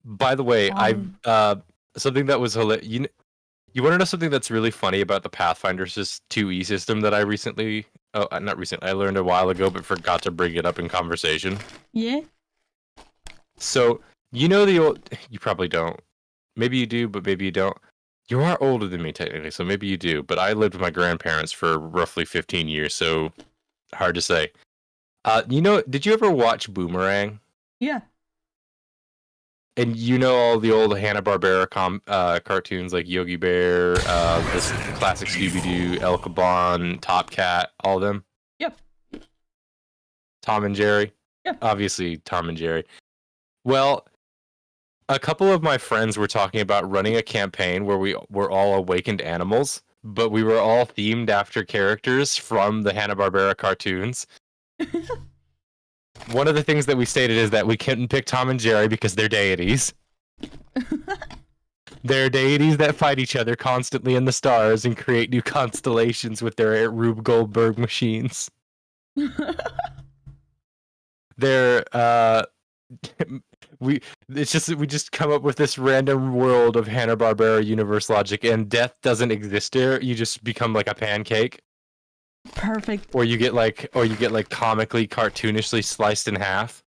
By the way, something that was hilarious. You want to know something that's really funny about the Pathfinder's 2E system that I recently, not recently, I learned a while ago, but forgot to bring it up in conversation. Yeah. So you know the old. You probably don't. Maybe you do, but maybe you don't. You are older than me technically, so maybe you do. But I lived with my grandparents for roughly 15 years, so hard to say. Did you ever watch Boomerang? Yeah. And you know all the old Hanna-Barbera cartoons like Yogi Bear, this classic Scooby-Doo, El Caban, Top Cat, all of them? Yep. Tom and Jerry? Yep. Obviously, Tom and Jerry. Well, a couple of my friends were talking about running a campaign where we were all awakened animals, but we were all themed after characters from the Hanna-Barbera cartoons. One of the things that we stated is that we couldn't pick Tom and Jerry because they're deities. They're deities that fight each other constantly in the stars and create new constellations with their Rube Goldberg machines. They're we just come up with this random world of Hanna-Barbera universe logic, and death doesn't exist there. You just become like a pancake. Perfect. Or you get like comically, cartoonishly sliced in half.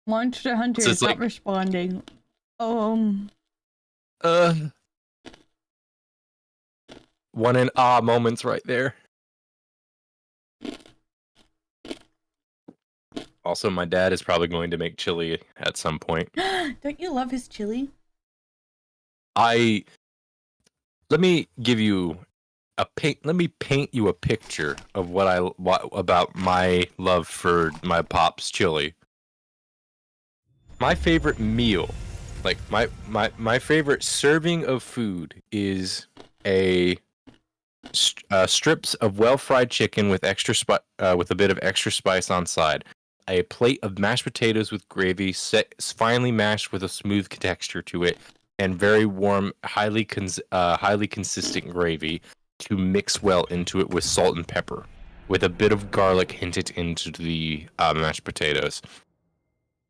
Monster Hunter is not responding. One in moments right there. Also, my dad is probably going to make chili at some point. Don't you love his chili? Let me give you let me paint you a picture of what about my love for my pop's chili. My favorite meal, like my favorite serving of food is strips of well-fried chicken with with a bit of extra spice on side. A plate of mashed potatoes with gravy, finely mashed with a smooth texture to it, and very warm, highly consistent gravy to mix well into it with salt and pepper, with a bit of garlic hinted into the mashed potatoes.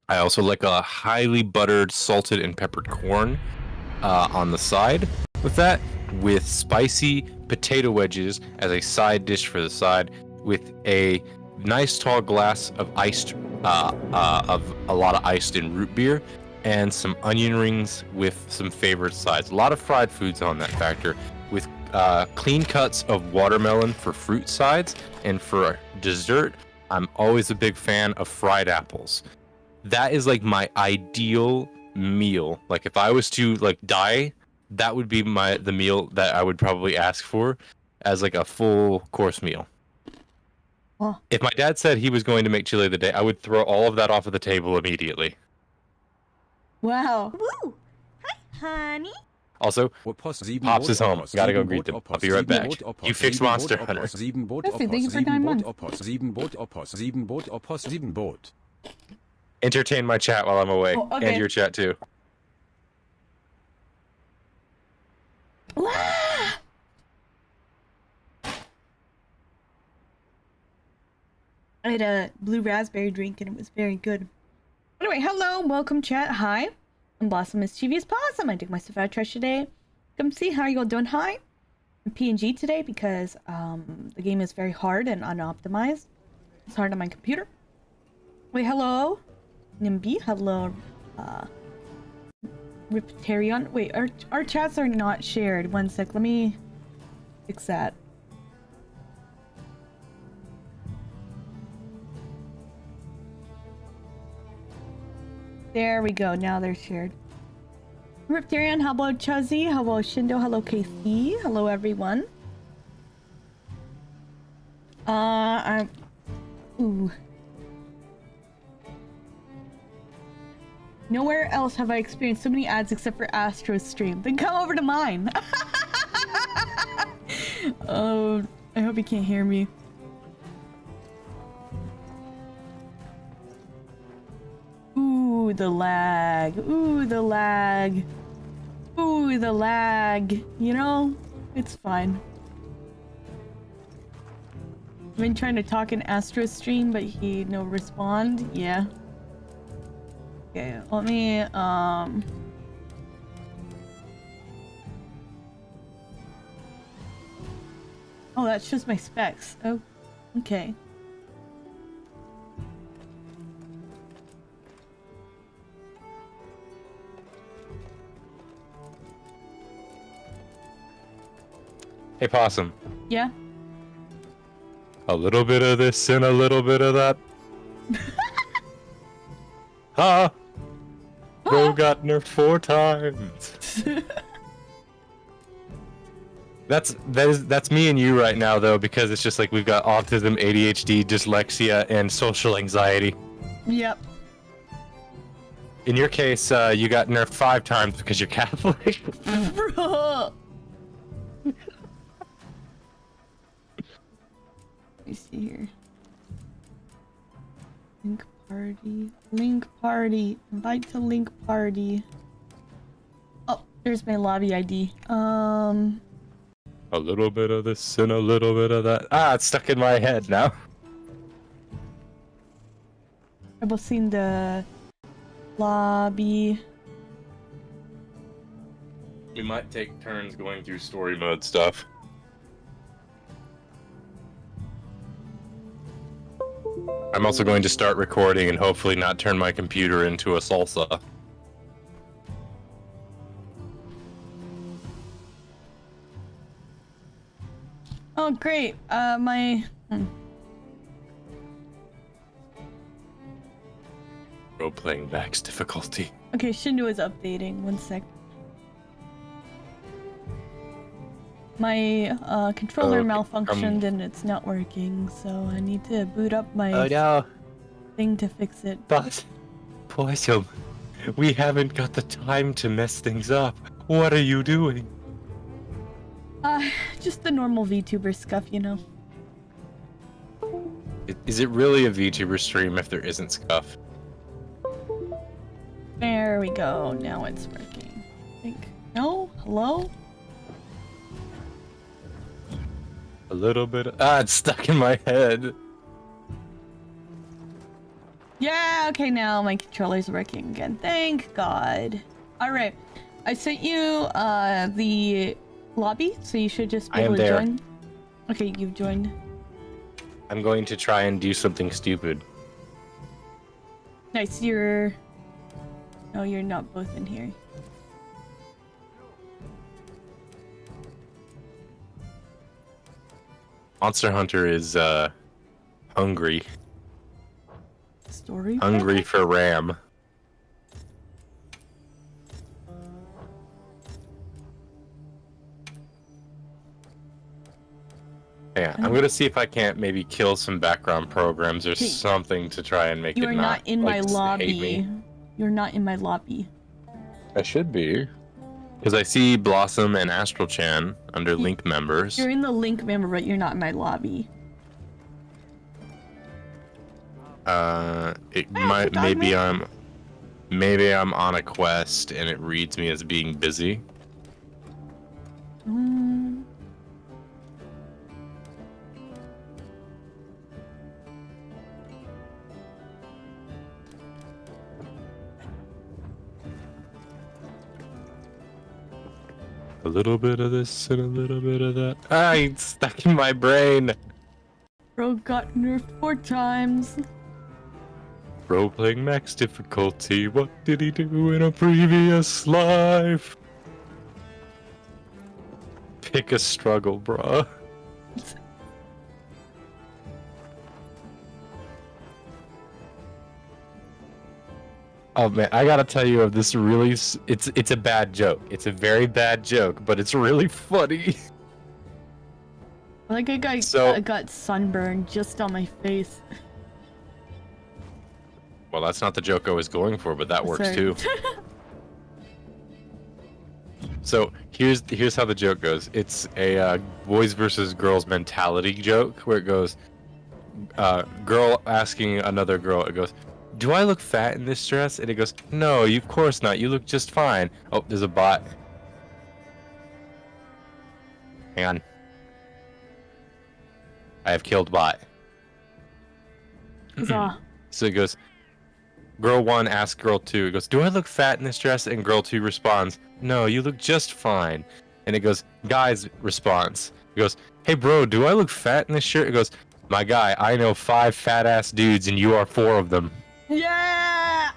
I also like a highly buttered, salted, and peppered corn on the side with that, with spicy potato wedges as a side dish for the side, with a nice tall glass of iced, of a lot of iced in root beer, and some onion rings with some favorite sides. A lot of fried foods on that factor, with clean cuts of watermelon for fruit sides, and for dessert, I'm always a big fan of fried apples. That is like my ideal meal. Like if I was to like die, that would be the meal that I would probably ask for as like a full course meal. Oh. If my dad said he was going to make chili the day, I would throw all of that off of the table immediately. Wow. Woo! Hi, honey. Also, Pops is home. Gotta go greet them. I'll be right back. You fix Monster Hunter. Perfect, thank you for 9 months. Entertain my chat while I'm away. Oh, okay. And your chat too. I had a blue raspberry drink and it was very good. Anyway, hello, welcome chat. Hi, I'm Blossom Mischievous Possum. I took my stuff out of trash today. Come see how you all doing. Hi. I'm PNG today because the game is very hard and unoptimized. It's hard on my computer. Wait, hello, Nimby. Hello, Riptarion. Wait, our chats are not shared. One sec, let me fix that. There we go, now they're shared. Riptarion, how about Chuzzy? How about Shindo? Hello, KC. Hello, everyone. Ooh. Nowhere else have I experienced so many ads except for Astro's stream. Then come over to mine. Oh, I hope you can't hear me. Ooh, the lag. Ooh, the lag. Ooh, the lag. You know, it's fine. I've been trying to talk in Astro's stream, but he no respond. Yeah. Okay, let me Oh, that's just my specs. Oh, okay. Hey, Possum. Yeah. A little bit of this and a little bit of that. Ha! Bro got nerfed 4 times. That's me and you right now though, because it's just like we've got autism, ADHD, dyslexia, and social anxiety. Yep. In your case, you got nerfed 5 times because you're Catholic. Bro. Let me see here. Link party. Link party. Invite to link party. Oh, there's my lobby ID. A little bit of this and a little bit of that. Ah, it's stuck in my head now. I've seen the lobby. We might take turns going through story mode stuff. I'm also going to start recording and hopefully not turn my computer into a salsa. Oh, great. Role-playing max difficulty. Okay, Shindu is updating. 1 sec. My controller Okay, malfunctioned and it's not working, so I need to boot up my Oh no, thing to fix it. but Opossum, we haven't got the time to mess things up. What are you doing? Just the normal VTuber stuff, you know. Is it really a VTuber stream if there isn't scuff? There we go. Now it's working. I think. No? Hello? A little bit. Ah, it's stuck in my head. Yeah, okay, now my controller's working again. Thank God. Alright. I sent you the lobby, so you should just be I am able to there. join. Okay, you've joined. I'm going to try and do something stupid. Nice, you're... No, you're not both in here. Monster Hunter is hungry. Story? Hungry for RAM. Yeah, I'm gonna see if I can't maybe kill some background programs or Hey, something to try and make You it are not in my like, hate me. lobby. You're not in my lobby. I should be. Because I see Blossom and Astral Chan under link members. You're in the link member, but you're not in my lobby. It Yeah, might forgot maybe I'm on a quest and it reads me as being busy. A little bit of this and a little bit of that. Ah, it's stuck in my brain. Bro got nerfed 4 times. Role-playing max difficulty. What did he do in a previous life? Pick a struggle, bruh. Oh man, I gotta tell you of this really. It's a bad joke. It's a very bad joke, but it's really funny. Like I got sunburned just on my face. Well, that's not the joke I was going for, but that works Sorry. too. So here's how the joke goes. It's a boys versus girls mentality joke where it goes, girl asking another girl. It goes, "Do I look fat in this dress?" And it goes, "No, you of course not. You look just fine." Oh, there's a bot. Hang on. I have killed bot. Huzzah. So it goes, girl 1 asks girl 2, it goes, do I look fat in this dress? And girl 2 responds, no, you look just fine. And it goes, guy's response. It goes, hey bro, do I look fat in this shirt? It goes, my guy, I know 5 fat ass dudes and you are 4 of them. Yeah.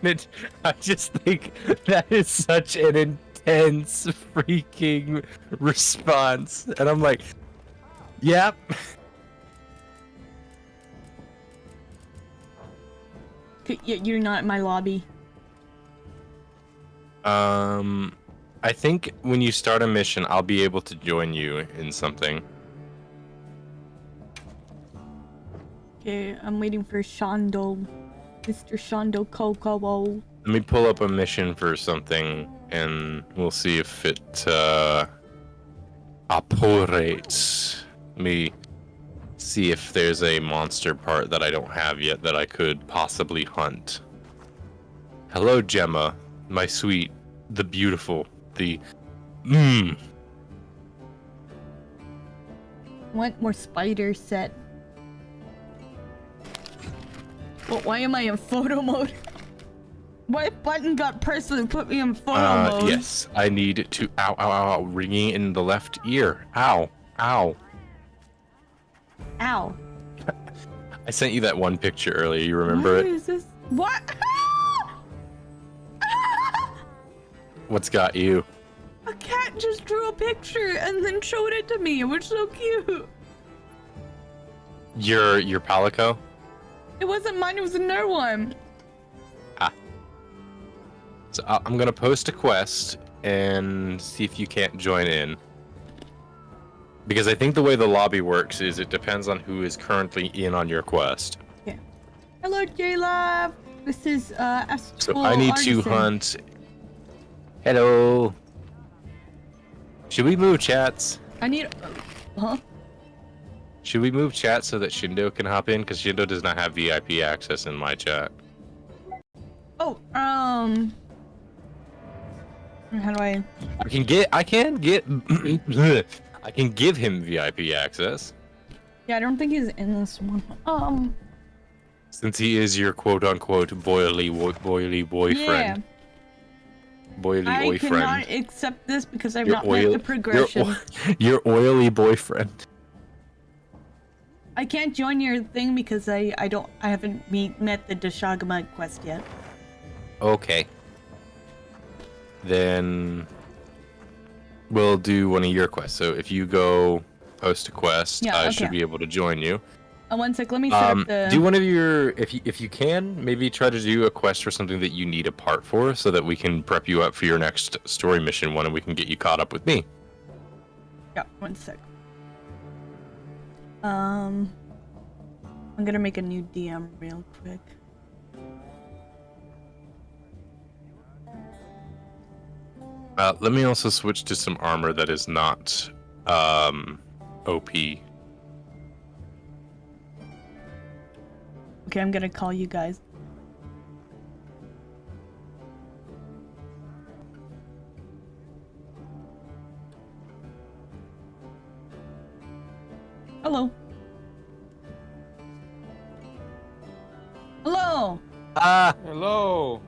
And I just think that is such an intense freaking response. And I'm like, yep. You're not in my lobby. I think when you start a mission, I'll be able to join you in something. Okay, I'm waiting for Shondo. Mr. Shondo Coco. Let me pull up a mission for something, and we'll see if it operates. Let me see if there's a monster part that I don't have yet that I could possibly hunt. Hello, Gemma, my sweet, the beautiful, the Want more spider set? Well, why am I in photo mode? What button got pressed to put me in photo mode? Yes, I need to. Ow, ow, ow, ow, ringing in the left ear. Ow, ow. Ow. I sent you that one picture earlier. You remember What it? is this? What? What's got you? A cat just drew a picture and then showed it to me. It was so cute. Your Palico? It wasn't mine. It was another one. So I'm gonna post a quest and see if you can't join in. Because I think the way the lobby works is it depends on who is currently in on your quest. Yeah. Hello, J-Love. This is So I need to hunt. Hello. Should we move chats? I need. Huh? Should we move chat so that Shindo can hop in? Because Shindo does not have VIP access in my chat. Oh, how do I? I can give him VIP access. Yeah, I don't think he's in this one. Since he is your quote-unquote boily boyfriend. Yeah. Boily I boyfriend. cannot accept this because I've not met the progression. Your oily boyfriend. I can't join your thing because I haven't met the Deshagama quest yet. Okay. Then we'll do one of your quests. So if you go post a quest, Yeah, I okay. should be able to join you. One sec, let me set up the... Do one of your, if you can, maybe try to do a quest for something that you need a part for, so that we can prep you up for your next story mission one, and we can get you caught up with me. Yeah, one sec. I'm gonna make a new DM real quick. Let me also switch to some armor that is not OP. Okay, I'm gonna call you guys. Hello. Hello. Hello.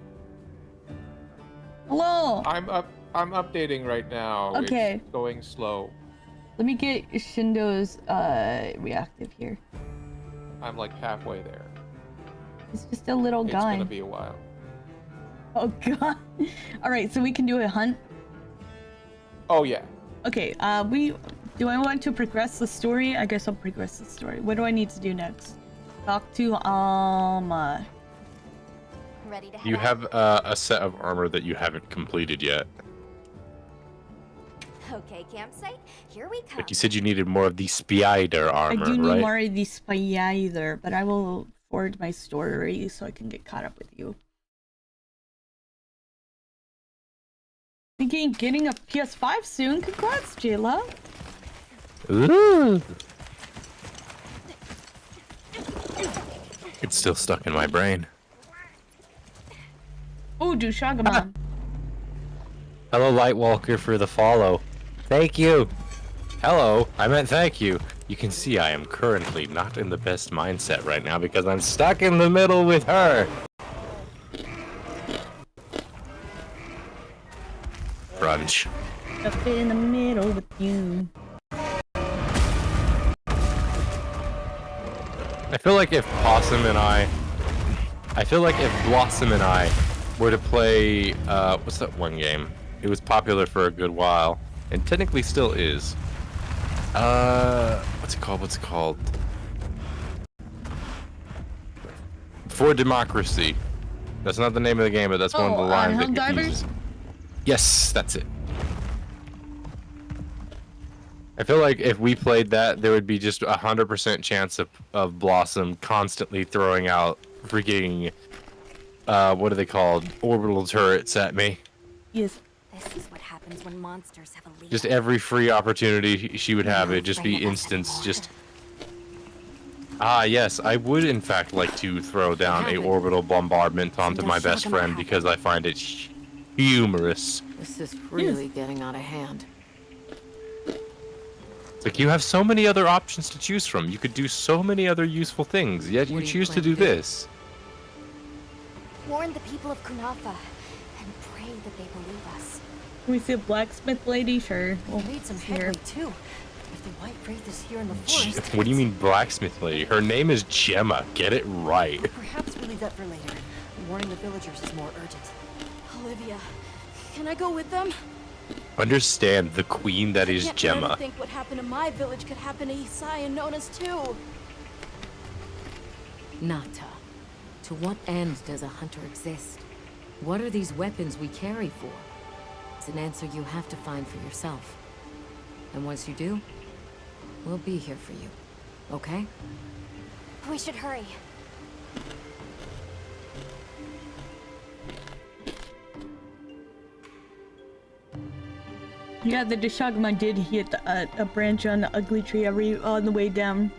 Hello. I'm updating right now. Okay. It's going slow. Let me get Shindo's reactive here. I'm like halfway there. He's just a little It's guy. gonna be a while. Oh god. All right, so we can do a hunt. Oh yeah. Okay. Do I want to progress the story? I guess I'll progress the story. What do I need to do next? Talk to Alma. Ready to head You out? have a set of armor that you haven't completed yet. Okay, campsite. Here we come. Like you said, you needed more of the spider armor, I do need right? more of these either, but I will forward my story so I can get caught up with you. Thinking getting a PS5 soon. Congrats, Jayla. Ooh. It's still stuck in my brain. Oh, do Shagamon. Hello, Lightwalker, for the follow. Thank you. Hello, I meant thank you. You can see I am currently not in the best mindset right now because I'm stuck in the middle with her. Crunch. Up in the middle with you. I feel like if Blossom and I were to play, what's that one game? It was popular for a good while, and technically still is. What's it called? For Democracy. That's not the name of the game, but that's one of the lines that it uses. Yes, that's it. I feel like if we played that, there would be just 100% chance of Blossom constantly throwing out freaking, what are they called? Orbital turrets at me. Yes. This is what happens when monsters have a lead. Just every free opportunity she would have, it just be instance, just... Ah, yes, I would in fact like to throw down a orbital bombardment onto my best friend because I find it humorous. This is really getting out of hand. It's like you have so many other options to choose from. You could do so many other useful things, yet you choose to do this. Warn the people of Kunafa and pray that they believe us. Can we see a blacksmith lady? Sure. We'll need some headway too. If the white wraith is here in the forest. What do you mean blacksmith lady? Her name is Gemma. Get it right. Perhaps we'll leave that for later. Warning the villagers is more urgent. Olivia, can I go with them? Understand the queen that is Gemma. I think what happened to my village could happen to Isai and Nona's too. Nata, to what end does a hunter exist? What are these weapons we carry for? It's an answer you have to find for yourself. And once you do, we'll be here for you. Okay? We should hurry. Yeah, the Deshagma did hit a branch on the ugly tree on the way down.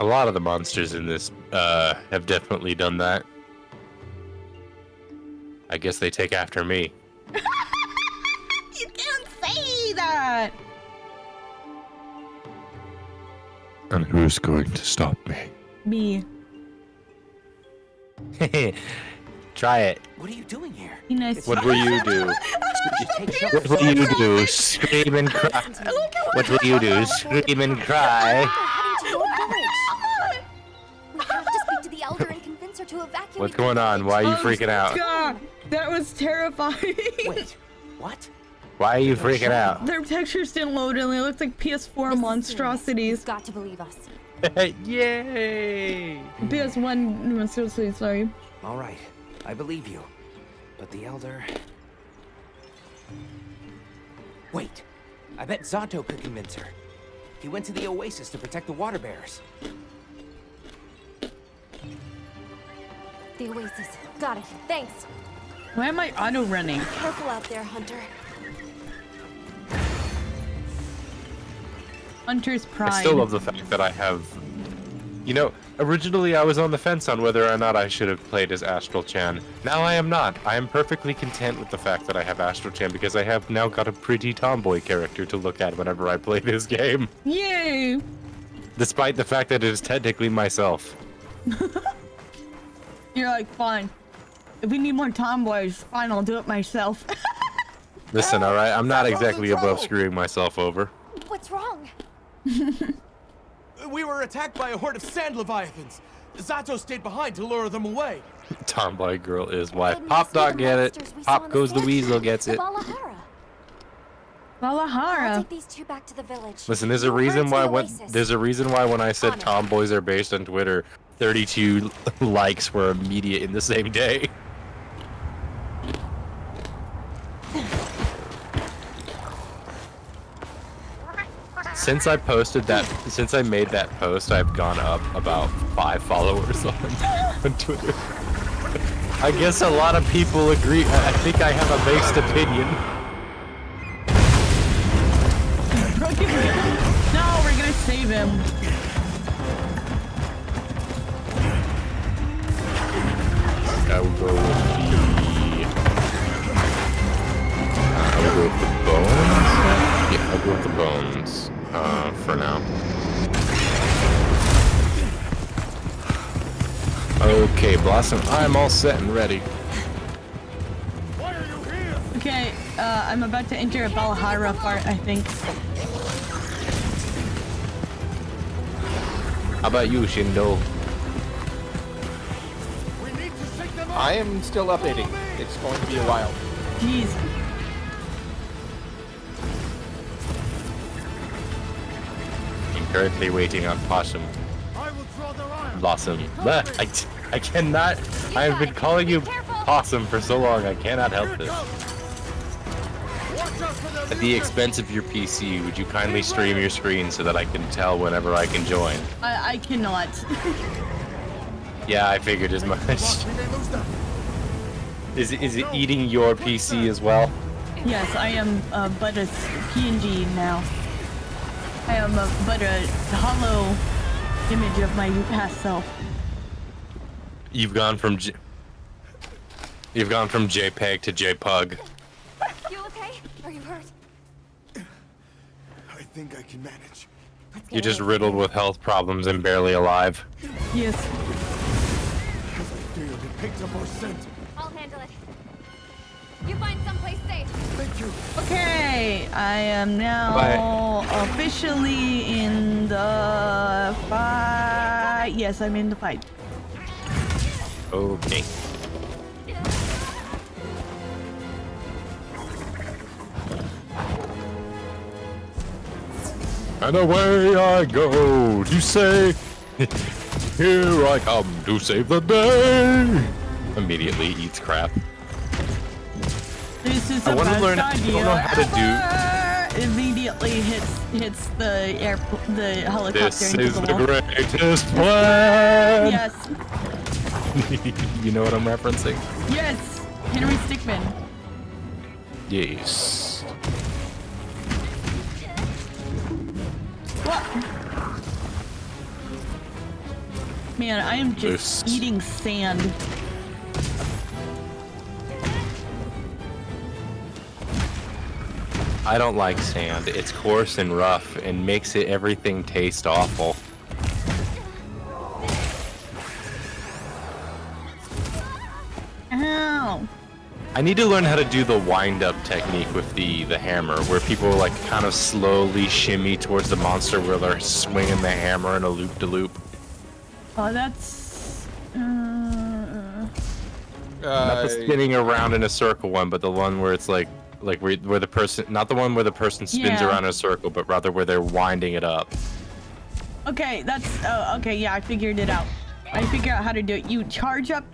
A lot of the monsters in this have definitely done that. I guess they take after me. You can't say that! And who's going to stop me? Me. Try it. What are you doing here? Be nice. What will you do? What will you do? Scream and cry. What will you do? Scream and cry. Heading to your village. We have to speak to the elder and convince her to evacuate. What's going on? Why are you freaking out? God, that was terrifying. Wait, what? Why are you freaking out? Their textures didn't load and they looked like PS4 monstrosities. You've got to believe us. Yay! PS1 monstrosities, sorry. All right, I believe you. But the Elder... Wait, I bet Zato could convince her. He went to the oasis to protect the water bears. The oasis. Got it. Thanks. Why am I auto-running? Careful out there, Hunter. Hunter's pride. I still love the fact that I have... You know, originally I was on the fence on whether or not I should have played as Astral Chan. Now I am not. I am perfectly content with the fact that I have Astral Chan because I have now got a pretty tomboy character to look at whenever I play this game. Yay! Despite the fact that it is technically myself. You're like, fine. If we need more tomboys, fine, I'll do it myself. Listen, alright, I'm not exactly above screwing myself over. What's wrong? We were attacked by a horde of sand leviathans. Zato stayed behind to lure them away. Tomboy girl is wife. Then Pop we see dog the get it. monsters we saw Pop in the goes the sand weasel trap, gets the it. Valahara. I'll Valahara. take these two back to the village. Listen, there's a You heard reason to why the when oasis. there's a reason why when I said On it. tomboys are based on Twitter, 32 likes were immediate in the same day. Since I made that post, I've gone up about 5 followers on Twitter. I guess a lot of people agree. I think I have a based opinion. No, we're gonna save him. I will go with the bones. Yeah, I'll go with the bones. Okay, Blossom, I'm all set and ready. Why are you here? Okay, I'm about to enter a Valhalla part, I think. How about you, Shindo? We need to shake them up. I am still updating. It's going to be a while. Jeez. I'm currently waiting on Opossum. I will draw their iron. Blossom. I cannot. I have been calling you Possum for so long. I cannot help this. Watch out for their At the expense of your PC, would you kindly stream your screen so that I can tell whenever I can join? I cannot. Yeah, I figured as much. Watch me, they lose them. Is it eating your PC as well? Yes, I am but a PNG now. I am but a hollow image of my past self. You've gone from JPEG to JPUG. You okay? Are you hurt? I think I can manage. Let's get You're just away. riddled with health problems and barely alive. Yes. As I feared, it picked up our scent. I'll handle it. You find someplace safe. Thank you. Okay, I am now officially in the fight. Yes, I'm in the fight. Okay. And away I go to say, here I come to save the day. Immediately eats crap. This is I the wanna best learn- I idea don't know how to do- ever. Immediately hits the helicopter This into is the the wall. greatest plan. Yes, You know what I'm referencing? yes, Henry Stickmin. Yes. What? Man, I am just This- eating sand. I don't like sand. It's coarse and rough and makes it everything taste awful. Ow. I need to learn how to do the wind-up technique with the hammer, where people like kind of slowly shimmy towards the monster where they're swinging the hammer in a loop-de-loop. Oh, that's. Not the spinning around in a circle one, but the one where it's like where the person, not the one where the person spins Yeah. around in a circle, but rather where they're winding it up. Okay, that's. Oh, okay, yeah, I figured it out. I figured out how to do it. You charge up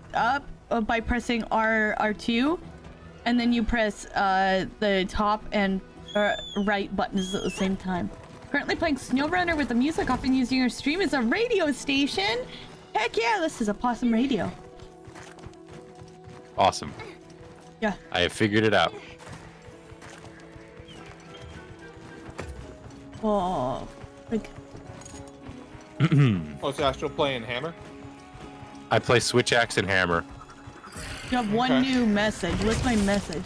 by pressing R2, and then you press the top and right buttons at the same time. Currently playing SnowRunner with the music off and using your stream as a radio station. Heck yeah, this is Opossum Radio. Awesome. Yeah. I have figured it out. Oh, like, Oh, is Astral playing Hammer? I play switch axe and hammer. you have one Okay. new message. What's my message?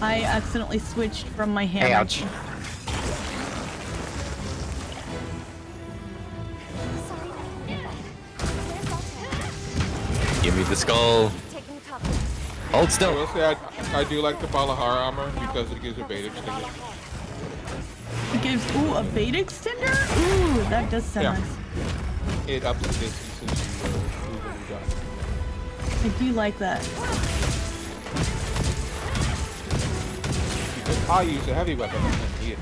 I accidentally switched from my hammer. Ouch. Sorry. Where's Alta? Give me the skull. Taking the top. Hold I still. will say I do like the Balahar armor because it gives a bait extender. It gives a bait extender. Ooh, that does sound Yeah. nice. It ups the distances you move when you die. I do like that. Because I use a heavy weapon and he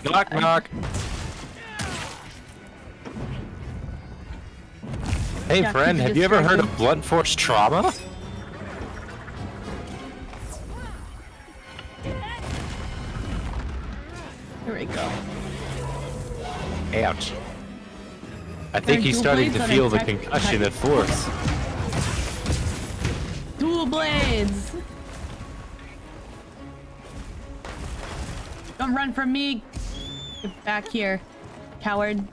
Knock knock. Hey Yeah, friend, keep it have you ever heard distracted. of blunt force trauma? Here we go. Ouch. I think he's dual starting to blades on feel the attack- concussion at force. Dual blades. Don't run from me. Get back here, coward.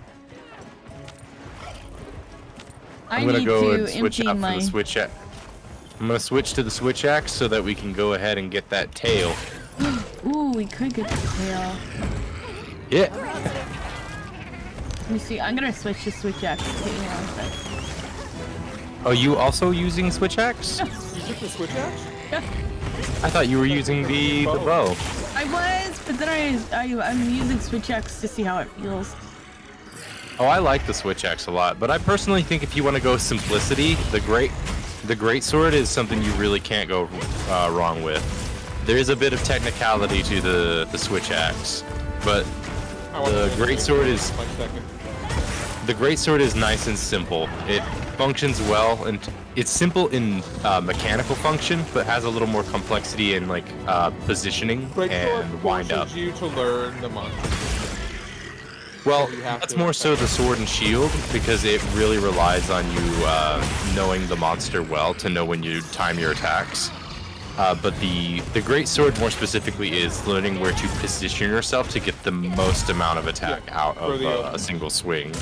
I I'm gonna need go to and switch empty out my. for the switch axe. I'm gonna switch to the switch axe so that we can go ahead and get that tail. Ooh, we could get the tail. Yeah. Let me see. I'm gonna switch to switch axe. Take me 1 sec. Oh, you also using switch axe? You took the switch axe? I thought you were using the bow. I was, but then I'm using switch axe to see how it feels. Oh, I like the switch axe a lot, but I personally think if you want to go simplicity, the great sword is something you really can't go wrong with. There is a bit of technicality to the switch axe, but the great sword is nice and simple. It functions well, and it's simple in mechanical function, but has a little more complexity in like positioning and wind up. You to learn the monster. Well, you have that's to more so the sword and shield, because it really relies on you knowing the monster well to know when you time your attacks. But the great sword more specifically is learning where to position yourself to get the most amount of attack out of a single swing.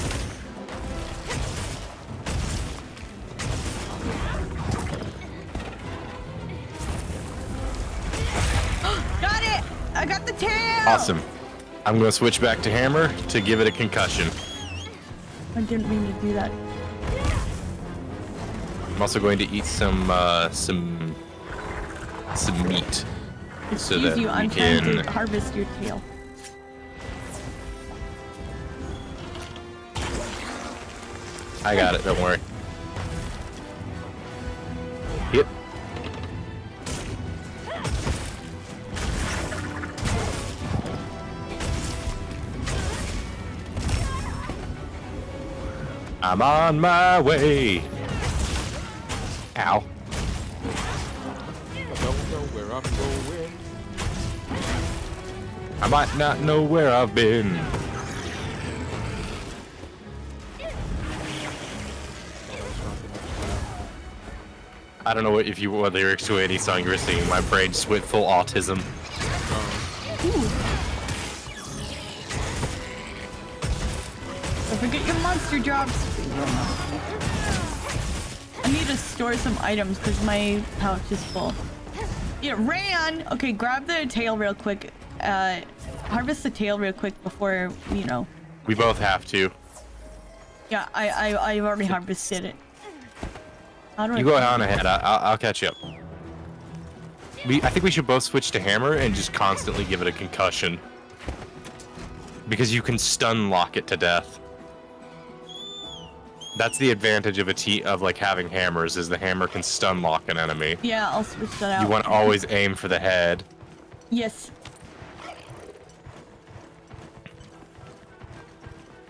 Got it! I got the tail! Awesome. I'm gonna switch back to hammer to give it a concussion. I didn't mean to do that. I'm also going to eat some meat. So that you, I'm we trying can to harvest your tail. I got it, don't worry. Yep. I'm on my way. Ow. I don't know where I'm going. I might not know where I've been. I don't know what lyrics to any song you were singing. My brain just went full autism. Don't forget your monster drops. I need to store some items because my pouch is full. It ran! Okay, grab the tail real quick. Harvest the tail real quick before, you know. We both have to. Yeah, I've already harvested it. How do I You go on ahead. I'll catch you up. I think we should both switch to hammer and just constantly give it a concussion. Because you can stun lock it to death. That's the advantage of like having hammers, is the hammer can stun lock an enemy. Yeah, I'll switch that out. You want to always aim for the head. Yes.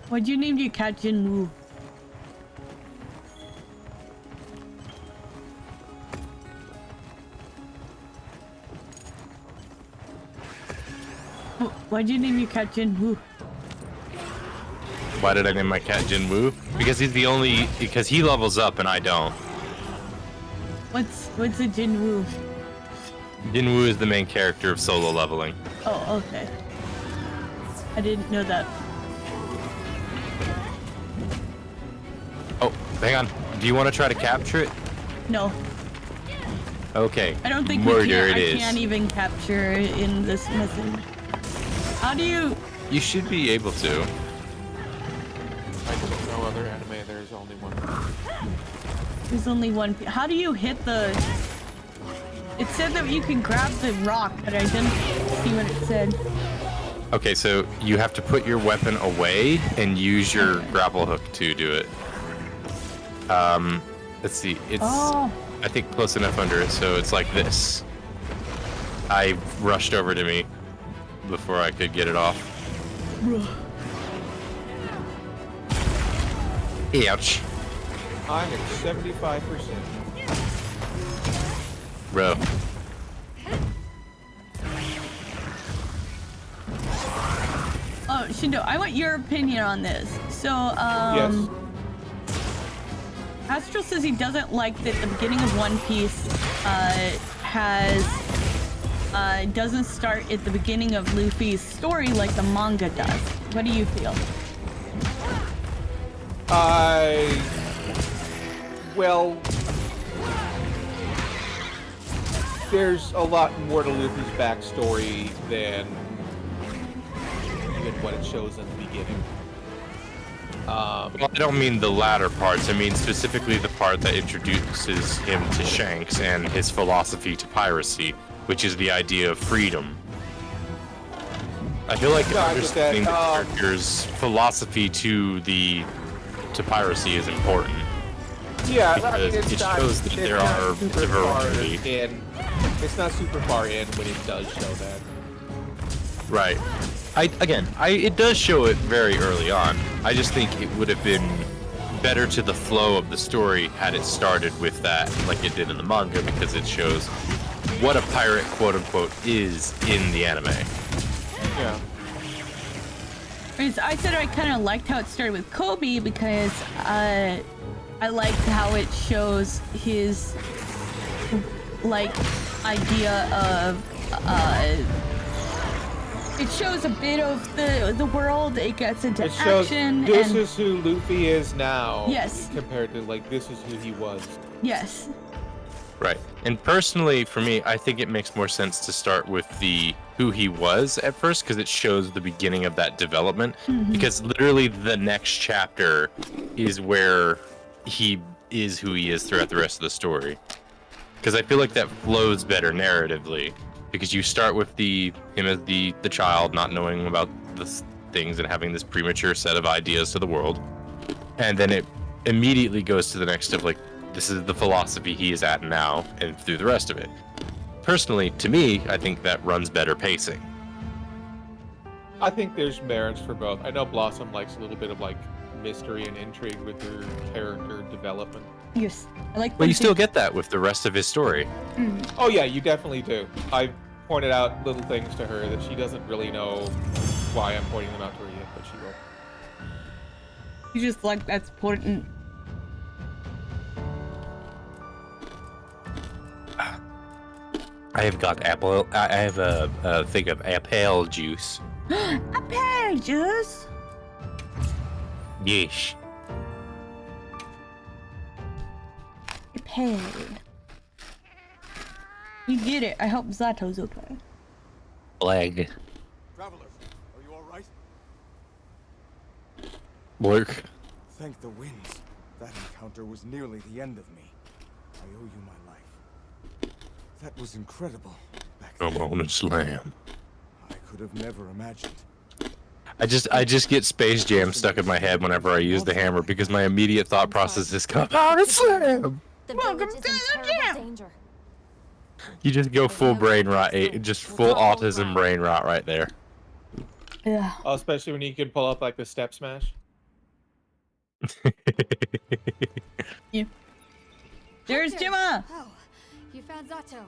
What'd you name your cat, Jinwoo? Why'd you name your cat Jinwoo? Why did I name my cat Jinwoo? Because because he levels up and I don't. What's a Jinwoo? Jinwoo is the main character of solo leveling. Oh, okay. I didn't know that. Oh, hang on. Do you want to try to capture it? No. Okay. I don't think Murder we can. it I is. can't even capture in this method. How do you? You should be able to. I don't know other anime, there's only one. There's only one. How do you hit the? It said that you can grab the rock, but I didn't see what it said. Okay, so you have to put your weapon away and use your grapple hook to do it. Let's see. It's I think close enough under it, so it's like this. I rushed over to me before I could get it off. Ouch. I'm at 75%. Bro. Oh, Shindo, I want your opinion on this. So, Yes. Astral says he doesn't like that the beginning of One Piece doesn't start at the beginning of Luffy's story like the manga does. What do you feel? well, there's a lot more to Luffy's backstory than even what it shows in the beginning. Well, I don't mean the latter parts. I mean specifically the part that introduces him to Shanks and his philosophy to piracy, which is the idea of freedom. I feel like No, I get understanding the that. character's philosophy to piracy is important. Yeah, Because it shows that there are bits of variety. and it's not super far in when it does show that. Right. It does show it very early on. I just think it would have been better to the flow of the story had it started with that, like it did in the manga, because it shows what a pirate, quote unquote, is in the anime. Yeah. I said I kind of liked how it started with Kobe because I liked how it shows his like idea of it shows a bit of the world. It gets into It shows action. this and is who Luffy is now. Yes. Compared to like this is who he was. yes, Right. And personally, for me, I think it makes more sense to start with the who he was at first, because it shows the beginning of that development. Because literally the next chapter is where he is who he is throughout the rest of the story. Because I feel like that flows better narratively. Because you start with him as the child, not knowing about the things and having this premature set of ideas to the world. And then it immediately goes to the next step, like, this is the philosophy he is at now, and through the rest of it. Personally, to me, I think that runs better pacing. I think there's merits for both. I know Blossom likes a little bit of like mystery and intrigue with her character development. yes. I like. But you still get that with the rest of his story. Oh yeah, you definitely do. I pointed out little things to her that she doesn't really know why I'm pointing them out to her yet, but she will. You just like that's important. I have got apple. I have a thing of apple juice. Apple juice. Yeesh. Apple. You get it. I hope Zato's okay. Leg. Traveler, are you alright? Blurk. Thank the winds. That encounter was nearly the end of me. I owe you my life. That was incredible. Back Come then. on and slam. I could have never imagined. I just get Space Jam stuck in my head whenever I use the hammer because my immediate thought process is come on and slam. The Welcome village is to in the terrible jam. danger. You just go full brain rot, just full autism brain rot right there. Yeah. Oh, especially when you can pull up like the step smash. There's Hunter! Gemma. Oh, you found Zato.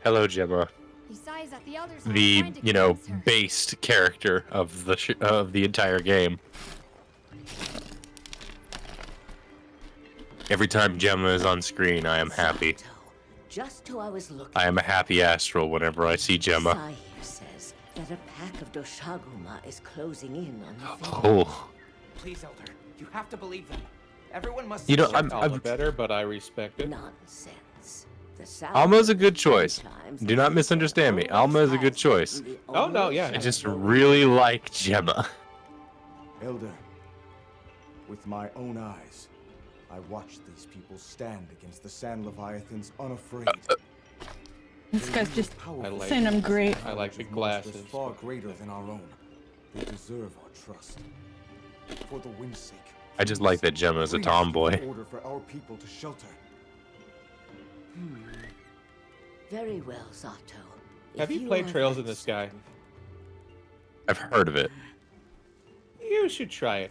Hello, Gemma. He sighs that the elders are The trying to convince her. based character of the entire game. Every time Gemma is on screen, I am happy. Just who I was looking. I am a happy astral whenever I see Gemma. Sahir says that a pack of Doshaguma is closing in on the village. Oh, Please, Elder, you have to believe them. Everyone must. You know, accept I'm- All the better, but I respect it. Nonsense. The South Alma's a good choice. sometimes Do not misunderstand me. always Alma is a good has choice. the Oh, no, only yeah. I just really like Gemma. Elder, with my own eyes, I watched these people stand against the Sand Leviathans unafraid. This guy's just I like- saying I'm great. I like the With monsters glasses. far greater than our own. They deserve our trust. For the wind's sake. I just like that Gemma is a please tomboy. give order for our people to shelter. Very well, Zato. Have If you played are Trails in that the Sky? I've heard of it. You should try it.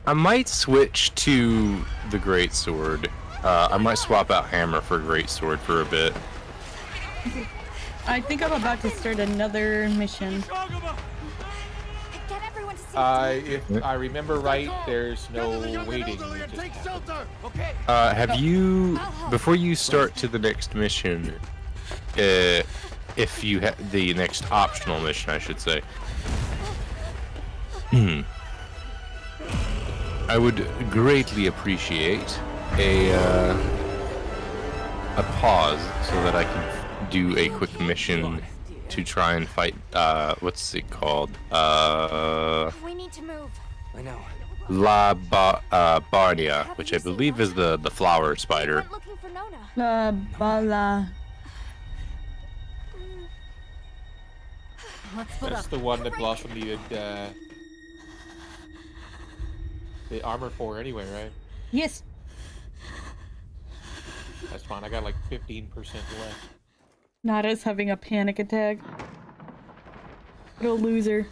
I might switch to the Great Sword. I might swap out Hammer for Great Sword for a bit. I think I'm about to start another mission. Get everyone to safety. If I remember right, there's no waiting. You just have to- Okay. Have you, before you start to the next mission, if you have the next optional mission, I should say. I would greatly appreciate a pause so that I can do a quick mission to try and fight. What's it called? We need to move. I know. Bardia, which I believe is the flower spider. Went looking for Nona. Bala. That's the one that Blossom needed the armor for anyway, right? Yes. That's fine. I got like 15% left. Nada's having a panic attack. What a loser.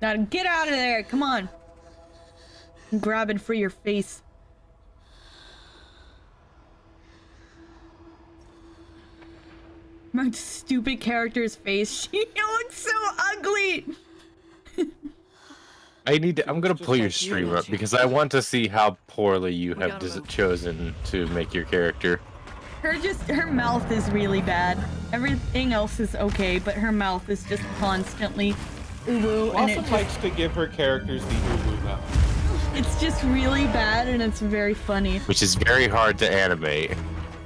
Nada, get out of there! Come on! I'm grabbing for your face. My stupid character's face. She looks so ugly! I'm gonna pull your stream up because I want to see how poorly you have chosen to make your character. Her mouth is really bad. Everything else is okay, but her mouth is just constantly uwu, and Blossom likes to give her characters the uwu mouth. it's just really bad, and it's very funny. Which is very hard to animate.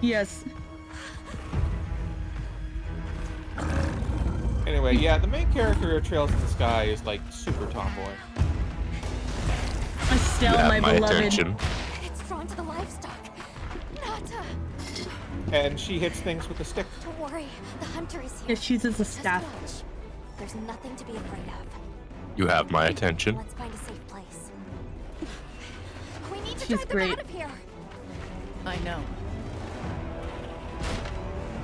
Yes. Anyway, yeah, the main character of Trails in the Sky is like super tomboy. Estelle, You have my my beloved. attention. It's drawn to the livestock. Nata. And she hits things with a stick. Don't worry. The hunter is here. Yeah, she uses a Just staff. watch. There's nothing to be afraid of. You have my attention. Let's find a safe place. We need to She's drive great. them out of here. I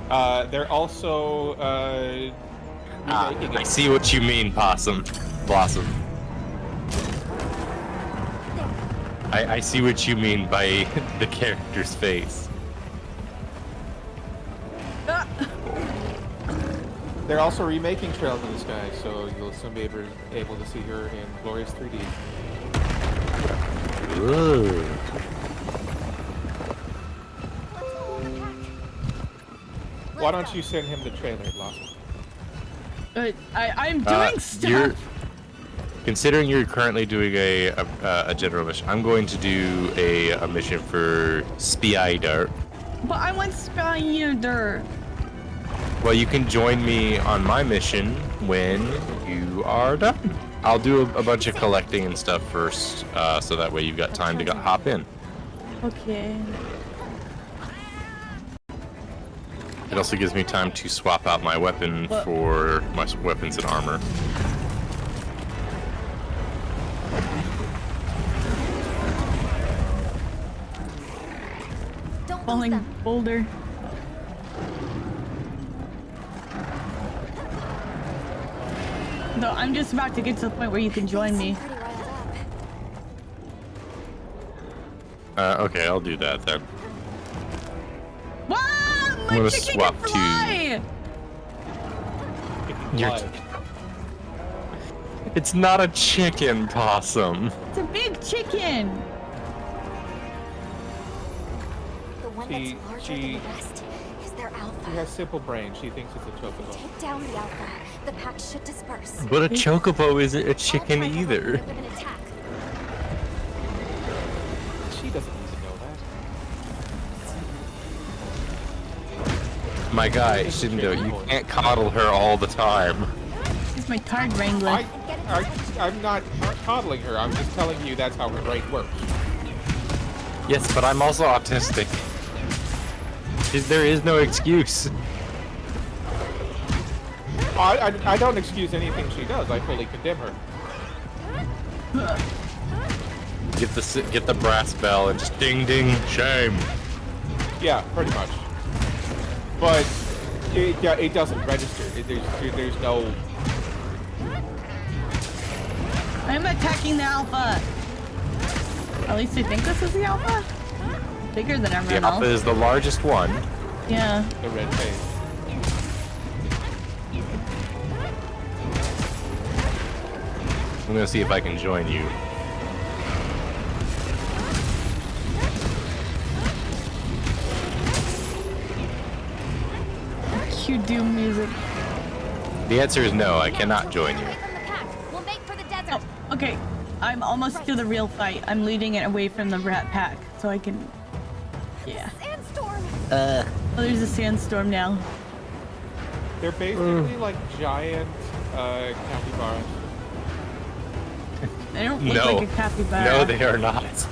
know. They're also remaking I it. see what you mean, Blossom. I see what you mean by the character's face. They're also remaking Trails in the Sky, so you'll soon be able to see her in glorious 3D. Ooh. Why don't you send him the trailer, Blossom? I'm doing stuff. Considering you're currently doing a general mission, I'm going to do a mission for Spider. But I want Spider. Well, you can join me on my mission when you are done. I'll do a bunch of collecting and stuff first, so that way you've got time to hop in. Okay. It also gives me time to swap out my weapon What? for my weapons and armor. Don't lose Falling them. boulder. No, I'm just about to get to the point where you can join me. Pretty riled up. Okay, I'll do that then. Wow, I'm my gonna chicken swap can fly! You're It's not a chicken, Possum. It's a big chicken. The one She- that's larger she- than the rest is their alpha. She has simple brain. She thinks it's a chocobo. Take down the alpha. The pack should disperse. But a chocobo isn't a chicken I'll try to either. limit an attack. She doesn't need to know that. My guy, Shindo, you can't coddle her all the time. It's my card wrangler. I'm not coddling her. I'm just telling you that's how her brain works. Yes, but I'm also autistic. There is no excuse. I don't excuse anything she does. I fully condemn her. Get the brass bell and just ding ding shame. Yeah, pretty much. But it doesn't register. There's no. I'm attacking the alpha. At least I think this is the alpha. Bigger than The everyone alpha else. is the largest one. Yeah. The red face. I'm gonna see if I can join you. Cue doom music. The answer is no, I cannot join you. Away from the pack. We'll make for the desert. Okay, I'm almost to the real fight. I'm leading it away from the rat pack, so I can... Yeah. Sandstorm! Oh, there's a sandstorm now. They're basically like giant capybaras. They don't look No. like a capybara. No, they are not.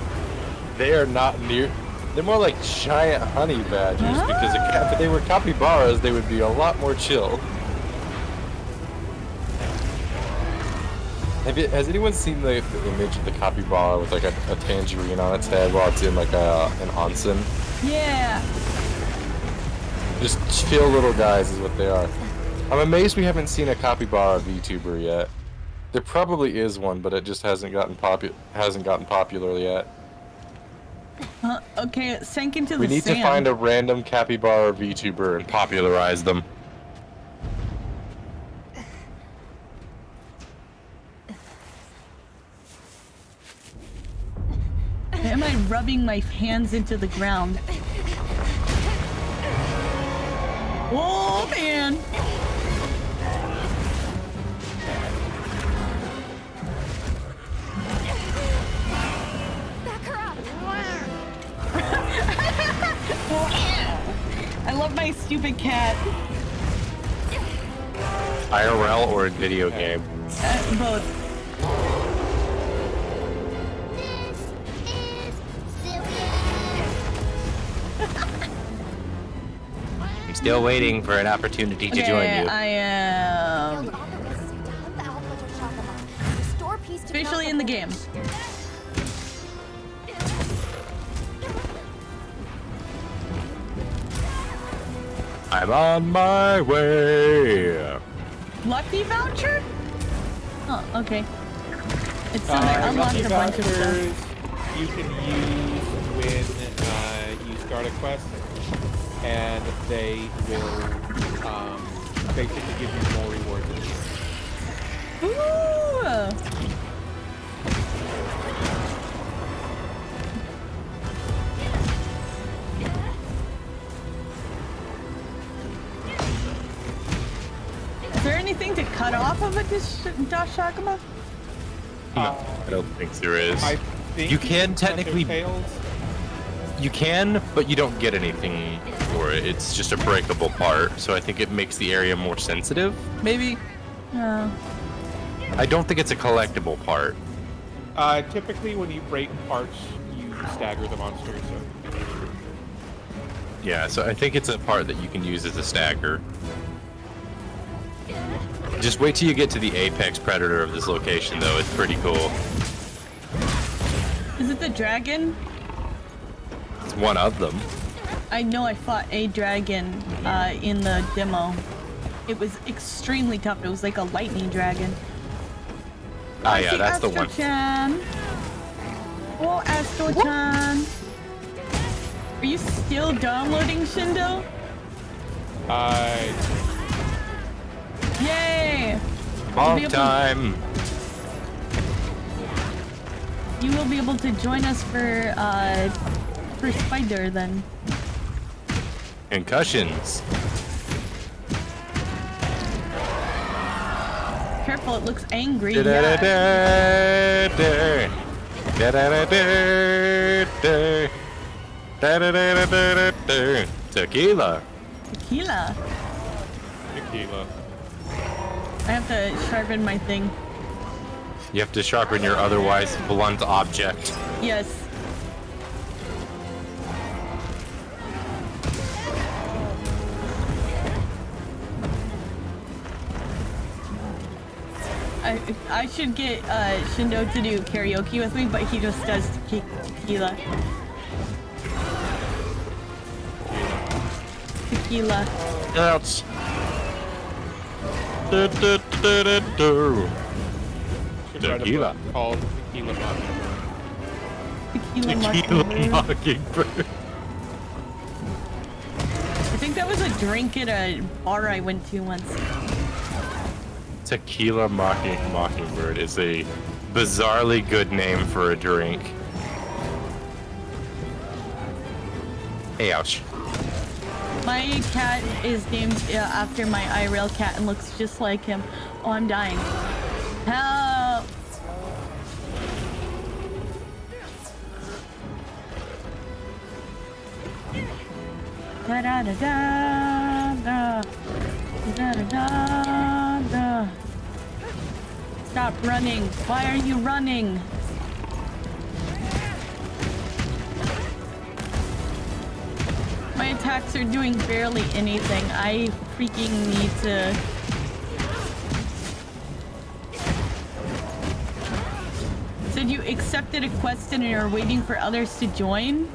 They are not near. They're more like giant honey badgers because if they were capybaras, they would be a lot more chill. Has anyone seen the image of the capybara with like a tangerine on its head while it's in like an onsen? Yeah. Just chill little guys is what they are. I'm amazed we haven't seen a capybara VTuber yet. There probably is one, but it just hasn't gotten popular yet. Okay, it sank into the We need sand. to find a random capybara VTuber and popularize them. Am I rubbing my hands into the ground? Oh, man. Back her up! I love my stupid cat. IRL or in video game? Both. I'm still waiting for an opportunity to Okay, join you. I am Guild authorizes you to hunt the Alpha Doshagama. Restore peace to officially in the game. I'm on my way. Lucky voucher? Oh, okay. It sounds like I unlocked Lucky a bunch of vouchers stuff. you can use when you start a quest, and they will basically give you more rewards. Ooh! Is there anything to cut off of a Doshagama? No, I don't think there is. I think You can cut their technically- tails. You can, but you don't get anything for it. It's just a breakable part, so I think it makes the area more sensitive, maybe? No. I don't think it's a collectible part. Typically, when you break parts, you stagger the monster. So Yeah, so I think it's a part that you can use as a stagger. Just wait till you get to the apex predator of this location, though. It's pretty cool. Is it the dragon? It's one of them. I know I fought a dragon in the demo. It was extremely tough. It was like a lightning dragon. Ah, yeah, that's the one. Astro-chan. Oh, Astro-chan. Are you still downloading, Shindo? Yay! Long able- time. You will be able to join us for Spider then. Concussions. Careful, it looks angry. Yeah. Da-da-da-da-da. Da-da-da-da-da. Da-da-da-da-da-da. Tequila. Tequila. tequila. I have to sharpen my thing. You have to sharpen your otherwise blunt object. Yes. I should get Shindo to do karaoke with me, but he just does tequila. Tequila. Ouch. Du-du-du-du-du. Should write a Tequila. book called Tequila Mockingbird. Tequila Tequila Mockingbird. Mockingbird. I think that was a drink at a bar I went to once. Tequila Mockingbird is a bizarrely good name for a drink. Hey, ouch. My cat is named after my IRL cat and looks just like him. Oh, I'm dying. Help! Da da da da da. Da da da da. Stop running. Why are you running? My attacks are doing barely anything. I freaking need to... Said you accepted a quest and are waiting for others to join?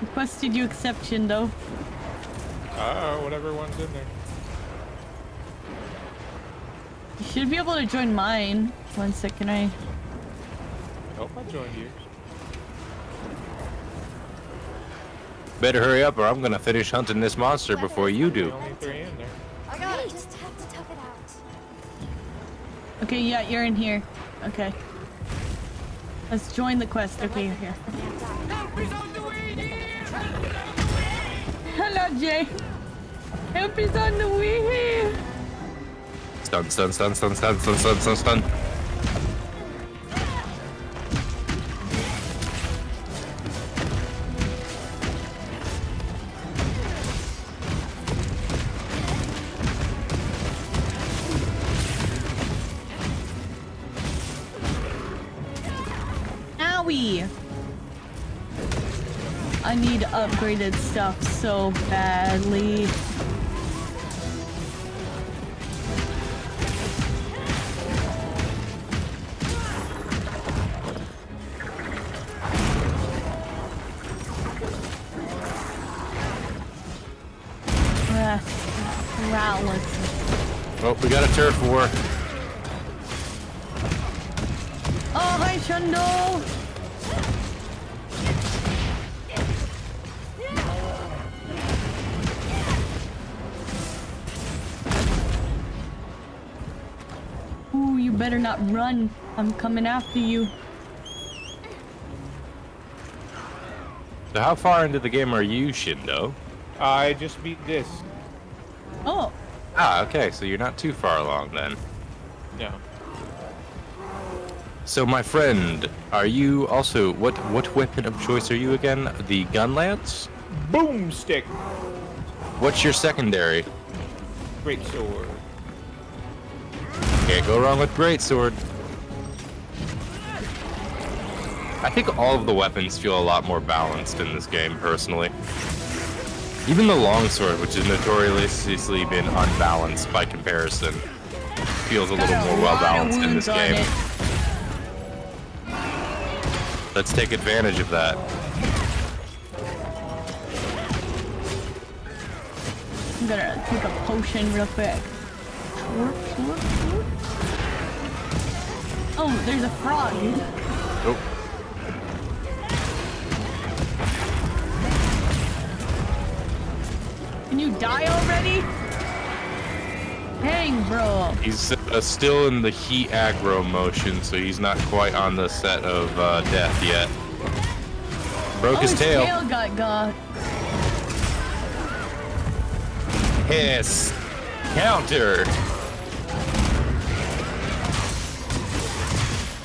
What quest did you accept, Shindo? Whatever one's in there. You should be able to join mine. One second, Nope, I joined you. Better hurry up or I'm gonna finish hunting this monster before you do. Only 3 in there. I got it. Just have to tough it out. Okay, yeah, you're in here. Okay. Let's join the quest. Okay, you're here. Hello, Jay. Help is on the way. Stun, stun, stun, stun, stun, stun, stun, stun, stun. Owie! I need upgraded stuff so badly. Oh, we got a turf war. Oh, hi, Shundo! Ooh, you better not run. I'm coming after you. So how far into the game are you, Shindo? I just beat this. Oh. Ah, okay, so you're not too far along then. No. So my friend, are you also what weapon of choice are you again? The gun lance? Boomstick. What's your secondary? Great sword. Can't go wrong with greatsword. I think all of the weapons feel a lot more balanced in this game, personally. Even the longsword, which has notoriously been unbalanced by comparison, feels a little more well balanced in this game. Let's take advantage of that. I'm gonna take a potion real quick. Oh, there's a frog. Nope. Can you die already? Dang, bro. He's still in the heat aggro motion, so he's not quite on the set of death yet. Broke his tail. His tail got. Hiss. Counter.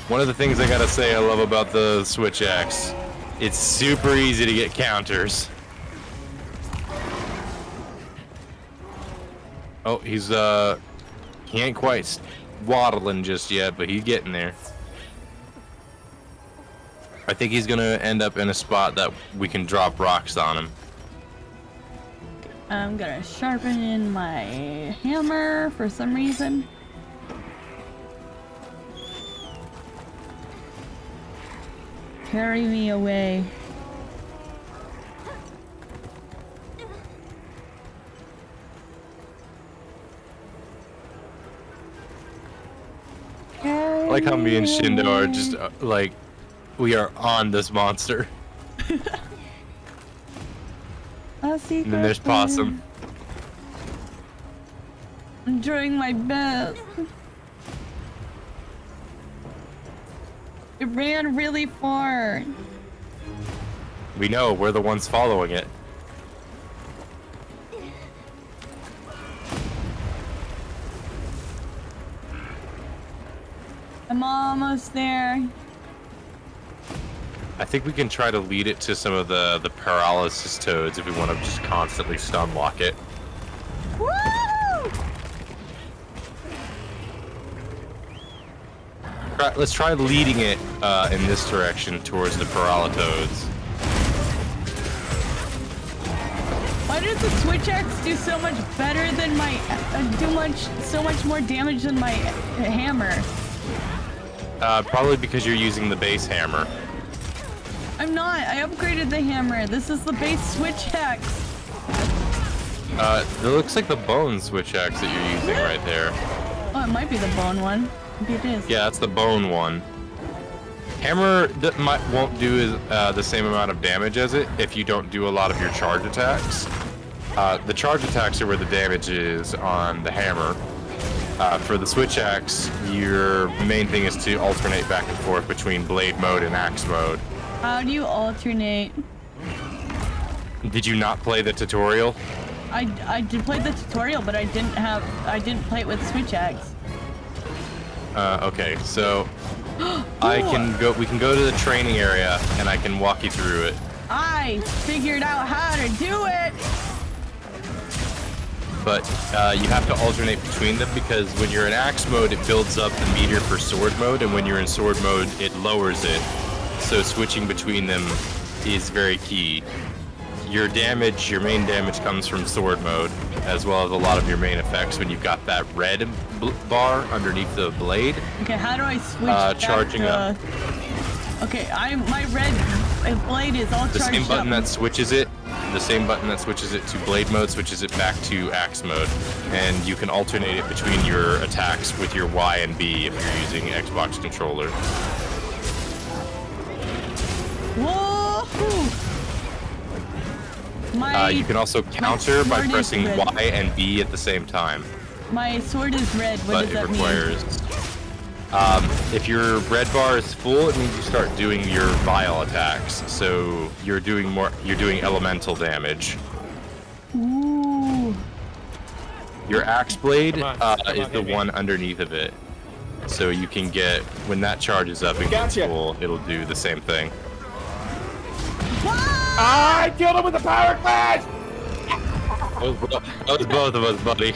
One of the things I gotta say I love about the Switch Axe, it's super easy to get counters. Oh, he's he ain't quite waddling just yet, but he's getting there. I think he's gonna end up in a spot that we can drop rocks on him. I'm gonna sharpen my hammer for some reason. Carry me away. I like how me and Shindo are just like, we are on this monster. And then there's Possum. I'm doing my best. It ran really far. We know, we're the ones following it. I'm almost there. I think we can try to lead it to some of the paralysis toads if we want to just constantly stun lock it. Woo! Let's try leading it in this direction towards the paralitoads. Why does the switch axe do so much better than my so much more damage than my hammer? Probably because you're using the base hammer. I'm not. I upgraded the hammer. This is the base switch axe. It looks like the bone switch axe that you're using right there. Oh, it might be the bone one. Maybe it is. Yeah, that's the bone one. Hammer won't do the same amount of damage as it if you don't do a lot of your charge attacks. The charge attacks are where the damage is on the hammer. For the switch axe, your main thing is to alternate back and forth between blade mode and axe mode. How do you alternate? Did you not play the tutorial? I did play the tutorial, but I didn't play it with switch axe. Okay, so we can go to the training area and I can walk you through it. I figured out how to do it. But you have to alternate between them because when you're in axe mode, it builds up the meter for sword mode, and when you're in sword mode, it lowers it. So switching between them is very key. Your main damage comes from sword mode, as well as a lot of your main effects when you've got that red bar underneath the blade. Okay, how do I switch back charging to... up. Okay, my red blade is all charged up. The same button that switches it to blade mode switches it back to axe mode, and you can alternate it between your attacks with your Y and B if you're using Xbox controller. Whoa! You can also counter by sword is pressing red. Y and B at the same time. My sword is red. What But does it that requires. If your red bar is full, it means you start doing your vile attacks. So you're doing elemental damage. mean? Ooh. Your axe blade Come on, is the hit me. one underneath of it. So you can get, when that charges up and gets Gotcha. full, it'll do the same thing. I killed him with a power clash! That was both of us, buddy.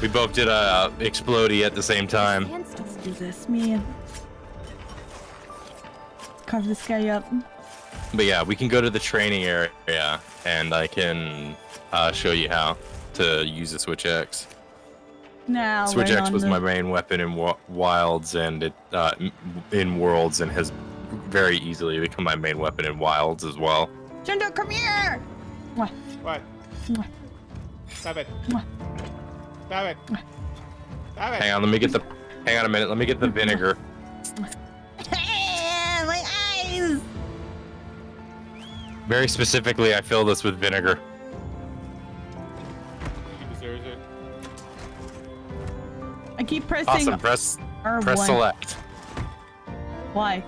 We both did a explodey at the same time. Let's do this, man. Let's carve this guy up. But yeah, we can go to the training area, and I can show you how to use the Switch Axe. Now Switch Axe was my main weapon in Wilds, and it in Worlds, and has very easily become my main weapon in Wilds as well. Jindo, come here! Mwah. What? Mwah. Stop it. Mwah. Stop it. Stop it. Hang on a minute, let me get the vinegar. My eyes! Very specifically, I fill this with vinegar. He deserves it. I keep pressing Awesome, press R1. select. Why?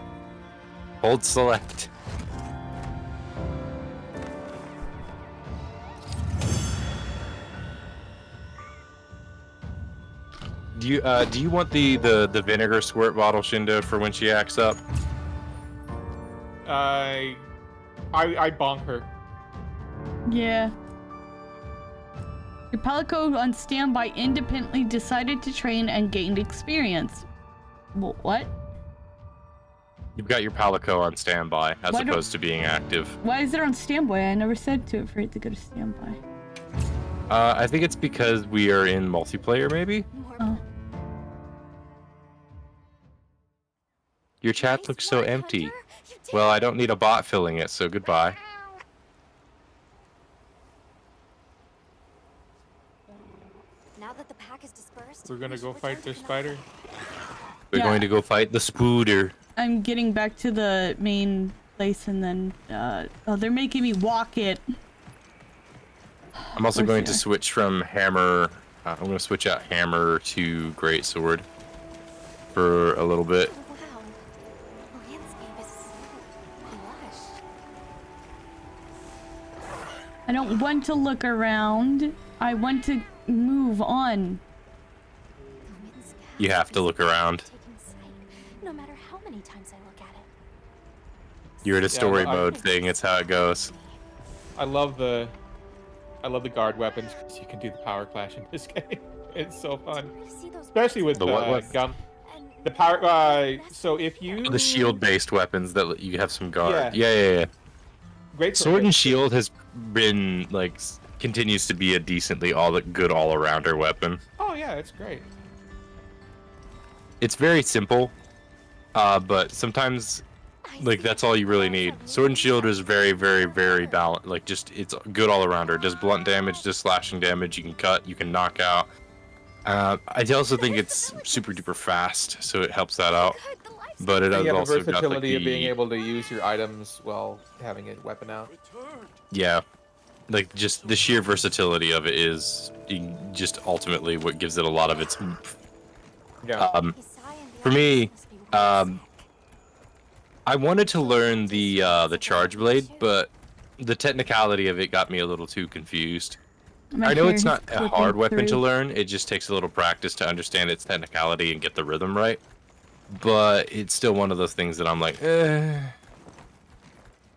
Hold select. Do you want the vinegar squirt bottle, Shindo, for when she acts up? I bonk her. Yeah. Your Palico on standby independently decided to train and gained experience. What? You've got your Palico on standby as Why don't- opposed to being active. Why is it on standby? I never said to it for it to go to standby. I think it's because we are in multiplayer, maybe? Oh. Your chat looks so empty. Well, I don't need a bot filling it, so goodbye. Now that the pack is dispersed, We're gonna we go should fight return their to the spider. We're Yeah. going to go fight the Spooder. I'm getting back to the main place and then, oh, they're making me walk it. I'm also Of course going you to are. switch from hammer. I'm going to switch out hammer to greatsword for a little bit. Wow. The landscape is so lush. I don't want to look around. I want to move on. The windscape. You have to look around. Taking sight, no matter how many times I look at it. What is this? Is it a You're in a Yeah, story I- mode thing. It's how it goes. I love the guard weapons because you can do the power clash in this game. It's so fun, See those especially with The what weapon? gun. and The power. So if you The shield-based weapons that you have some guard. Yeah. Yeah. great Sword and shield has been like continues to be a decently good all-arounder weapon. Oh yeah, it's great. It's very simple, but sometimes like that's all you really need. Sword and shield is very, very, very balanced. Like just it's good all-arounder. It does blunt damage, does slashing damage. You can cut, you can knock out. I also think it's super duper fast, so it helps that out. But it And has you have the also got like versatility of being the able to use your items while having a weapon out. yeah, like just the sheer versatility of it is just ultimately what gives it a lot of its oomph. Yeah. For me, I wanted to learn the charge blade, but the technicality of it got me a little too confused. My I know it's parents not a flipping hard weapon to through. learn. It just takes a little practice to understand its technicality and get the rhythm right. But it's still one of those things that I'm like, eh.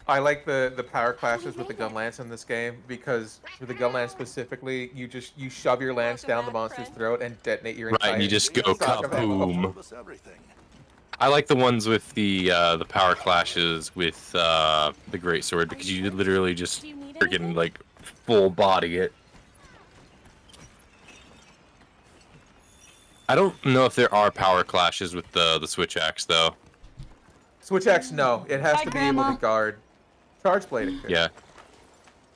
I like the power clashes with the gun lance in this game because with the gun lance specifically, you shove your lance down the monster's throat and detonate your Right, entire and you just go stock of ammo. kaboom. I like the ones with the power clashes with the greatsword because you literally just freaking like full body it. I don't know if there are power clashes with the switch axe though. Switch axe, no, it has Hi, to be Grandma. able to guard. Charge blade, it could. Yeah.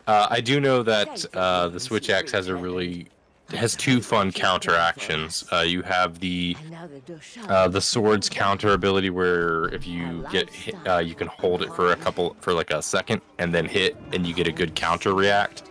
I do know that the switch axe has two fun counter actions. You have the And now the Doshago sword's counter ability where if you get hit, you can hold it for like a second and then hit and you get a good counter react.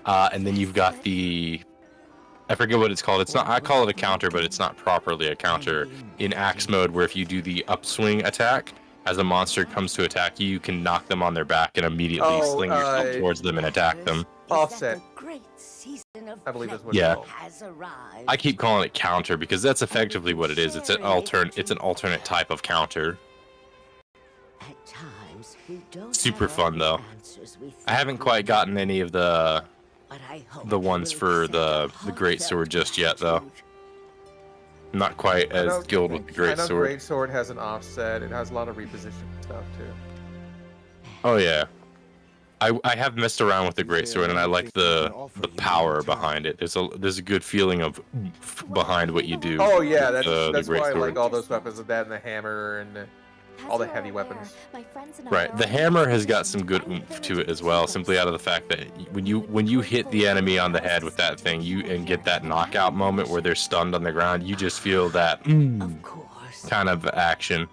And then you've got I forget what it's called. I call it a counter, but it's not properly a counter in axe mode where if you do the upswing attack, as a monster comes to attack you, you can knock them on their back and immediately sling yourself towards them and attack them. Offset. The great season of I believe that's what Yeah. it's called. has arrived. I keep calling it counter because that's effectively what it is. It's an alternate type of counter. At times, we don't Super have all fun, the though. answers we I think haven't we quite do, gotten any of the but I hope ones we'll for accept the a great heartfelt sword just yet, though. gratitude. Not quite I know- as skilled with the I great know sword. great sword has an offset. It has a lot of reposition stuff too. Oh yeah, I have messed around with the great sword and I like the power behind it. There's a good feeling of oomph behind what you do. Oh yeah, with, that's the great why I sword. like all those weapons with that and the hammer and all the heavy weapons. Right, the hammer has got some good oomph to it as well, simply out of the fact that when you hit the enemy on the head with that thing, and get that knockout moment where they're stunned on the ground, you just feel that Of course, kind of action.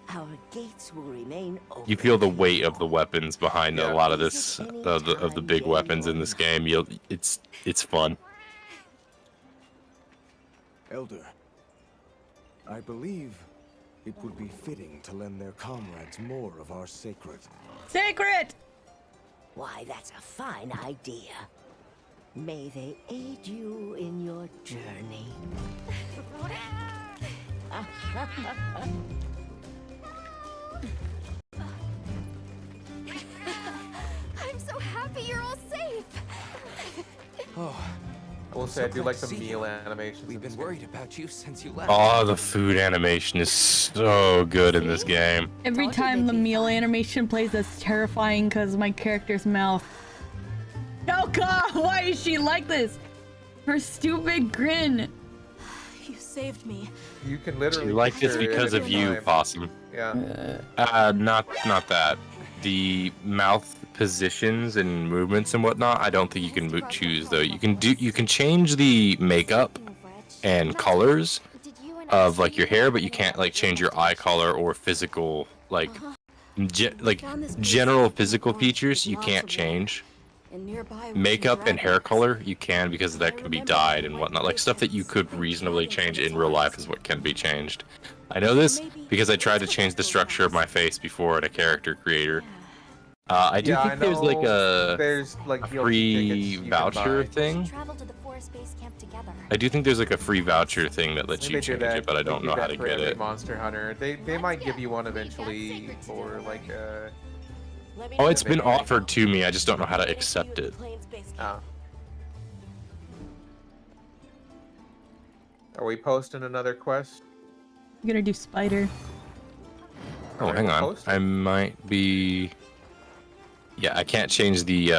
our gates will remain open. You feel the weight of the weapons behind Yeah. a lot of this of the big weapons in this game. It's fun. Elder, I believe it would be fitting to lend their comrades more of our sacred. Sacred! Why, that's a fine idea. May they aid you in your journey. I'm so happy you're all safe. Oh, I will say I do like the meal animations. we've in this been game. worried about you since you left. Oh, the food animation is so good in this game. Every Told you time they'd the be meal fine. animation plays, that's terrifying because my character's mouth. Oh god, why is she like this? Her stupid grin. You saved me. You can literally. You like this picture it because at of any you, time. Possum. Yeah. Not that. The mouth positions and movements and whatnot, I don't think you can choose though. You can change the makeup and colors of like your hair, but you can't like change your eye color or physical like general physical features you can't change. Makeup and hair color you can, because that can be dyed and whatnot. Like stuff that you could reasonably change in real life is what can be changed. I know this because I tried to change the structure of my face before in a character creator. I do Yeah, think there's like there's like a DLC free tickets you can voucher buy. thing. Travel to the forest base camp together. I do think there's like a free voucher thing that lets They you may do change that- it, but I they don't do know how that to for get every it. Monster Hunter. They might give you one eventually for like Oh, it's been offered to me. I just don't know how to accept it. Oh. Are we posting another quest? I'm gonna do spider. Oh, Alright, hang we'll on. post it. I might be. Yeah, I can't change the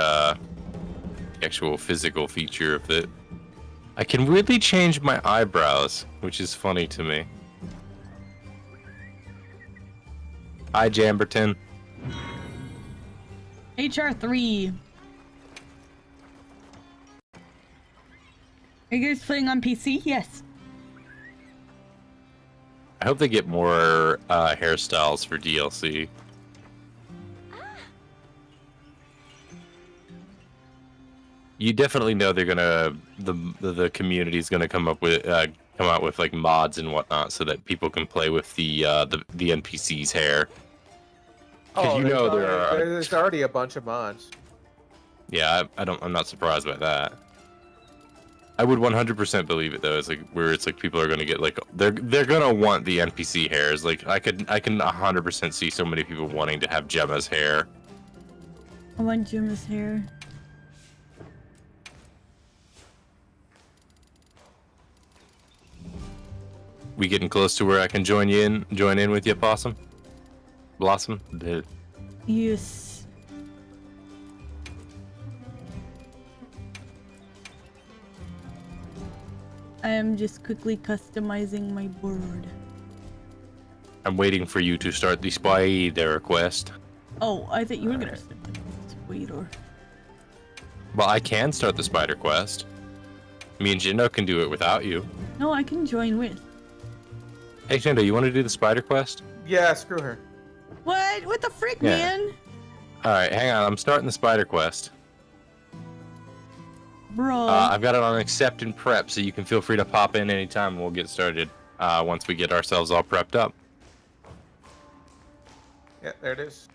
actual physical feature of it. I can really change my eyebrows, which is funny to me. Hi, Jamberton. HR3. Are you guys playing on PC? Yes. I hope they get more hairstyles for DLC. You definitely know they're gonna the community's gonna come out with like mods and whatnot so that people can play with the NPC's hair. Oh, you know there are. there's already a bunch of mods. Yeah, I'm not surprised by that. I would 100% believe it though. It's like where it's like people are gonna get like they're gonna want the NPC hairs. Like I can 100% see so many people wanting to have Gemma's hair. I want Gemma's hair. We getting close to where I can join in with you, Possum? Blossom? Yes. I am just quickly customizing my board. I'm waiting for you to start the spider quest. Oh, I thought you were gonna start the spider. Well, I can start the spider quest. Me and Jindo can do it without you. No, I can join with. Hey, Jindo, you want to do the spider quest? Yeah, screw her. What? What the frick, Yeah. man? Alright, hang on. I'm starting the spider quest. Bro. I've got it on accept and prep, so you can feel free to pop in anytime and we'll get started once we get ourselves all prepped up. Yeah, there it is.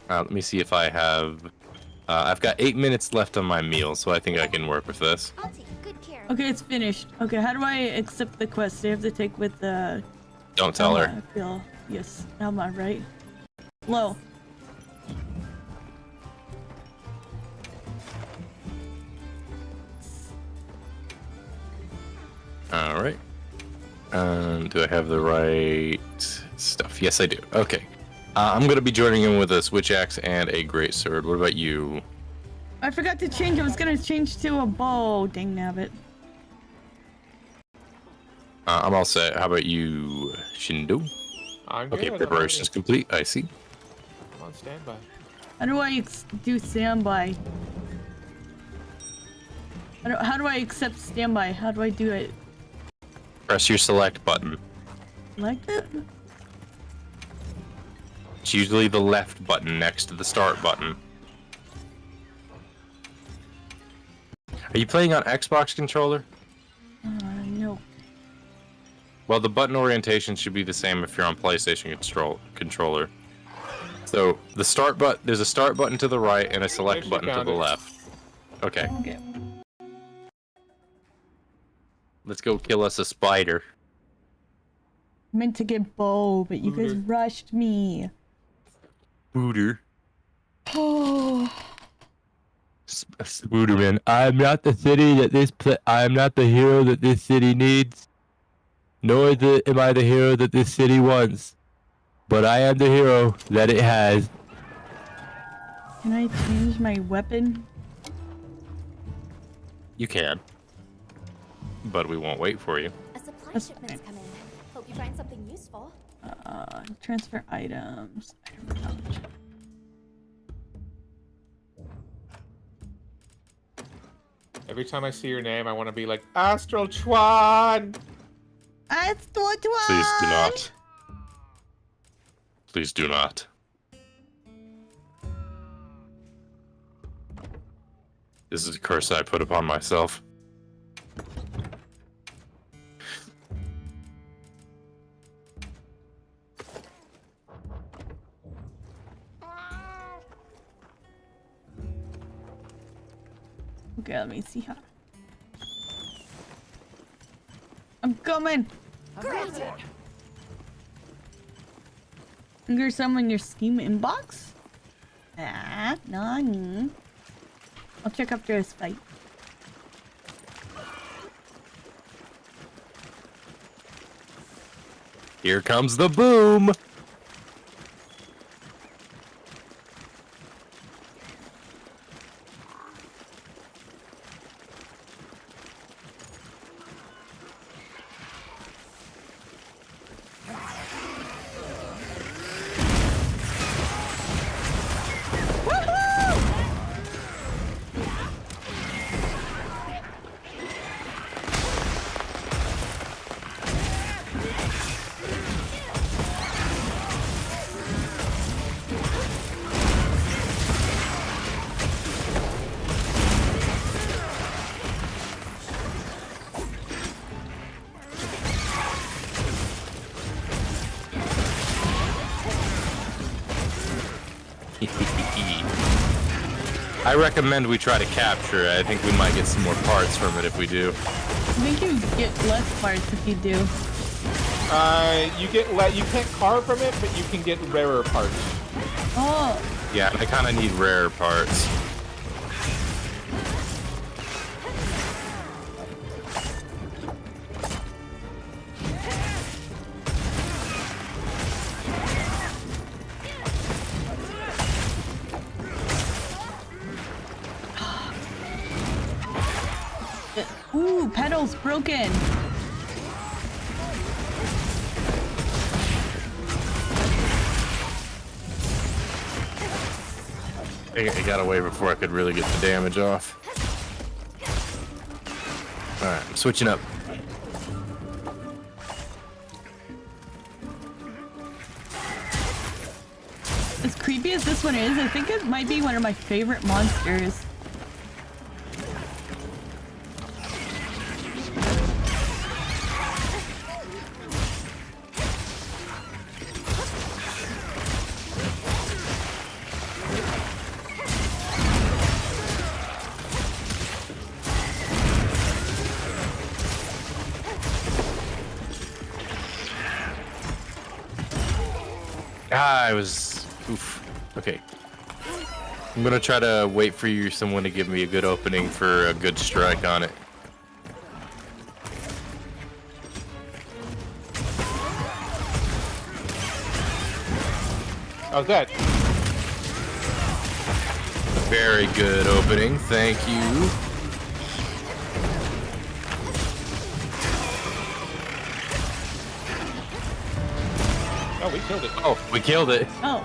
Let me see if I have... I've got 8 minutes left on my meal, so I think I can work with this. I'll take good care of Okay, it's finished. Okay, how do I accept the quest? Do I have to take with the... Don't tell her. I feel... Yes, Alma, right? Low. Alright. Do I have the right stuff? Yes, I do. Okay. I'm going to be joining in with a switch axe and a great sword. What about you? I forgot to change. I was gonna change to a bow. Dang nabbit. I'm all set. How about you, Shindo? I'm Okay, good. preparation's complete. I see. I'm on standby. How do I do standby? How do I accept standby? How do I do it? Press your select button. Like that? It's usually the left button next to the start button. Are you playing on Xbox controller? No. Well, the button orientation should be the same if you're on PlayStation controller. So the start there's a start button to the right and a select button to the left. Okay. Okay. Let's go kill us a spider. Meant to get bow, but you guys rushed me. Booter. Oh. Spooderman. I'm not the city that I am not the hero that this city needs. Nor am I the hero that this city wants. But I am the hero that it has. Can I change my weapon? You can. But we won't wait for you. A supply That's shipment's fine. come in. Hope you find something useful. Transfer items. Item pouch. Every time I see your name, I want to be like, Astral Chuan! Please do not. Please do not. This is a curse I put upon myself. Okay, let me see how. I'm coming. Great! Finger some in your Steam inbox? Ah, nani. I'll check after this fight. Here comes the boom. I recommend we try to capture it. I think we might get some more parts from it if we do. I think you get less parts if you do. You can't carve from it, but you can get rarer parts. Oh. Yeah, I kind of need rare parts. Ooh, pedals broken. It got away before I could really get the damage off. Alright, I'm switching up. As creepy as this one is, I think it might be one of my favorite monsters. I was... Oof. Okay. I'm gonna try to wait for someone to give me a good opening for a good strike on it. How's that? Very good opening, thank you. Oh, we killed it. Oh, we killed it. Oh.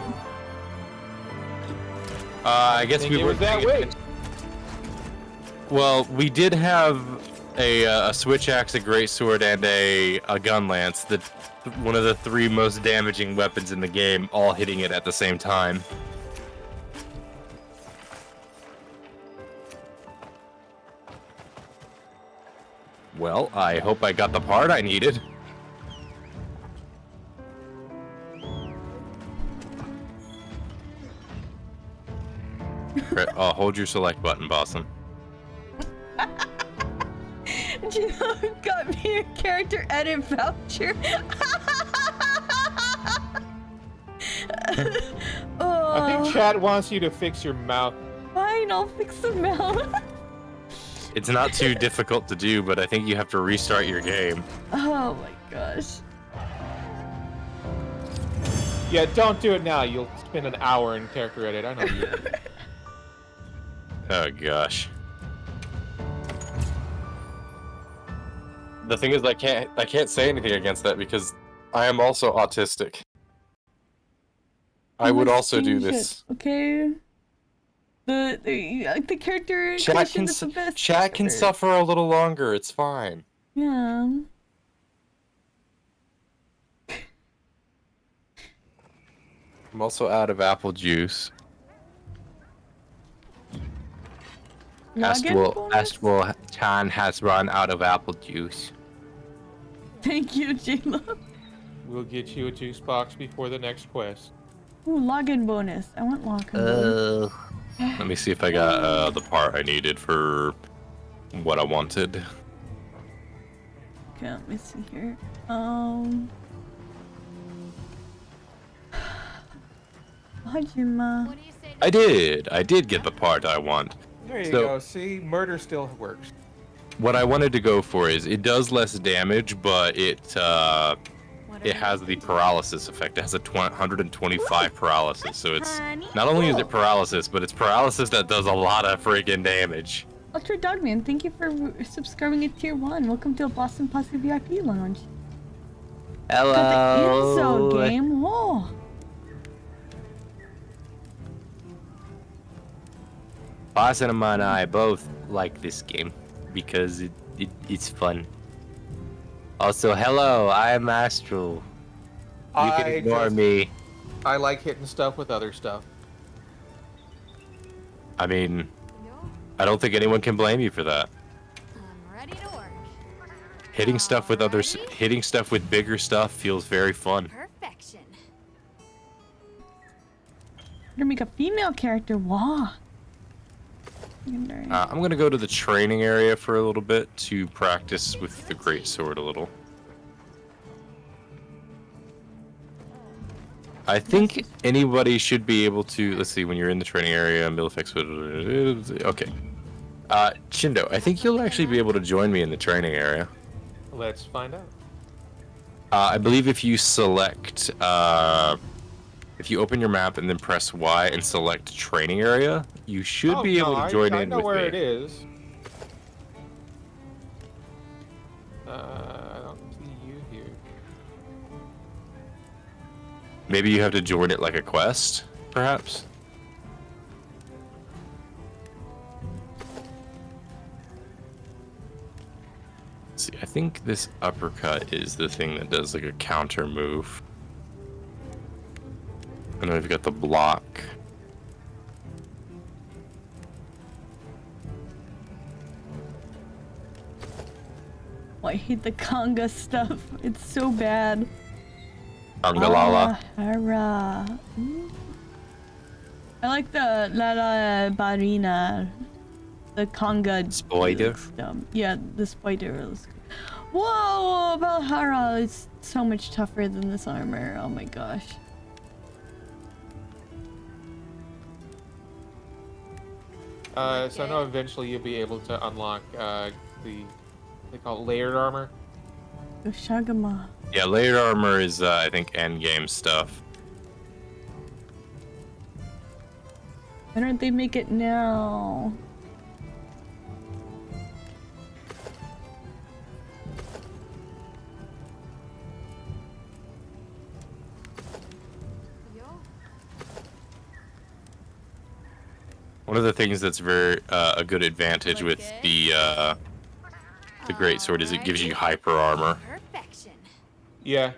I guess we were that way. Well, we did have a switch axe, a greatsword, and a gun lance. One of the 3 most damaging weapons in the game, all hitting it at the same time. Well, I hope I got the part I needed. Hold your select button, Opossum. Do you know who got me a character edit voucher? Oh. I think chat wants you to fix your mouth. Fine, I'll fix the mouth. It's not too difficult to do, but I think you have to restart your game. Oh my gosh. Yeah, don't do it now. You'll spend an hour in character edit. I know you. Oh gosh. The thing is, I can't say anything against that because I am also autistic. I would also do this. Okay. The character creation is the best. Chat can suffer a little longer. It's fine. Yeah. I'm also out of apple juice. Astral Chan has run out of apple juice. Thank you, J-Lo. We'll get you a juice box before the next quest. Ooh, login bonus. I want login bonus. Let me see if I got the part I needed for what I wanted. Okay, let me see here. Hajima. What do you say? I did get the part I want. There you So- go. See, murder still works. What I wanted to go for is it does less damage, but it has the paralysis effect. It has a 125 paralysis, so it's not only is it paralysis, but it's paralysis that does a lot of freaking damage. Ultra Dogman, thank you for subscribing at tier 1. Welcome to Opossum Posse VIP Lounge. Got the Inso game. Whoa. Opossum and I both like this game because it's fun. Also, hello, I'm Astral. You can ignore me. I like hitting stuff with other stuff. I mean, I don't think anyone can blame you for that. I'm ready to work. Hitting stuff with bigger stuff feels very fun. Perfection. We're gonna make a female character. Wow. I'm gonna go to the training area for a little bit to practice with the great sword a little. I think anybody should be able to. Let's see, when you're in the training area, Millifex. Okay. Shindo, I think you'll actually be able to join me in the training area. Let's find out. I believe if you select, if you open your map and then press Y and select training area, you should be able to join I in know with where me. it is. I don't see you here. Maybe you have to join it like a quest, perhaps? Let's see, I think this uppercut is the thing that does like a counter move. And then we've got the block. Oh, I hate the conga stuff. It's so bad. Angalala. Hara. I like the La Barina. The conga. Spider? Stuff. Yeah, the spider. Whoa! Valhara is so much tougher than this armor. Oh my gosh. So I know eventually you'll be able to unlock they call it layered armor. Oshagama. Yeah, layered armor is, I think, end game stuff. Why don't they make it now? One of the things that's very a good advantage with the great sword is it gives you hyper armor. Perfection. Yeah.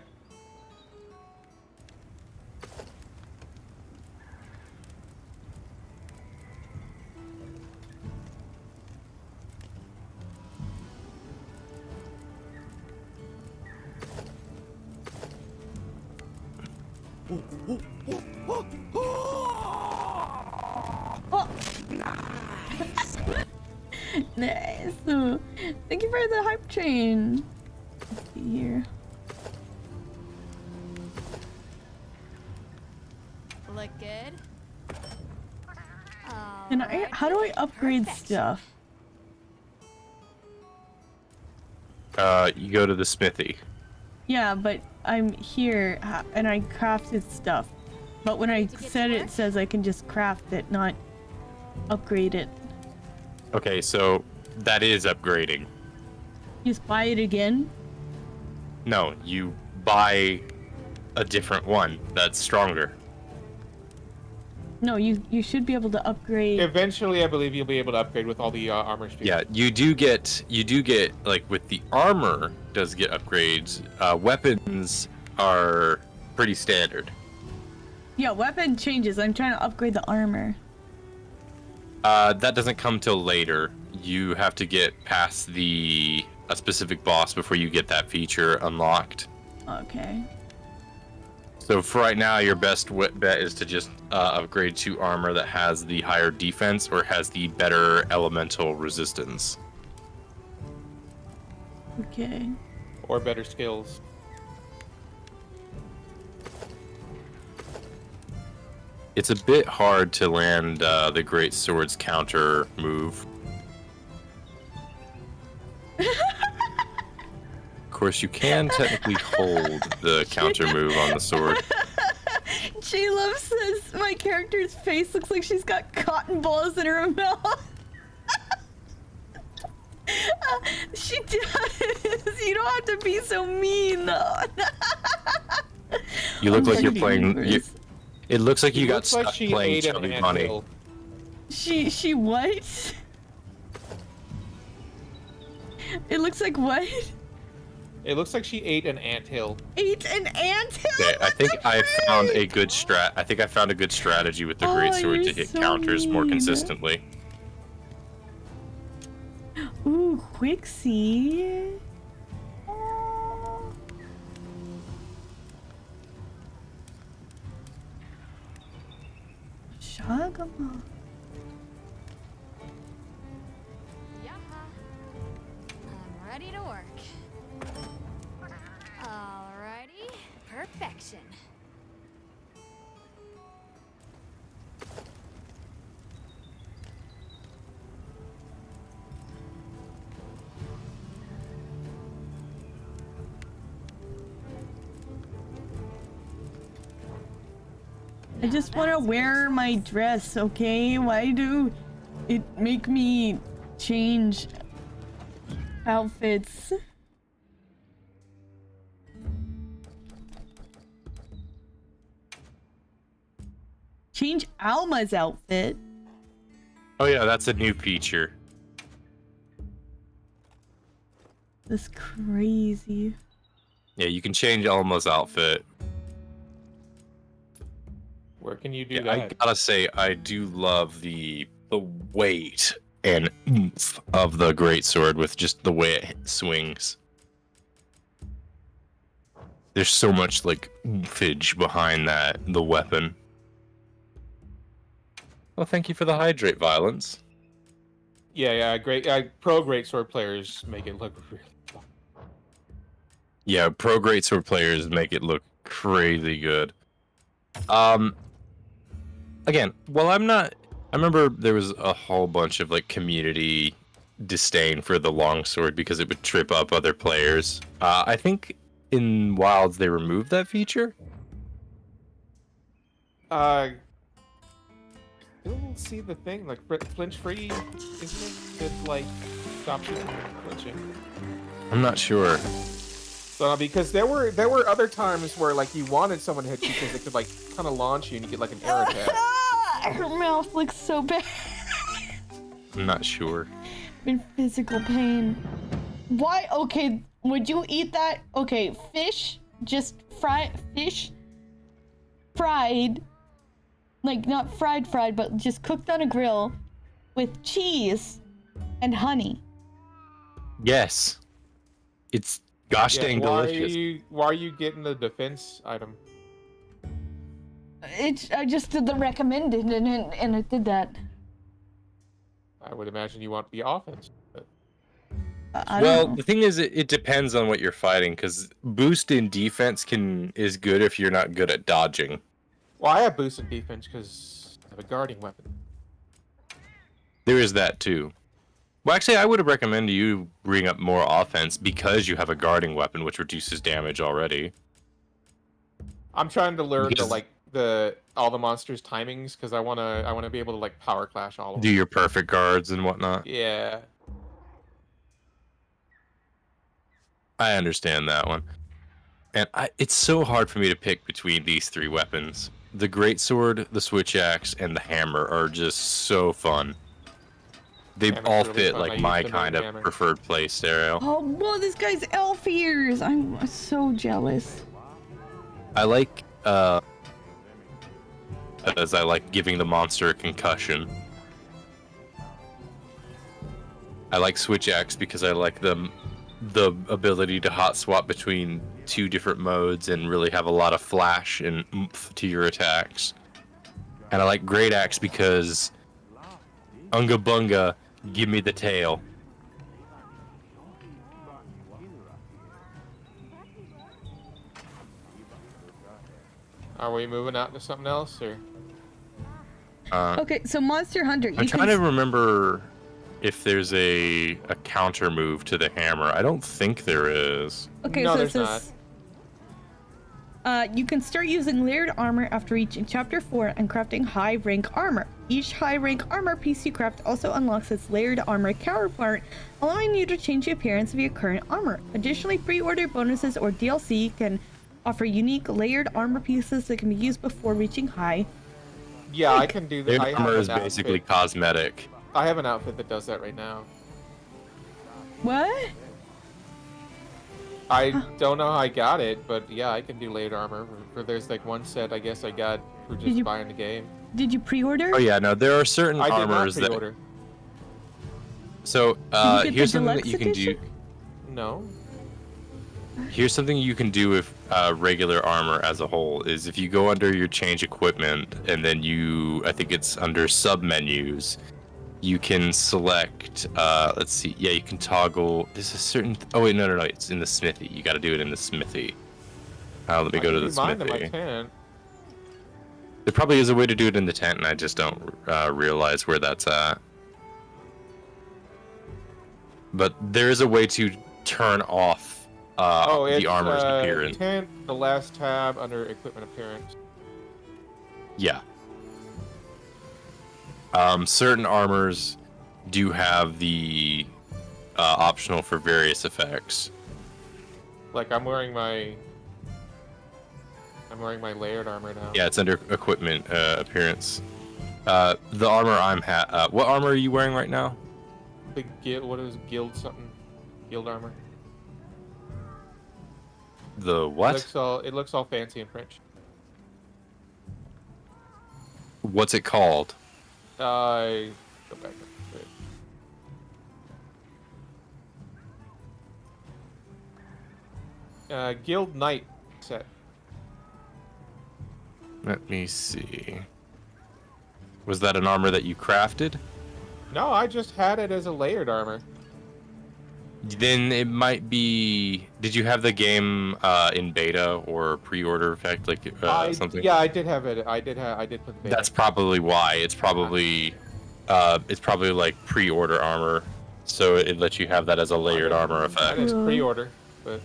Oh. Nice. Thank you for the hype train. Let's see here. Look good. And how do I upgrade Perfection. stuff? You go to the smithy. Yeah, but I'm here and I crafted stuff. But when I said it, it says I can just craft it, not upgrade it. Okay, so that is upgrading. Just buy it again? No, you buy a different one that's stronger. No, you should be able to upgrade. Eventually, I believe you'll be able to upgrade with all the armor speed. Yeah, you do get like with the armor does get upgrades. Weapons are pretty standard. Yeah, weapon changes. I'm trying to upgrade the armor. That doesn't come till later. You have to get past a specific boss before you get that feature unlocked. Okay. So for right now, your best bet is to just upgrade to armor that has the higher defense or has the better elemental resistance. Okay. Or better skills. It's a bit hard to land the Great Sword's counter move. Of course, you can technically hold the counter move on the sword. J-Love says my character's face looks like she's got cotton balls in her mouth. She does. You don't have to be so mean, though. You look I'm like you're fucking playing. It looks like you got Looks like stuck she playing ate an Chubby Bunny. anthill. She what? It looks like what? It looks like she ate an anthill. Ate an anthill? Okay, I What think the I found a frick? good strat. I think I found a good strategy with the Oh, Great Sword to you're hit so counters more mean. consistently. Ooh, Quixie. Aw. Shagama. Yaha. I'm ready to work. Alrighty. Perfection. I just want to wear my dress, okay? Why do it make me change outfits? Change Alma's outfit? Oh yeah, that's a new feature. That's crazy. Yeah, you can change Elmo's outfit. Where can you do Yeah, I that? gotta say, I do love the weight and oomph of the Great Sword with just the way it swings. There's so much like oompage behind the weapon. Well, thank you for the hydrate, Violence. Yeah, great. Pro great sword players make it look really fun. Yeah, pro Great Sword players make it look crazy good. Again, well, I remember there was a whole bunch of like community disdain for the longsword because it would trip up other players. I think in Wilds they removed that feature. Still see the thing like flinch free, isn't it? To like stop you from flinching. I'm not sure. So because there were other times where like you wanted someone to hit you because they could like kind of launch you and you get like an air attack. Her mouth looks so bad. I'm not sure. I'm in physical pain. Why? Okay, would you eat that? Okay, fish, just fish, fried, like not fried, but just cooked on a grill with cheese and honey. Yes, it's gosh dang delicious. Why are you getting the defense item? I just did the recommended and it did that. I would imagine you want the offense. But... I Well, don't know. the thing is, it depends on what you're fighting, because boost in defense is good if you're not good at dodging. Well, I have boost in defense because I have a guarding weapon. There is that too. Well, actually, I would have recommended you bring up more offense because you have a guarding weapon, which reduces damage already. I'm trying to learn Because- all the monsters' timings because I wanna be able to like power clash all of Do them. your perfect guards and whatnot. Yeah. I understand that one. And it's so hard for me to pick between these three weapons. The greatsword, the switch axe, and the hammer are just so fun. They Hammer's all really fit fun. I like use my the main kind of hammer. preferred play stereo. Oh, whoa, this guy's elf ears. I'm so jealous. I like as I like giving the monster a concussion. I like switch axe because I like the ability to hot swap between two different modes and really have a lot of flash and oomph to your attacks. And I like great axe because unga bunga, give me the tail. Are we moving out to something else or? Okay, so Monster Hunter. I'm trying to remember if there's a counter move to the hammer. I don't think there is. Okay, No, so there's it says, you can start using layered armor after reaching Chapter 4 and crafting high rank armor. Each high rank armor piece you craft also unlocks its layered armor counterpart, allowing you to change the appearance of your current armor. Additionally, pre-order bonuses or DLC can offer unique layered armor pieces that can be used before reaching high. Yeah, I can do that. Layered armor is basically cosmetic. I have an outfit that does that right now. What? I don't know how I got it, but yeah, I can do layered armor. There's like one set I guess I got for just buying the game. Did you pre-order? Oh yeah, no, there are certain I did armors not pre-order. So Did you get here's the something that deluxe you can do. edition? No. Here's something you can do with regular armor as a whole is if you go under your change equipment and then I think it's under sub menus, you can select, let's see, yeah, you can toggle, there's a certain, oh wait, no, it's in the smithy. You got to do it in the smithy. Let me go to the Mine in my smithy. tent. There probably is a way to do it in the tent and I just don't realize where that's at. But there is a way to turn off the armor's appearance. Tent, the last tab under equipment appearance. Yeah. Certain armors do have the optional for various effects. Like I'm wearing my layered armor now. Yeah, it's under equipment appearance. The armor what armor are you wearing right now? The what is guild something? Guild armor. The what? It looks all fancy in French. What's it called? Go back. Guild Knight set. Let me see. Was that an armor that you crafted? No, I just had it as a layered armor. Then it might be. Did you have the game in beta or pre-order effect, like something? Yeah, I did have it. I did put the beta. That's probably why. It's probably like pre-order armor, so it lets you have that as a layered armor effect. That is pre-order, but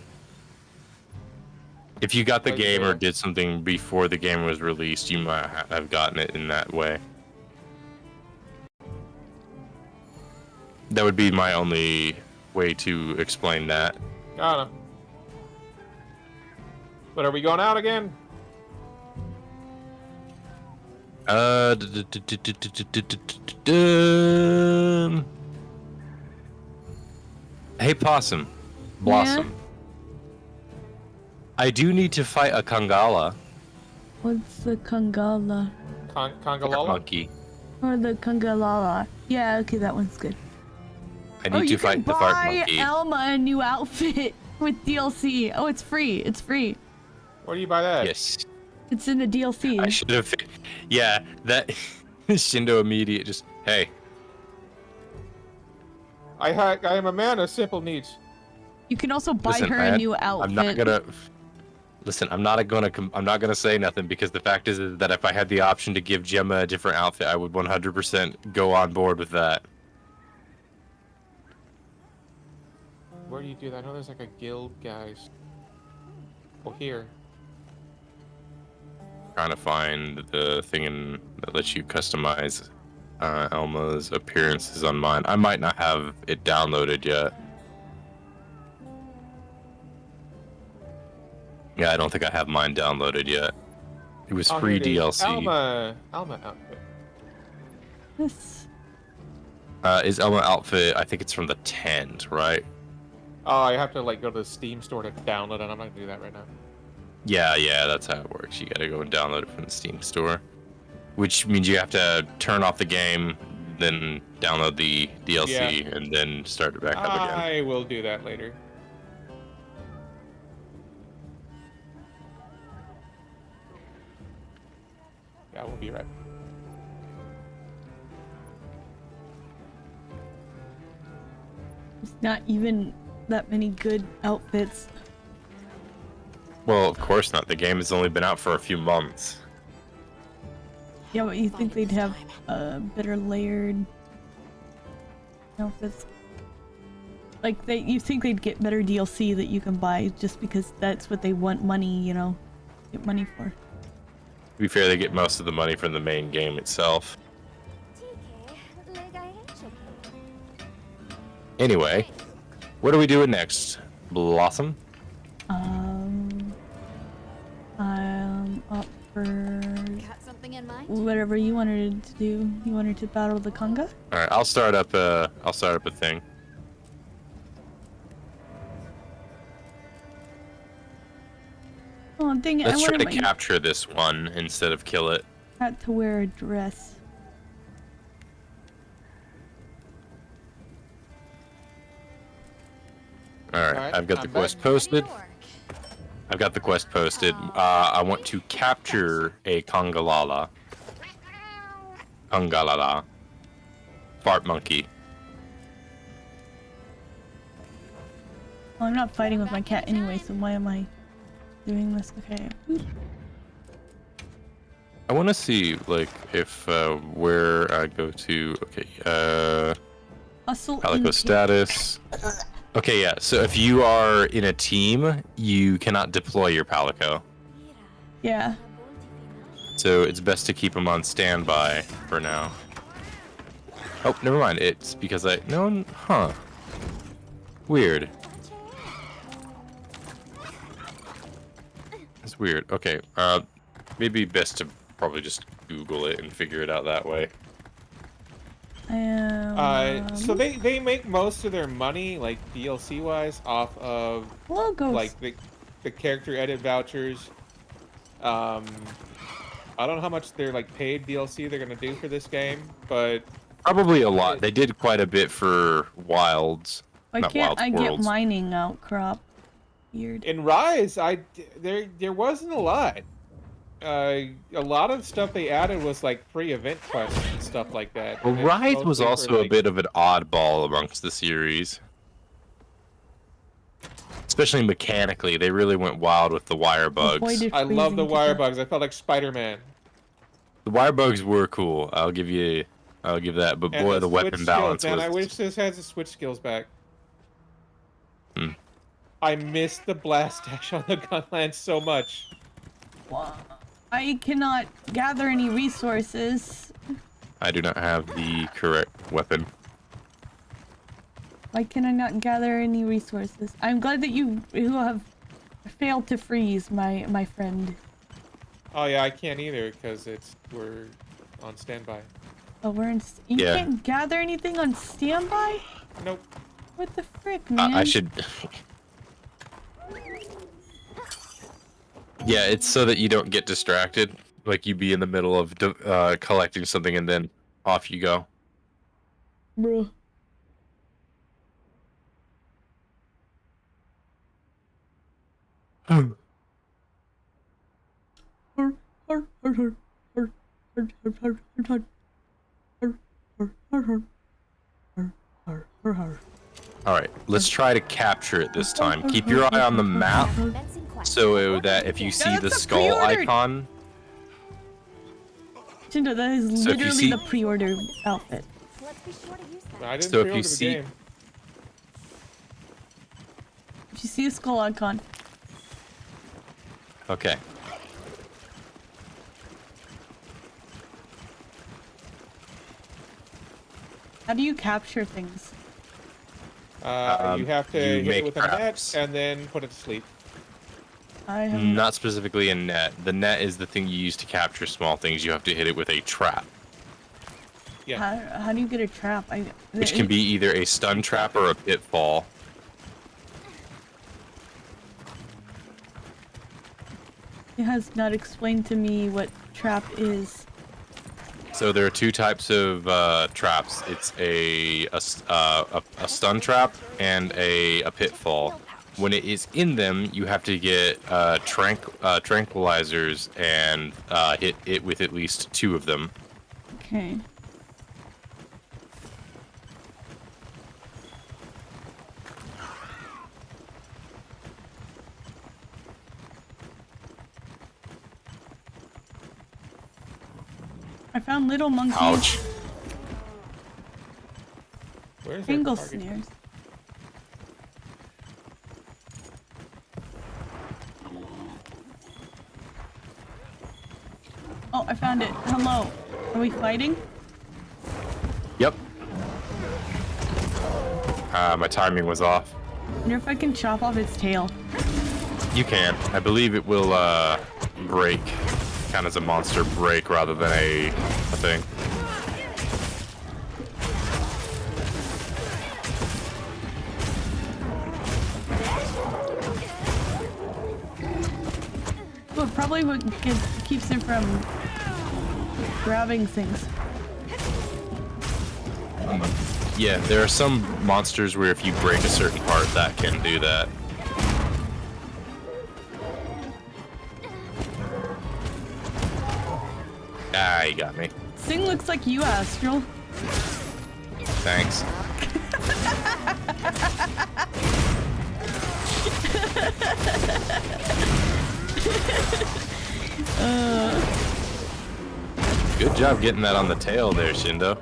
if you got the Like, game yeah. or did something before the game was released, you might have gotten it in that way. That would be my only way to explain that. I don't know. But are we going out again? Hey, Possum. Blossom. I do need to fight a Kangala. What's the Kangala? Congalala? Monkey. Or the Kangalala? Yeah, okay, that one's good. I need to fight the fart monkey. You can buy Elma a new outfit with DLC. Oh, it's free. It's free. Where do you buy that? Yes. It's in the DLC. I should have. Yeah, that Shindo immediate just. Hey. I am a man of simple needs. You can also buy Listen, her a new outfit. I'm not gonna. Listen, I'm not gonna say nothing because the fact is that if I had the option to give Gemma a different outfit, I would 100% go on board with that. Where do you do that? I know there's like a guild, guys. Oh, here. Trying to find the thing that lets you customize Elma's appearances on mine. I might not have it downloaded yet. Yeah, I don't think I have mine downloaded yet. It was Oh, free here it is. DLC. Elma outfit. Yes. Is Elma outfit? I think it's from the tent, right? Oh, I have to like go to the Steam store to download it. I'm not gonna do that right now. Yeah, that's how it works. You gotta go and download it from the Steam store. Which means you have to turn off the game, then download the DLC, and then start it back up again. I will do that later. Yeah, we'll be right. There's not even that many good outfits. Well, of course not. The game has only been out for a few months. Yeah, but you Find think it they'd this have time. better layered outfits? Like you think they'd get better DLC that you can buy just because that's what they want money, you know, get money for. To be fair, they get most of the money from the main game itself. Anyway, what are we doing next? Blossom? I'm up for Got something in mind? whatever you wanted to do. You wanted to battle the conga? Alright, I'll start up a thing. Oh dang it! Let's I try wanted to my capture this one instead of kill it. cat to wear a dress. Alright, I've got the I'm quest back. posted. I've got the quest posted. I want to capture a Congalala. Congalala. Fart monkey. Well, I'm not fighting with my cat anyway, so why am I doing this? Okay. Boop. I want to see, like, if, where I go to, okay, Hustle Palico and status. Okay, yeah, so if you are in a team, you cannot deploy your Palico. yeah. So it's best to keep them on standby for now. Oh, never mind, it's because huh. Weird. It's weird. Okay, maybe best to probably just Google it and figure it out that way. So they make most of their money, like DLC wise, off of logos. like the character edit vouchers. I don't know how much they're like paid DLC they're gonna do for this game, but Probably a lot. They did quite a bit for Wilds. Why Not can't Wilds, I get Worlds. mining outcrop? Weird. in Rise, there wasn't a lot. A lot of stuff they added was like pre-event quests and stuff like that. Well, and it's Rise was mostly for, also a like- bit of an oddball amongst the series. Especially mechanically, they really went wild with the wire bugs. Avoided I love the freezing to wire death. bugs. I felt like Spider-Man. The wire bugs were cool. I'll give that. But And boy, the weapon switch balance skills, man, was. I wish this has the switch skills back. Hmm. I missed the blast dash on the gunland so much. I cannot gather any resources. I do not have the correct weapon. Why can I not gather any resources? I'm glad that you have failed to freeze, my friend. Oh yeah, I can't either because we're on standby. Oh, you Yeah. can't gather anything on standby? Nope. What the frick, man? I should. Yeah, it's so that you don't get distracted. Like you be in the middle of collecting something and then off you go. Bruh. Alright, let's try to capture it this time. Keep your eye on the map so that if you see the that's a skull pre-ordered- icon, Shindo, that is So if you literally see- the pre-order outfit. Let's be sure to use that. I didn't So if pre-order you the see- game. If you see a skull icon, okay. how do you capture things? You have to you hit make it with a traps. net and then put it to sleep. I have Not specifically a net. The net is the thing you use to capture small things. You have to hit it with a trap, Yeah. How do you get a trap? which can be either a stun trap or a pitfall. It has not explained to me what trap is. So there are two types of traps. It's a stun trap and a pitfall. When it is in them, you have to get tranquilizers and hit it with at least 2 of them. Okay. I found little monkeys. Ouch. Where's our Angle target? snares. Oh, I found it. Hello. Are we fighting? Yep. My timing was off. I wonder if I can chop off its tail. You can. I believe it will break. Kind of as a monster break rather than a thing. Well, probably what keeps it from grabbing things. Yeah, there are some monsters where if you break a certain part, that can do that. Ah, you got me. This thing looks like you, Astral. Thanks. Good job getting that on the tail there, Shindo.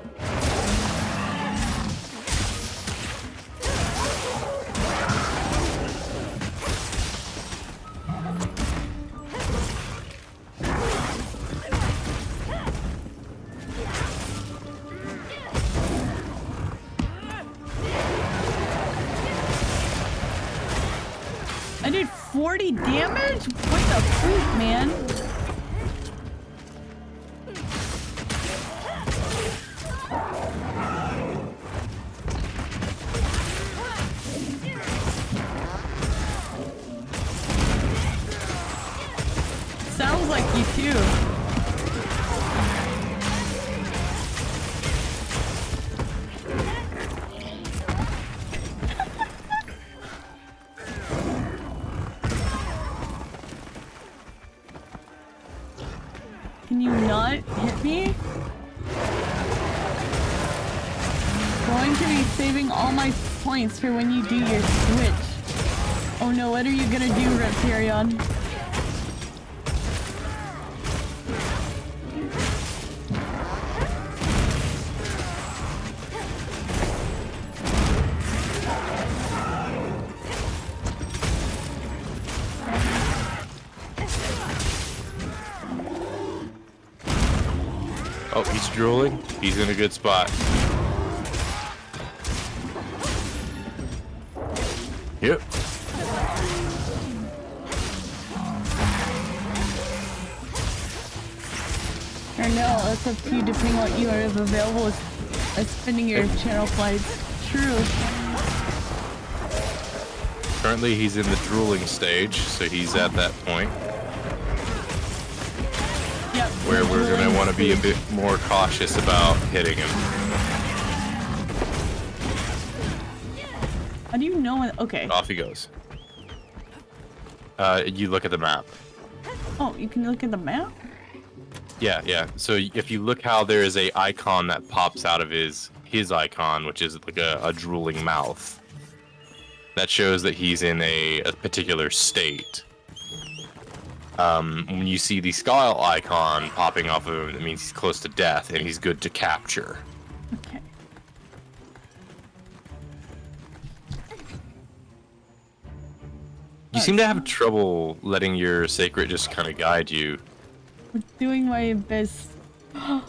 I did 40 damage? What the freak, man? Sounds like you too. Can you not hit me? Going to be saving all my points for when you do your switch. Oh no, what are you gonna do, Reptarion? Oh, he's drooling. He's in a good spot. Yep. Or no, that's up to you depending on what you are available as spending your channel flights. True. Currently, he's in the drooling stage, so he's at that point Yep. where we're going to want to be a bit more cautious about hitting him. How do you know when? Okay. Off he goes. You look at the map. Oh, you can look at the map? Yeah, yeah. So if you look how there is a icon that pops out of his icon, which is like a drooling mouth, that shows that he's in a particular state. When you see the skull icon popping off of him, it means he's close to death and he's good to capture. Okay. You seem to have trouble letting your sacred just kind of guide you. I'm doing my best. You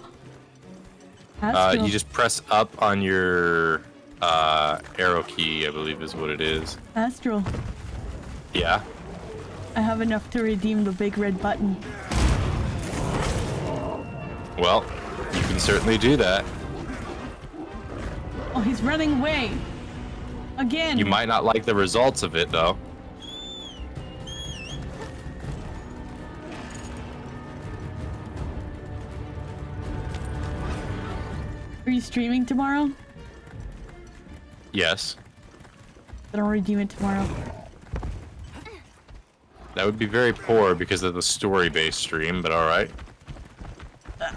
just press up on your arrow key, I believe is what it is. Astral. Yeah. I have enough to redeem the big red button. Well, you can certainly do that. Oh, he's running away. Again. You might not like the results of it, though. Are you streaming tomorrow? Yes. Then I'll redeem it tomorrow. That would be very poor because of the story-based stream, but alright.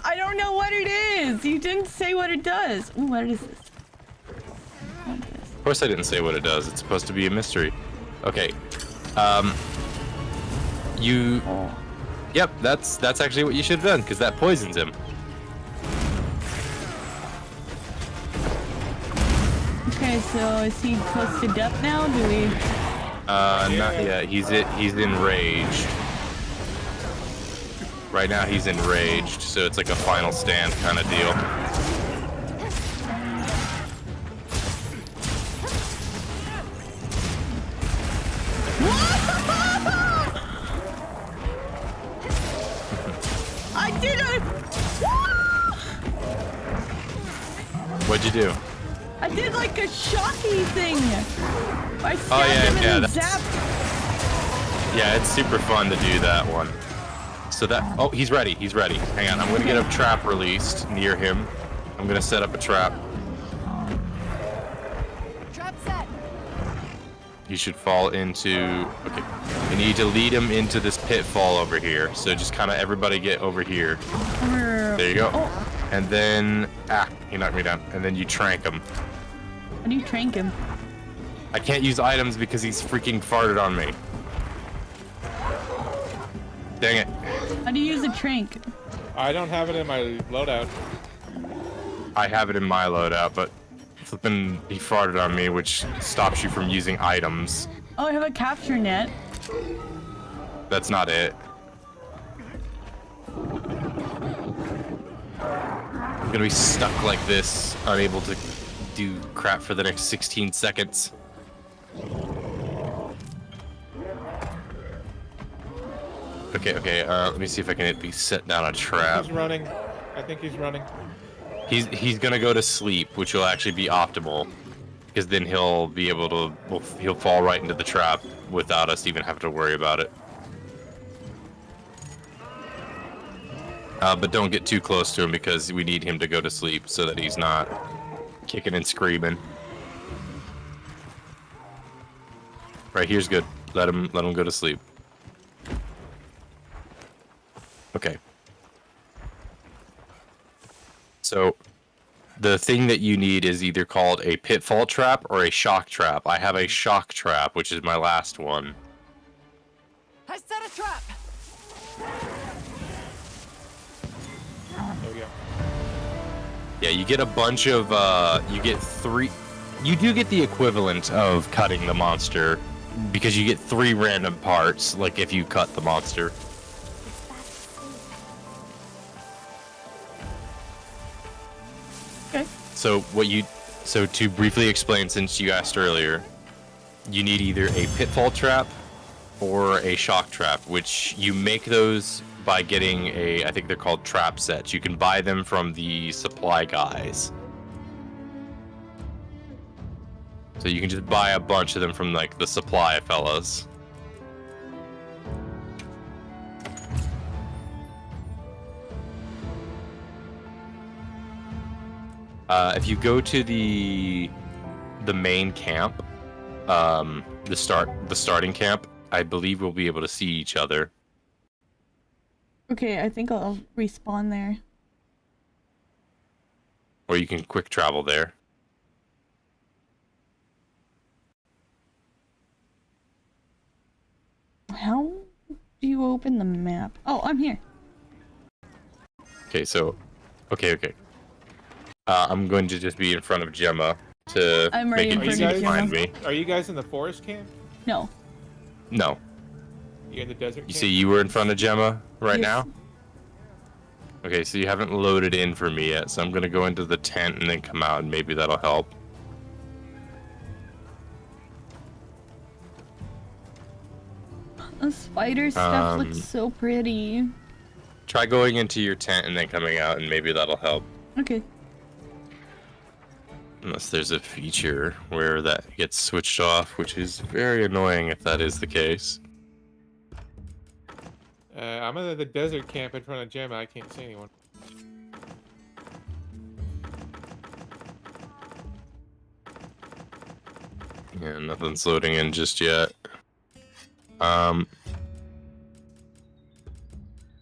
I don't know what it is. You didn't say what it does. Ooh, what is this? What is this? Of course I didn't say what it does. It's supposed to be a mystery. Okay. You... Oh. Yep, that's actually what you should have done, because that poisons him. Okay, so is he close to death now? Do we? Not yet. He's enraged. Right now he's enraged, so it's like a final stand kind of deal. I did it! What'd you do? I did like a shocky thing. I stabbed him and then zapped. Yeah, it's super fun to do that one. So that, oh, he's ready. He's ready. Hang on, I'm gonna get a trap released near him. I'm gonna set up a trap. Trap set. He should fall into. Okay, we need to lead him into this pitfall over here. So just kind of everybody get over here. There you go. Oh, And then, he knocked me down. And then you trank him. how do you trank him? I can't use items because he's freaking farted on me. Dang it. How do you use a trank? I don't have it in my loadout. I have it in my loadout, but flipping, he farted on me, which stops you from using items. Oh, I have a capture net. That's not it. I'm gonna be stuck like this, unable to do crap for the next 16 seconds. Okay, let me see if I can at least set down a trap. He's running. I think he's running. He's gonna go to sleep, which will actually be optimal, because then he'll be able to, he'll fall right into the trap without us even having to worry about it. But don't get too close to him because we need him to go to sleep so that he's not kicking and screaming. Right here's good. Let him go to sleep. Okay. So the thing that you need is either called a pitfall trap or a shock trap. I have a shock trap, which is my last one. I set a trap. There we go. Yeah, you get a bunch of, you get 3, you do get the equivalent of cutting the monster, because you get 3 random parts, like if you cut the monster. Okay. So to briefly explain, since you asked earlier, you need either a pitfall trap or a shock trap, which you make those by getting I think they're called trap sets. You can buy them from the supply guys. So you can just buy a bunch of them from like the supply fellas. If you go to the main camp, the starting camp, I believe we'll be able to see each other. Okay, I think I'll respawn there. Or you can quick travel there. How do you open the map? Oh, I'm here. Okay, so, okay. I'm going to just be in front of Gemma to I'm right make in it front easy of to Gemma. find me. Are you guys in the forest camp? No. No. You in the desert You camp? see you were in front of Gemma right Yes. now? Okay, so you haven't loaded in for me yet, so I'm gonna go into the tent and then come out and maybe that'll help. The spider stuff looks so pretty. Try going into your tent and then coming out and maybe that'll help. Okay. Unless there's a feature where that gets switched off, which is very annoying if that is the case. I'm in the desert camp in front of Gemma. I can't see anyone. Yeah, nothing's loading in just yet.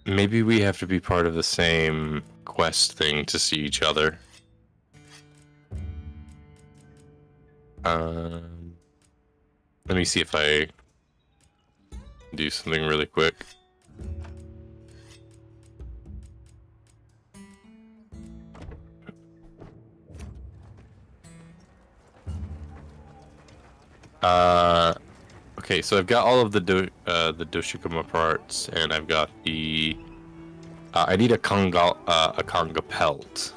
Maybe we have to be part of the same quest thing to see each other. Let me see if I do something really quick. Okay, so I've got all of the Doshikuma parts, and I've got the. I need a conga pelt.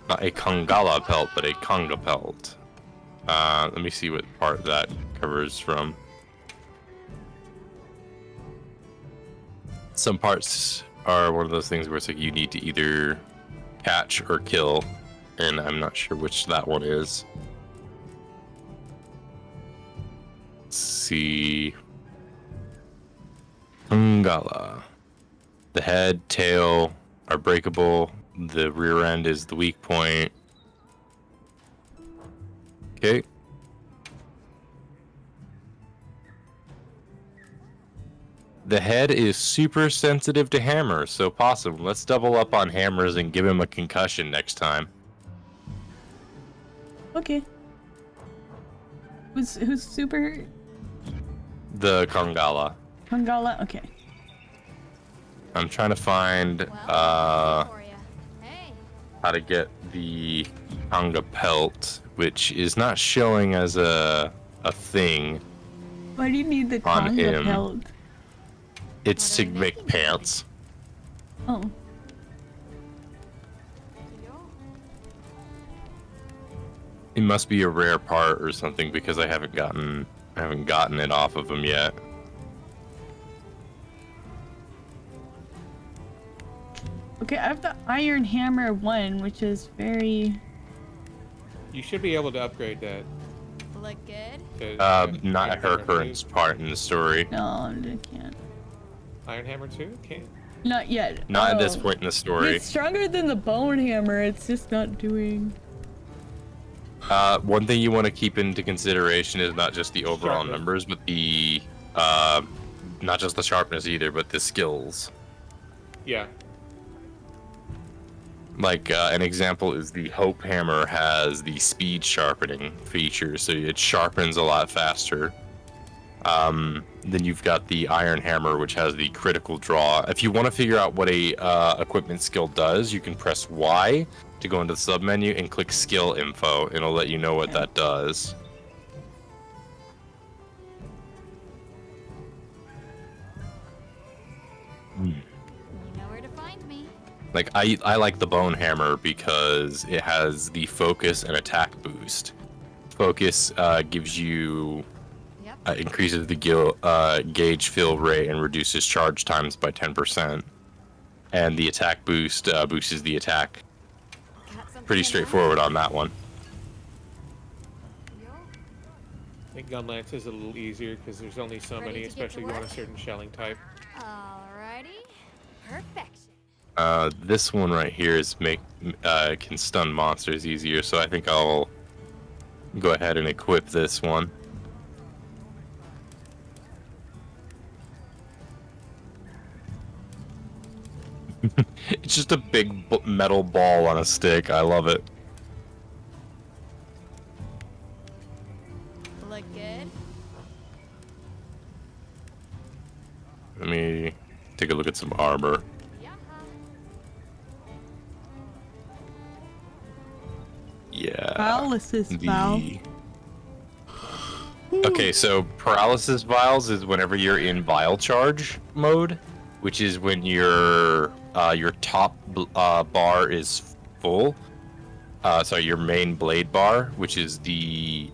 Not a Kongala pelt, but a conga pelt. Let me see what part that covers from. Some parts are one of those things where it's like you need to either catch or kill, and I'm not sure which that one is. Let's see. Kongala. The head, tail are breakable. The rear end is the weak point. Okay. The head is super sensitive to hammers, so Possum, let's double up on hammers and give him a concussion next time. Okay. Who's super The Kongala. Kongala? Okay. I'm trying to find Well, for ya. Hey. how to get the Konga pelt, which is not showing as a thing. Why do you need the On conga him. pelt? It's What are to we make making pants. Oh. It must be a rare part or something because I haven't gotten it off of him yet. Okay, I have the Iron Hammer 1, which is very... You should be able to upgrade that. Look good. Not Iron her Hammer current 2. part in the story. No, I can't. Iron Hammer 2? Can't. Not yet. Not at this Oh. point in the story. It's stronger than the Bone Hammer, it's just not doing... One thing you want to keep into consideration is not just the overall Sharpness. numbers, but the not just the sharpness either, but the skills. Yeah. Like an example is the Hope Hammer has the speed sharpening feature, so it sharpens a lot faster. Then you've got the Iron Hammer, which has the critical draw. If you want to figure out what a equipment skill does, you can press Y to go into the submenu and click Skill Info, and it'll let you know what that does. You know where to find me. Like I like the Bone Hammer because it has the focus and attack boost. Focus gives you Yep. increases the gauge fill rate and reduces charge times by 10%. And the attack boost boosts the attack. Got something Pretty in straightforward on that one. mind? Yo. I think Gun Lance is a little easier because there's only so Ready many, to get especially to if you want a work? certain shelling type. Alrighty. Perfection. This one right here is can stun monsters easier, so I think I'll go ahead and equip this one. It's just a big metal ball on a stick. I love it. Look good. Let me take a look at some armor. Yeah. Yeah. Paralysis Val. Okay, so paralysis vials is whenever you're in vial charge mode, which is when your top bar is full. Sorry, your main blade bar, which is the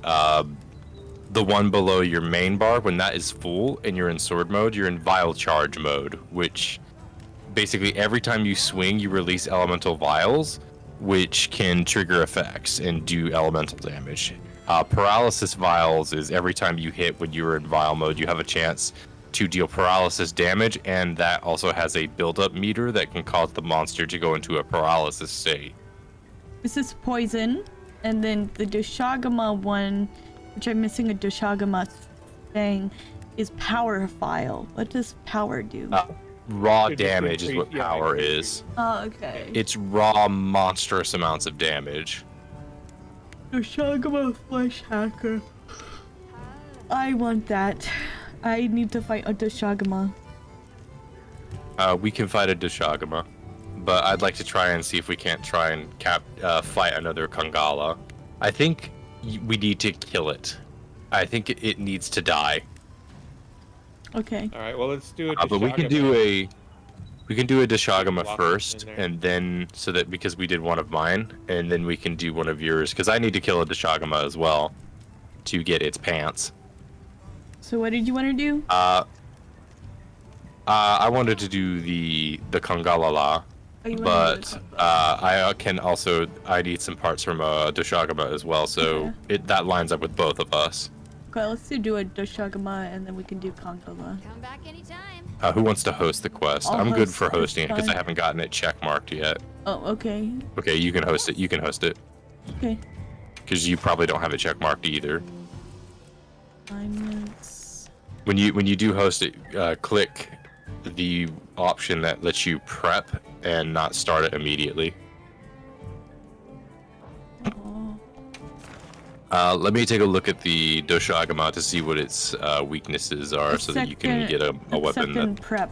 one below your main bar. When that is full and you're in sword mode, you're in vial charge mode, which basically every time you swing, you release elemental vials, which can trigger effects and do elemental damage. Paralysis vials is every time you hit when you're in vial mode, you have a chance to deal paralysis damage, and that also has a build-up meter that can cause the monster to go into a paralysis state. This is poison, and then the Doshagama one, which I'm missing a Doshagama thing, is power vial. What does power do? Raw It just damage is what increase- yeah, power increase. is. Oh, okay. It's raw, monstrous amounts of damage. Doshagama Flesh Hacker. I want that. I need to fight a Doshagama. We can fight a Doshagama, but I'd like to try and see if we can't try and fight another Kongala. I think we need to kill it. I think it needs to die. Okay. All right, well, let's do it. But we can do a Deshagama first, and then so that because we did one of mine, and then we can do one of yours because I need to kill a Deshagama as well to get its pants. So what did you want to do? I wanted to do the Kangalala, Oh, you wanted to do but the Kangalala. I need some parts from Deshagama as well, so Okay. that lines up with both of us. Okay, let's do a Doshagama and then we can do Kankala. Come back anytime. Who wants to host the quest? I'll I'm good host for it, hosting it because I fine. haven't gotten it check marked yet. Oh, okay. Okay, you can host it. You can host it Okay. because you probably don't have it check marked either. 9 minutes. When you do host it, click the option that lets you prep and not start it immediately. Oh. Let me take a look at the Doshagama to see what its weaknesses are, so that you can get a weapon that. Prep.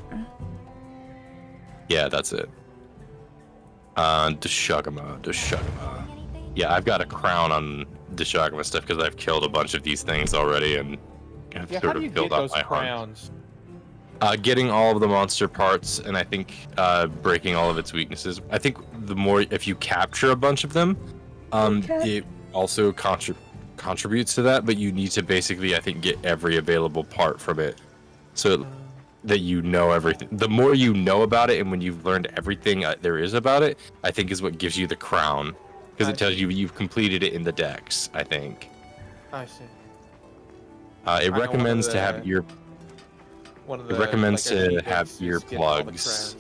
Yeah, that's it. Doshagama. Yeah, I've got a crown on Doshagama stuff because I've killed a bunch of these things already and have Yeah, sort how do of you filled get out those my hunt. crowns? Getting all of the monster parts, and I think breaking all of its weaknesses. I think the more if you capture a bunch of them, Okay. it also contributes to that. But you need to basically, I think, get every available part from it, so that you know everything. The more you know about it, and when you've learned everything there is about it, I think is what gives you the crown, because it tells you you've completed it in the dex. I think. I see. It know one of recommends to have the- ear. One of It the, recommends like, to achievements have is getting all the earplugs. crowns.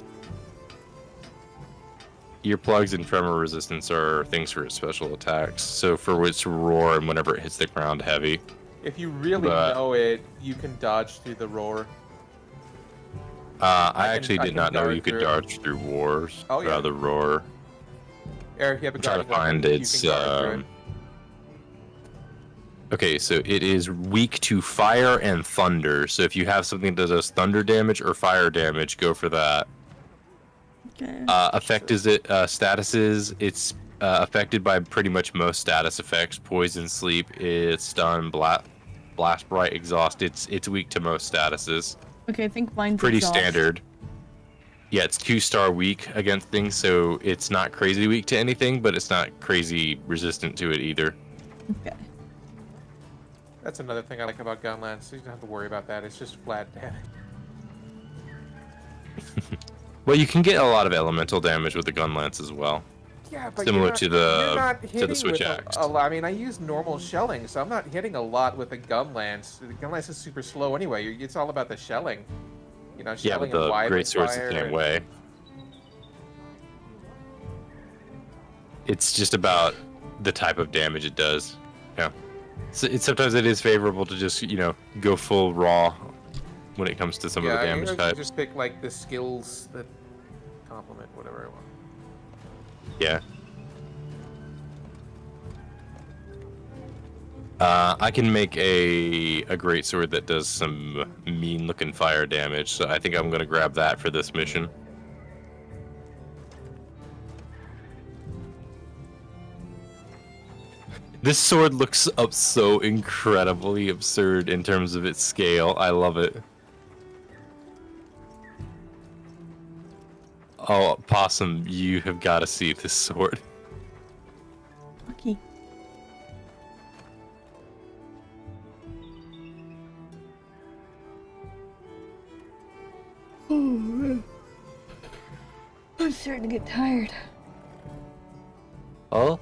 Earplugs and tremor resistance are things for its special attacks. So for its roar and whenever it hits the ground heavy. If you really But- know it, you can dodge through the roar. I can- actually I did can not know dart you could through it. dodge through wars. Oh, yeah. The roar. Eric, you have a I'm trying to guiding weapon, find you its. can dart through it. Okay, so it is weak to fire and thunder. So if you have something that does thunder damage or fire damage, go for that. Okay. Statuses. It's affected by pretty much most status effects. Poison, sleep, it's stun, blast, bright, exhaust. It's weak to most statuses. Okay, I think mine's Pretty exhaust. standard. Yeah, it's 2-star weak against things, so it's not crazy weak to anything, but it's not crazy resistant to it either. Okay. That's another thing I like about Gunlance. So you don't have to worry about that. It's just flat damage. Well, you can get a lot of elemental damage with the gun lance as well. Yeah, but Similar you're not, to you're not the hitting switch with axe. a lot. I mean, I use normal shelling, so I'm not hitting a lot with a gun lance. The gun lance is super slow anyway. It's all about the shelling. You know, Yeah, shelling but and the wide great with sword's the fire same and- way. It's just about the type of damage it does. Yeah. So sometimes it is favorable to just, go full raw when it comes to some of the I damage mean, types. just pick like the skills that complement whatever I want. Yeah. I can make a great sword that does some mean looking fire damage, so I think I'm gonna grab that for this mission. This sword looks up so incredibly absurd in terms of its scale. I love it. Oh, Opossum, you have got to see this sword. Okay. Oh, man. I'm starting to get tired. Oh?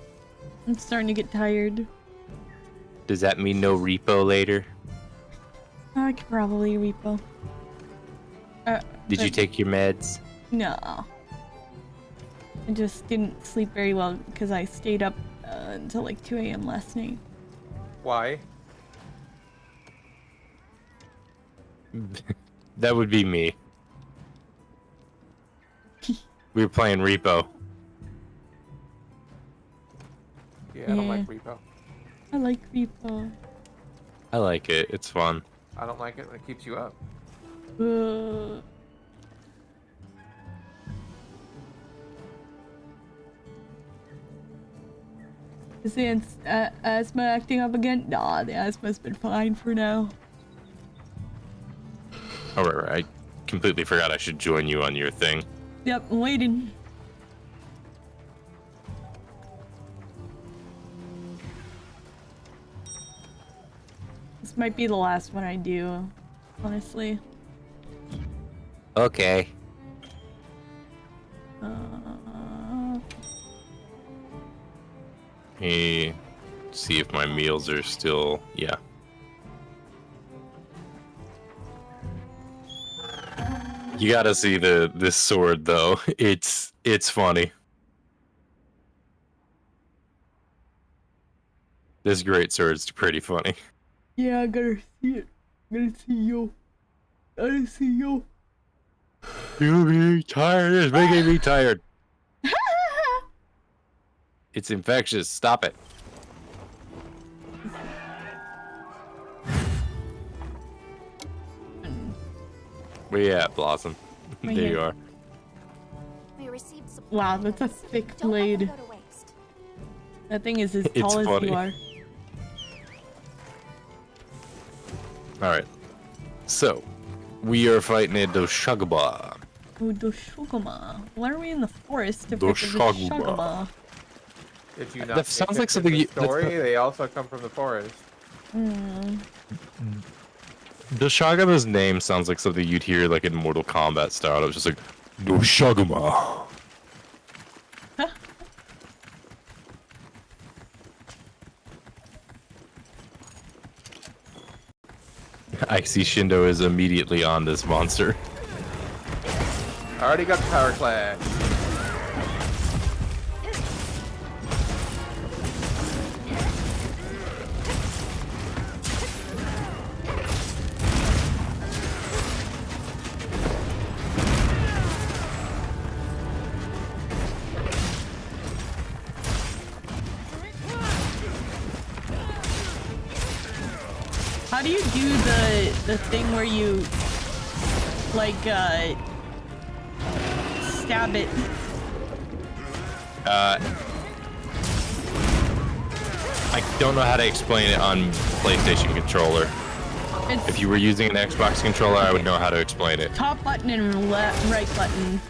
I'm starting to get tired. Does that mean no repo later? I could probably repo. Did you but- take your meds? No. I just didn't sleep very well because I stayed up until like 2 a.m. last night. Why? That would be me. We were playing repo. Yeah, I don't Yeah. like repo. I like repo. I like it. It's fun. I don't like it when it keeps you up. Uh, Is the asthma acting up again? Nah, the asthma's been fine for now. Oh, right. I completely forgot I should join you on your thing. Yep, I'm waiting. This might be the last one I do, honestly. Okay. Hey, see if my meals are still. Yeah. You gotta see this sword though. It's funny. This great sword's pretty funny. Yeah, I gotta see it. Gotta see you. Gotta see you. You're being tired. It's making me tired. It's infectious. Stop it. Where you at, Blossom? Right There here. you are. We received supplies. Wow, that's a thick Don't let them blade. go to waste. That thing is as It's tall as funny. you are. All right. So, we are fighting a Doshagaba. Oh, Doshugama. Why are we in the forest if Doshugama. Doshugama? Did you That not pay sounds like attention something to you- the that's story? not- They also come from the forest. Doshagama's name sounds like something you'd hear like in Mortal Kombat style. It was just like Doshagama. I see Shindo is immediately on this monster. I already got the power clash. How do you do the thing where you like stab it? I don't know how to explain it on PlayStation controller. It's If you were using an Xbox controller, I would know how to explain it. top button and right button.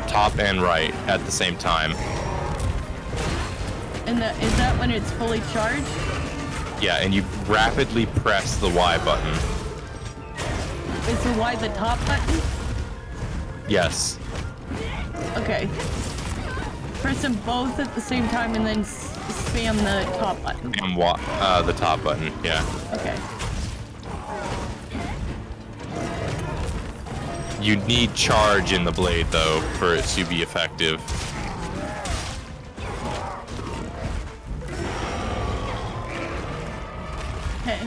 Top and right at the same time. And is that when it's fully charged? Yeah, and you rapidly press the Y button. Is the Y the top button? Yes. Okay. Press them both at the same time and then spam the top button. And the top button, yeah. Okay. You need charge in the blade, though, for it to be effective. Okay.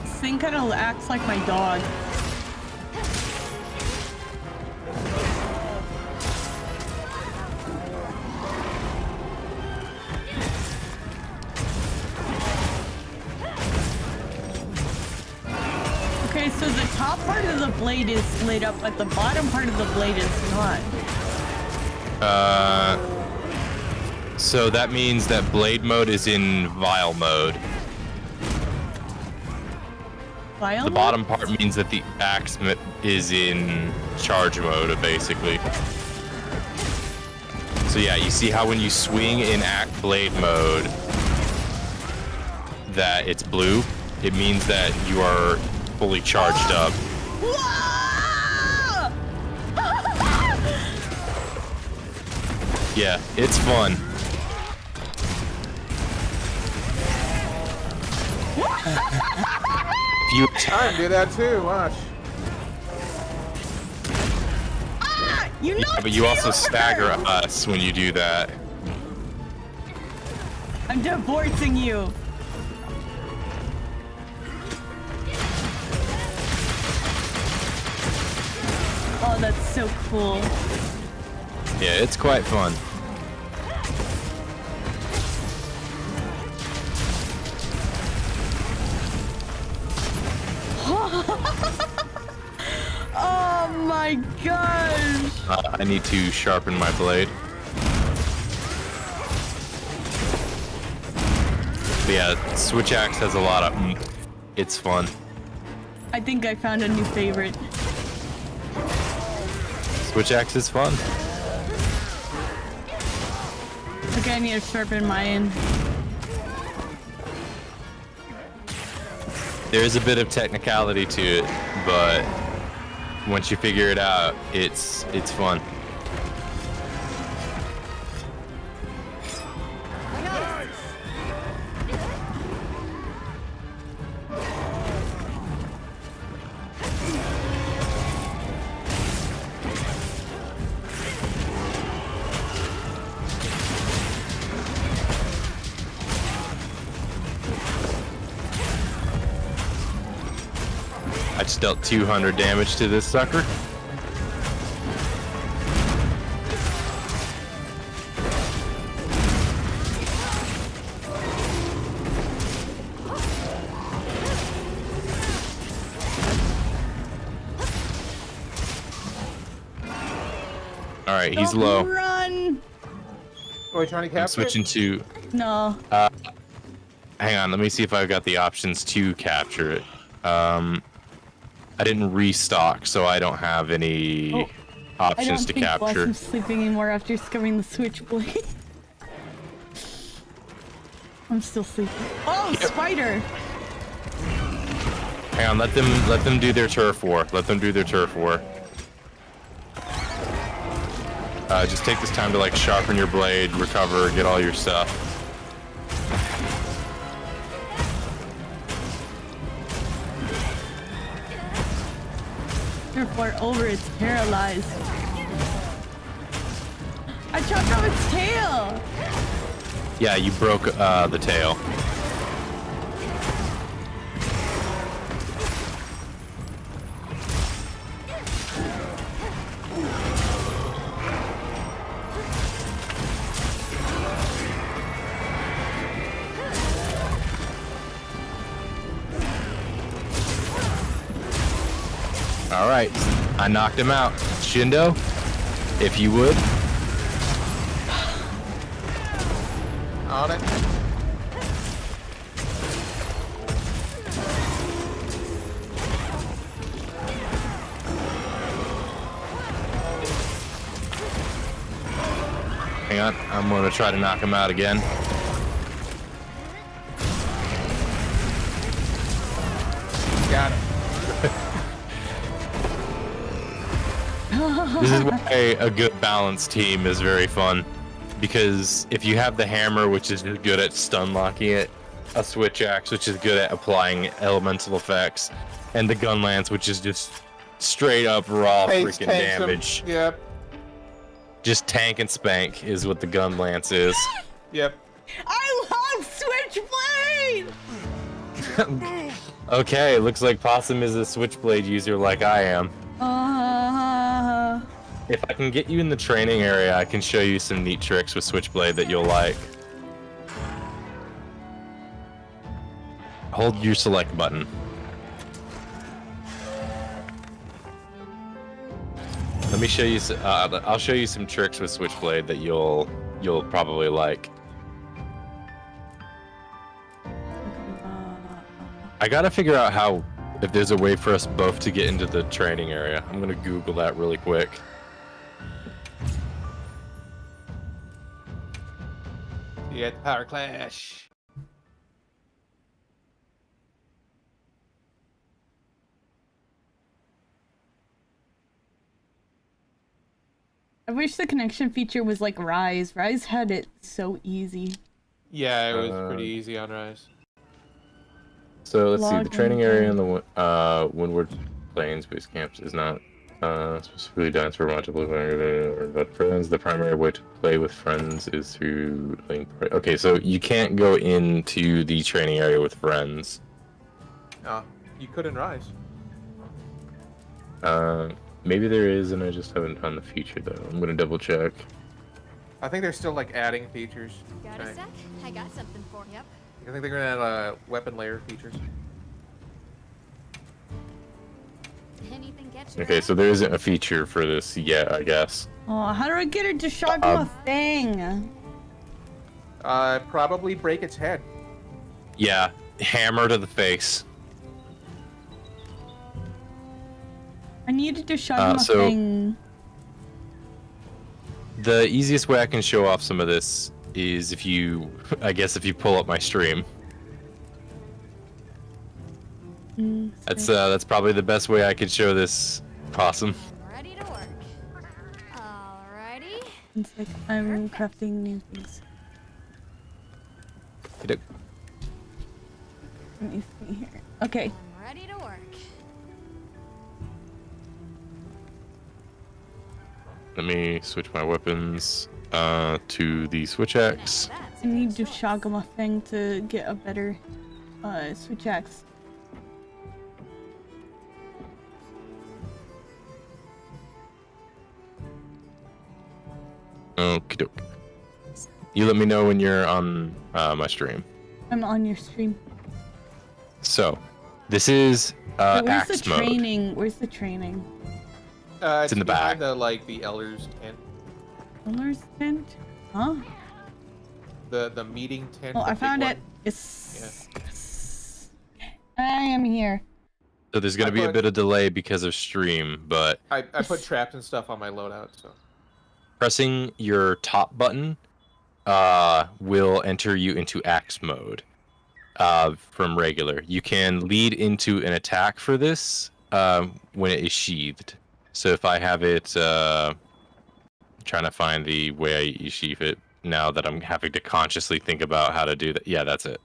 This thing kind of acts like my dog. Okay, so the top part of the blade is lit up, but the bottom part of the blade is not. So that means that blade mode is in vial mode. Vial The mode? bottom part means that the axe is in charge mode, basically. So yeah, you see how when you swing in blade mode, that it's blue? It means that you are fully charged up. Whoa! Yeah, it's fun. If you I can do that too. Watch. You know, but you also stagger us when you do that. I'm divorcing you. Oh, that's so cool. Yeah, it's quite fun. Oh my gosh. I need to sharpen my blade. But yeah, Switch Axe has a lot of it's fun. I think I found a new favorite. Switch Axe is fun. Okay, I need to sharpen mine. There is a bit of technicality to it, but once you figure it out, it's fun. I just dealt 200 damage to this sucker. Alright, he's Don't low. Run! Are we trying to capture I'm switching to... No. Hang on, let me see if I've got the options to capture it. I didn't restock, so I don't have any options to capture. I don't think Blossom's sleeping anymore after discovering the switchblade. I'm still sleeping. Oh, Yep. spider! Hang on, let them do their turf war. Let them do their turf war. Just take this time to like sharpen your blade, recover, get all your stuff. Turf war over, it's paralyzed. I chopped off its tail! Yeah, you broke the tail. All right, I knocked him out. Shindo, if you would. on it? Hang on, I'm gonna try to knock him out again. Got it. This is why a good balanced team is very fun, because if you have the hammer, which is good at stun locking it, a switch axe, which is good at applying elemental effects, and the gun lance, which is just straight up raw Tanks, freaking tanks 'em. damage. Yep. Just tank and spank is what the gun lance is. Yep. I love Switchblade! Okay, looks like Possum is a switchblade user like I am. If I can get you in the training area, I can show you some neat tricks with switchblade that you'll like. Hold your select button. Let me show you. I'll show you some tricks with switchblade that you'll probably like. I gotta figure out if there's a way for us both to get into the training area. I'm gonna Google that really quick. You got the power clash. I wish the connection feature was like Rise. Rise had it so easy. Yeah, it was pretty easy on Rise. So let's see. The Log training in. area in the Windward Plains base camps is not specifically designed for multiple or but friends. The primary way to play with friends is through link. Okay, so you can't go into the training area with friends. Oh, you could in Rise. Maybe there is, and I just haven't found the feature though. I'm gonna double check. I think they're still like adding features. Got a sec? I got something for you. I think they're gonna add weapon layer features. Anything get you? Okay, so there isn't a feature for this yet, I guess. Oh, how do I get it to sharpen a thing? Probably break its head. Yeah, hammer to the face. I needed to show him a so- thing. The easiest way I can show off some of this is if you, I guess, if you pull up my stream. That's probably the best way I could show this possum. Ready to work. Alrighty. It's like I'm crafting new things. Get it. Let me see here. Okay. I'm ready to work. Let me switch my weapons to the switch axe. That's I need to shoggle a thing to get a better switch axe. Okie doke. You let me know when you're on my stream. I'm on your stream. So, this is Wait, where's axe the mode. training? Where's the training? It's in the behind back. The like the elders tent, Colors tent? Huh? the meeting tent. Oh, the I big found one. it. Yes. Yes. I am here. So there's going I to be a put- bit of delay because of stream, but I put traps and stuff on my loadout, so. pressing your top button will enter you into axe mode from regular. You can lead into an attack for this when it is sheathed. So if I have it, trying to find the way I sheath it now that I'm having to consciously think about how to do that. Yeah, that's it.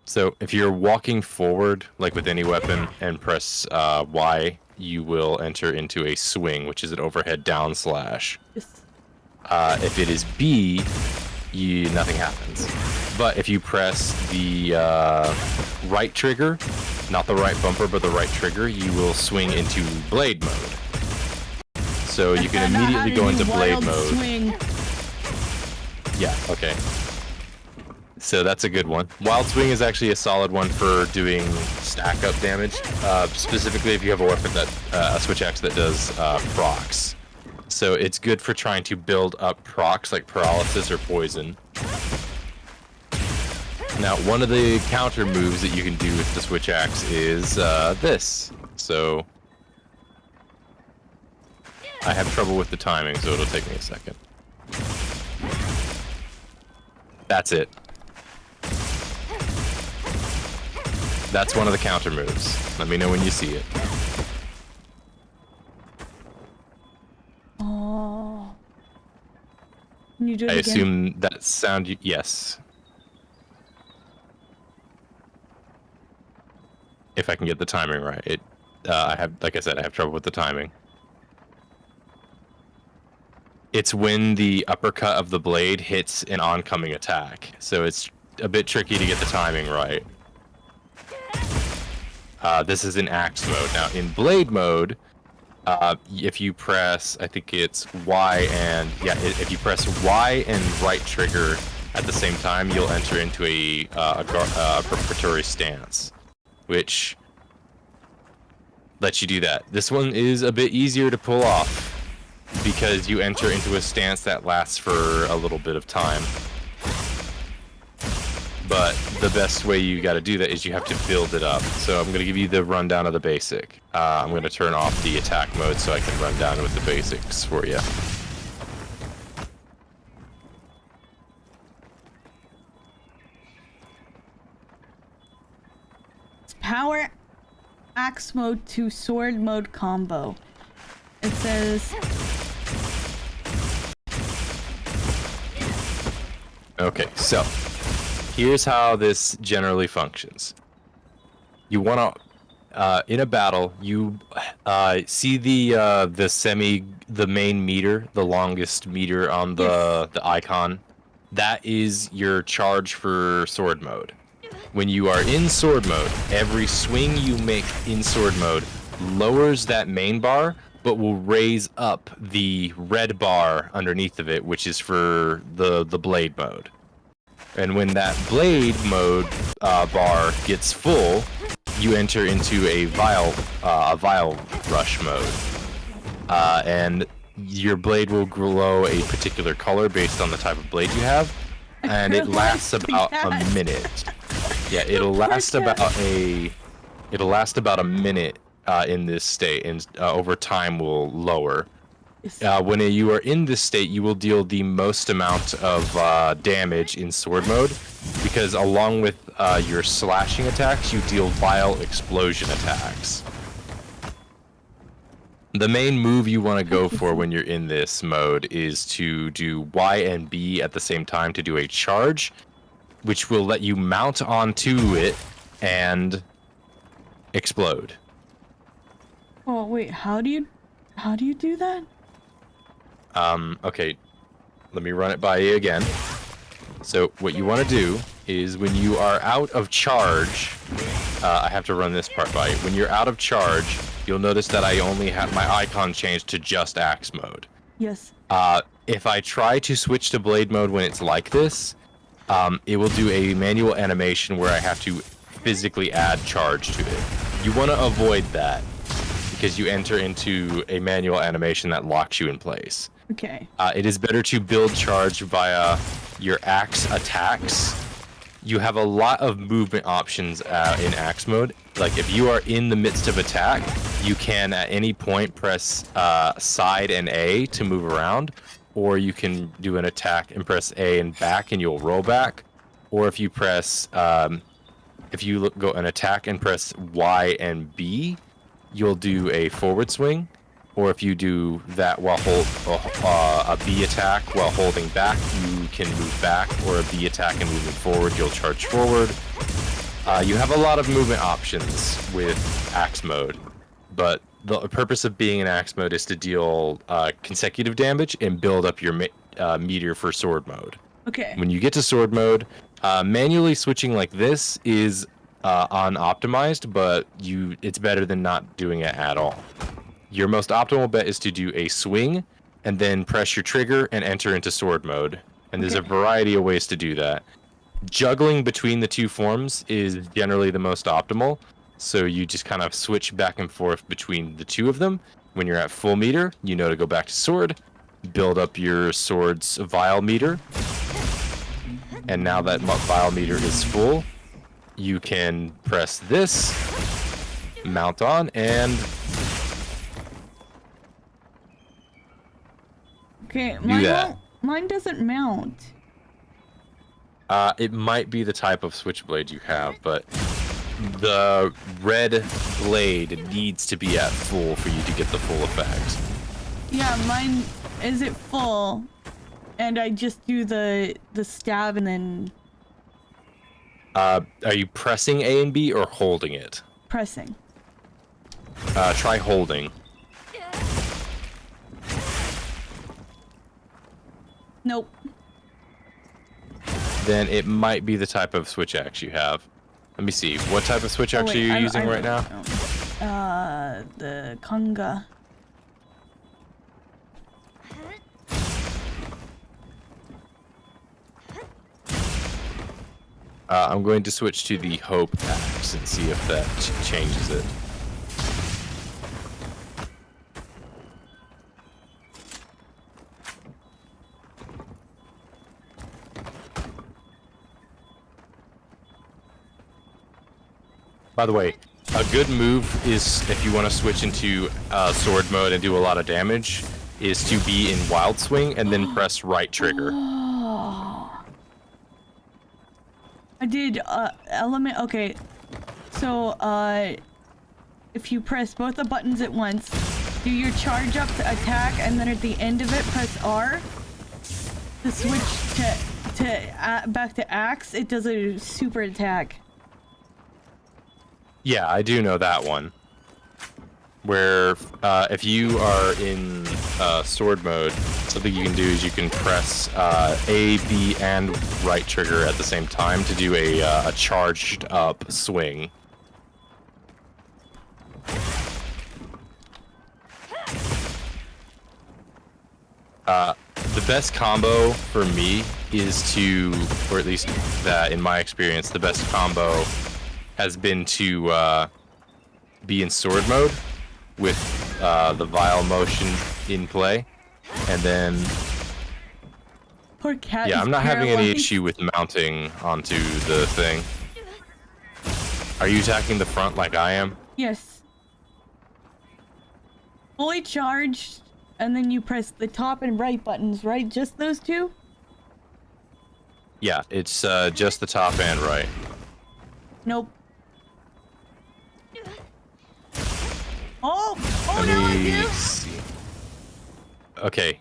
So if you're walking forward, like with any weapon, and press Y, you will enter into a swing, which is an overhead down slash. Yes. If it is B, nothing happens. But if you press the right trigger, not the right bumper, but the right trigger, you will swing into blade mode. So you can Found out how immediately to go do into blade wild mode. Swing. Yeah, okay. So that's a good one. Wild Swing is actually a solid one for doing stack up damage, specifically if you have a weapon that, a switch axe that does procs. So it's good for trying to build up procs like paralysis or poison. Now, one of the counter moves that you can do with the switch axe is this. So I have trouble with the timing, so it'll take me a second. That's it. That's one of the counter moves. Let me know when you see it. Oh. Can you do it I again? assume that sound. Yes. If I can get the timing right, it. I have, like I said, I have trouble with the timing. It's when the uppercut of the blade hits an oncoming attack, so it's a bit tricky to get the timing right. This is in axe mode. Now, in blade mode, if you press, I think it's Y and, yeah, if you press Y and right trigger at the same time, you'll enter into a preparatory stance, which lets you do that. This one is a bit easier to pull off because you enter into a stance that lasts for a little bit of time. But the best way you got to do that is you have to build it up. So I'm going to give you the rundown of the basic. I'm going to turn off the attack mode so I can run down with the basics for you. It's power axe mode to sword mode combo. It says Okay, so here's how this generally functions. You want to, in a battle, you see the main meter, the longest meter on the icon. That is your charge for sword mode. When you are in sword mode, every swing you make in sword mode lowers that main bar, but will raise up the red bar underneath of it, which is for the blade mode. And when that blade mode bar gets full, you enter into a vial rush mode, and your blade will glow a particular color based on the type of blade you have, and it lasts about a minute. Yeah, it'll last about a minute in this state, and over time will lower. When you are in this state, you will deal the most amount of damage in sword mode, because along with your slashing attacks, you deal vile explosion attacks. The main move you want to go for when you're in this mode is to do Y and B at the same time to do a charge, which will let you mount onto it and explode. Oh wait, how do you do that? Okay, let me run it by you again. So what you want to do is when you are out of charge, I have to run this part by you. When you're out of charge, you'll notice that I only have my icon changed to just axe mode. Yes. If I try to switch to blade mode when it's like this, it will do a manual animation where I have to physically add charge to it. You want to avoid that because you enter into a manual animation that locks you in place. Okay. It is better to build charge via your axe attacks. You have a lot of movement options in axe mode. Like if you are in the midst of attack, you can at any point press side and A to move around, or you can do an attack and press A and back and you'll roll back. Or if you press, if you go an attack and press Y and B, you'll do a forward swing. Or if you do that while a B attack while holding back, you can move back. Or a B attack and moving forward, you'll charge forward. You have a lot of movement options with axe mode, but the purpose of being in axe mode is to deal consecutive damage and build up your meter for sword mode. Okay. When you get to sword mode, manually switching like this is unoptimized, but it's better than not doing it at all. Your most optimal bet is to do a swing and then press your trigger and enter into sword mode. And there's a variety of ways to do that. Juggling between the two forms is generally the most optimal. So you just kind of switch back and forth between the two of them. When you're at full meter, you know to go back to sword, build up your sword's vial meter. And now that vial meter is full, you can press this, mount on, and okay, mine doesn't mount. It might be the type of switchblade you have, but the red blade needs to be at full for you to get the full effect. Yeah, mine is at full, and I just do the stab and then Are you pressing A and B or holding it? pressing. Try holding. Nope. Then it might be the type of switch axe you have. Let me see. What type of switch axe are you using right now? The conga. I'm going to switch to the Hope axe and see if that changes it. By the way, a good move is, if you want to switch into sword mode and do a lot of damage, is to be in wild swing and then press right trigger. I did element. Okay, so if you press both the buttons at once, do your charge up to attack, and then at the end of it press R to switch to back to axe. It does a super attack. Yeah, I do know that one. Where if you are in sword mode, something you can do is you can press A, B, and right trigger at the same time to do a charged up swing. The best combo for me is to, or at least that in my experience, the best combo has been to be in sword mode with the vial motion in play, and then Poor cat. yeah, is I'm not having any paralyzed. issue with mounting onto the thing. Are you attacking the front like I am? Yes. Fully charged, and then you press the top and right buttons, right? Just those two? Yeah, it's just the top and right. Nope. Oh! Oh, Let no, I me do! see. Okay.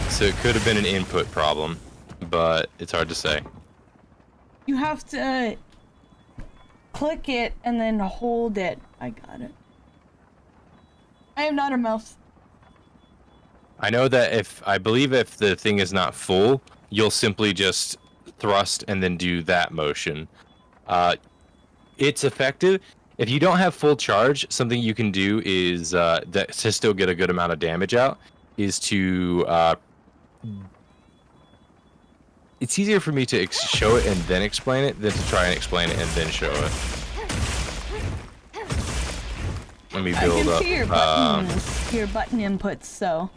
So it could have been an input problem, but it's hard to say. You have to click it and then hold it. I got it. I am not a mouse. I know that I believe if the thing is not full, you'll simply just thrust and then do that motion. It's effective. If you don't have full charge, something you can do is that to still get a good amount of damage out is to. It's easier for me to show it and then explain it than to try and explain it and then show it. Let me build up. I can see your buttons, your button inputs, so.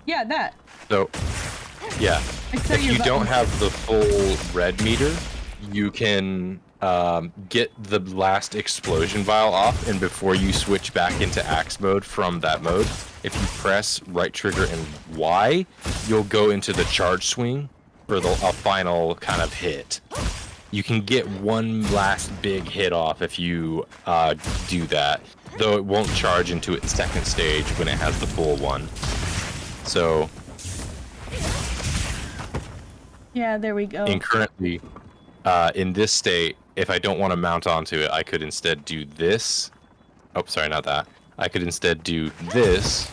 Yeah, that. So, yeah. If you don't have the full red meter, you can get the last explosion vial off, and before you switch back into axe mode from that mode, if you press right trigger and Y, you'll go into the charge swing for a final kind of hit. You can get one last big hit off if you do that, though it won't charge into its second stage when it has the full one. So, yeah, there we go. and currently, in this state, if I don't want to mount onto it, I could instead do this. Oh, sorry, not that. I could instead do this,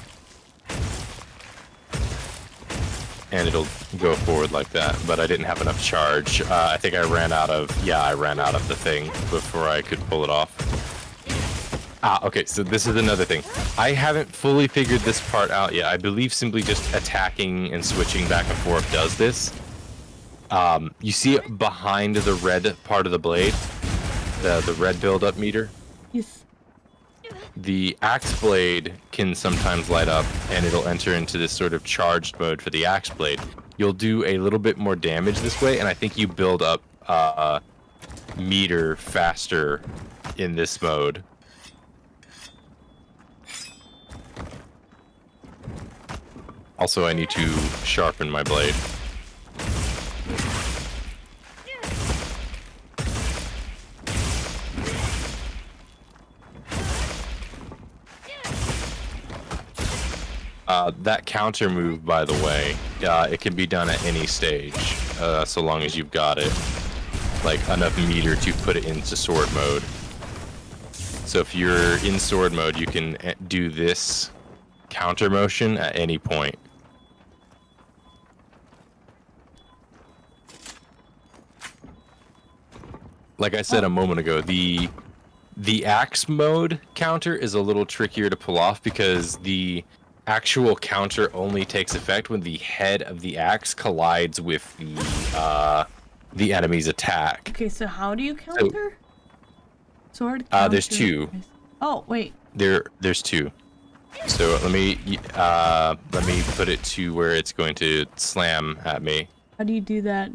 and it'll go forward like that. But I didn't have enough charge. I think I ran out of the thing before I could pull it off. Okay, so this is another thing. I haven't fully figured this part out yet. I believe simply just attacking and switching back and forth does this. You see it behind the red part of the blade? The red build-up meter? Yes. The axe blade can sometimes light up, and it'll enter into this sort of charged mode for the axe blade. You'll do a little bit more damage this way, and I think you build up meter faster in this mode. Also, I need to sharpen my blade. That counter move, by the way, it can be done at any stage, so long as you've got it, like enough meter to put it into sword mode. So if you're in sword mode, you can do this counter motion at any point. Like I said a moment ago, the axe mode counter is a little trickier to pull off because the actual counter only takes effect when the head of the axe collides with the enemy's attack. Okay, so how do you counter? Sword counter. There's two. Oh, wait. There's two. So let me put it to where it's going to slam at me. How do you do that?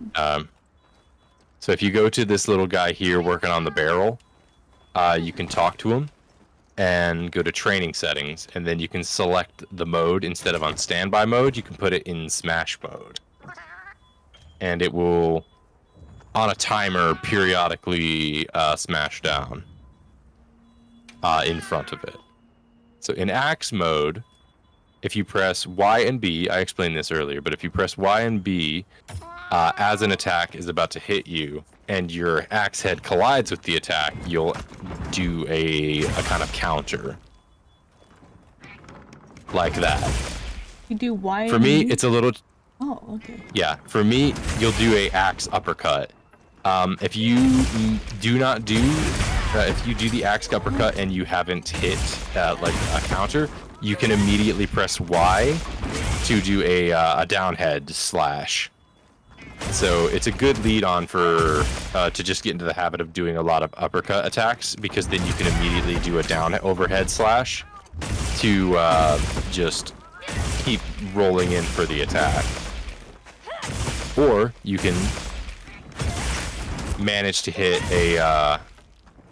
So if you go to this little guy here working on the barrel, you can talk to him and go to training settings, and then you can select the mode. Instead of on standby mode, you can put it in smash mode. And it will, on a timer, periodically smash down in front of it. So in axe mode, if you press Y and B, I explained this earlier, but if you press Y and B, as an attack is about to hit you, and your axe head collides with the attack, you'll do a kind of counter. Like that. You do Y For and me, B? it's a little... Oh, okay. Yeah, for me, you'll do a axe uppercut. If you do not do... if you do the axe uppercut and you haven't hit like a counter, you can immediately press Y to do a down head slash. So it's a good lead on for to just get into the habit of doing a lot of uppercut attacks, because then you can immediately do a down overhead slash to just keep rolling in for the attack. Or you can manage to hit a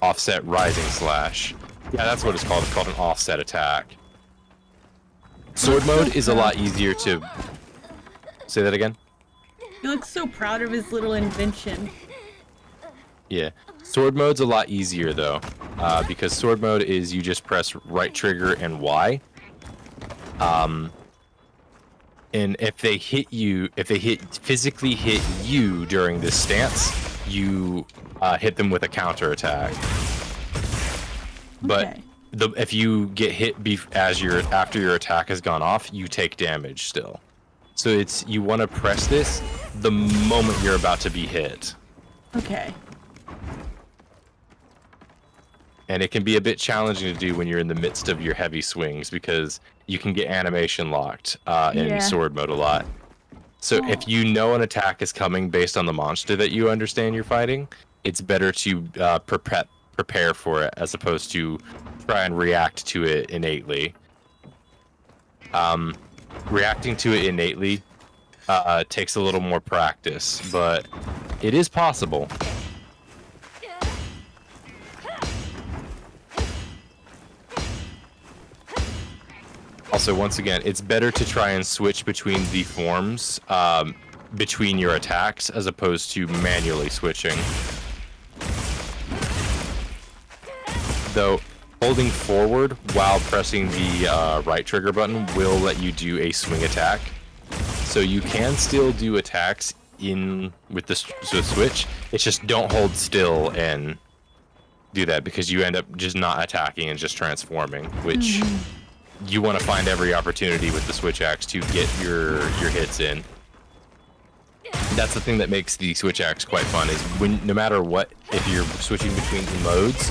offset rising slash. Yeah, that's what it's called. It's called an offset attack. Sword mode is a lot easier to... Say that again? He looks so proud of his little invention. Yeah. Sword mode's a lot easier, though, because sword mode is you just press right trigger and Y. And if they physically hit you during this stance, you hit them with a counter attack. But Okay. if you get hit after your attack has gone off, you take damage still. So you want to press this the moment you're about to be hit. Okay. And it can be a bit challenging to do when you're in the midst of your heavy swings, because you can get animation locked in sword mode a lot. So if you know an attack is coming based on the monster that you understand you're fighting, it's better to prepare for it as opposed to try and react to it innately. Reacting to it innately takes a little more practice, but it is possible. Also, once again, it's better to try and switch between the forms between your attacks as opposed to manually switching. Though, holding forward while pressing the right trigger button will let you do a swing attack. So you can still do attacks with the switch. It's just don't hold still and do that, because you end up just not attacking and just transforming, which you want to find every opportunity with the switch axe to get your hits in. That's the thing that makes the switch axe quite fun, is no matter what, if you're switching between the modes,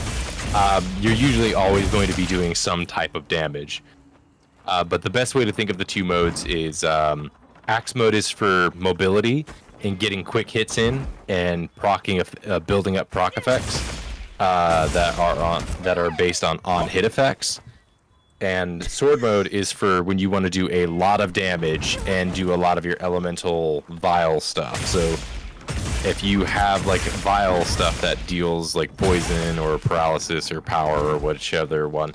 you're usually always going to be doing some type of damage. But the best way to think of the two modes is axe mode is for mobility and getting quick hits in and building up proc effects that are based on hit effects. And sword mode is for when you want to do a lot of damage and do a lot of your elemental vial stuff. So if you have like vial stuff that deals like poison or paralysis or power or whichever one,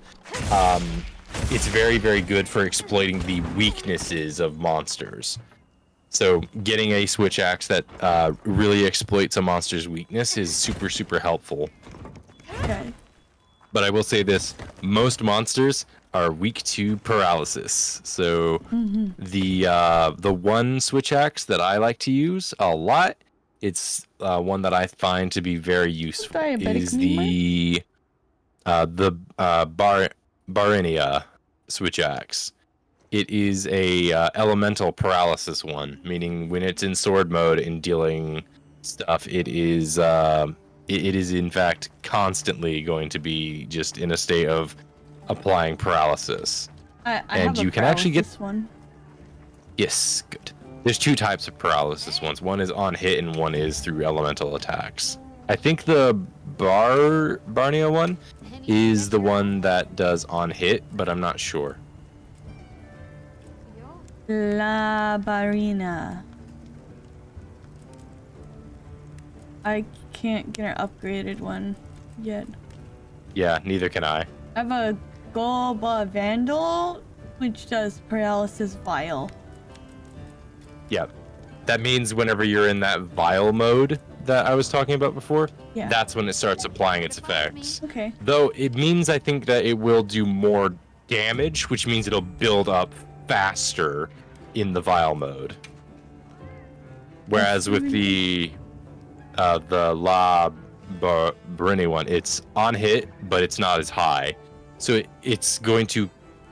it's very, very good for exploiting the weaknesses of monsters. So getting a switch axe that really exploits a monster's weakness is super, super helpful. Okay. But I will say this, most monsters are weak to paralysis. So the one switch axe that I like to use a lot, it's one that I find to be very useful, is the Barinia switch axe. It is a elemental paralysis one, meaning when it's in sword mode and dealing stuff, it is in fact constantly going to be just in a state of applying paralysis. And you can actually get one. Yes, good. There's two types of paralysis ones. One is on hit and one is through elemental attacks. I think the Barnia one is the one that does on hit, but I'm not sure. La Barina. I can't get an upgraded one yet. Yeah, neither can I. I have a Golba Vandal, which does paralysis vial. Yeah. That means whenever you're in that vial mode that I was talking about before, that's when it starts applying its effects. Okay. Though it means, I think, that it will do more damage, which means it'll build up faster in the vial mode. Whereas with the La Brini one, it's on hit, but it's not as high. So it's going to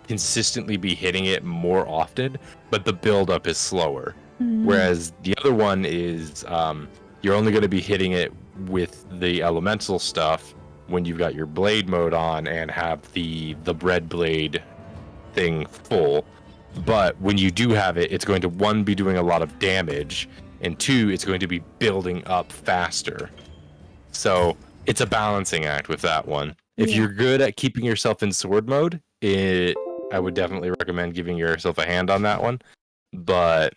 consistently be hitting it more often, but the buildup is slower. Whereas the other one is you're only going to be hitting it with the elemental stuff when you've got your blade mode on and have the bread blade thing full. But when you do have it, it's going to, one, be doing a lot of damage, and 2, it's going to be building up faster. So it's a balancing act with that one. If Yeah. you're good at keeping yourself in sword mode, I would definitely recommend giving yourself a hand on that one. But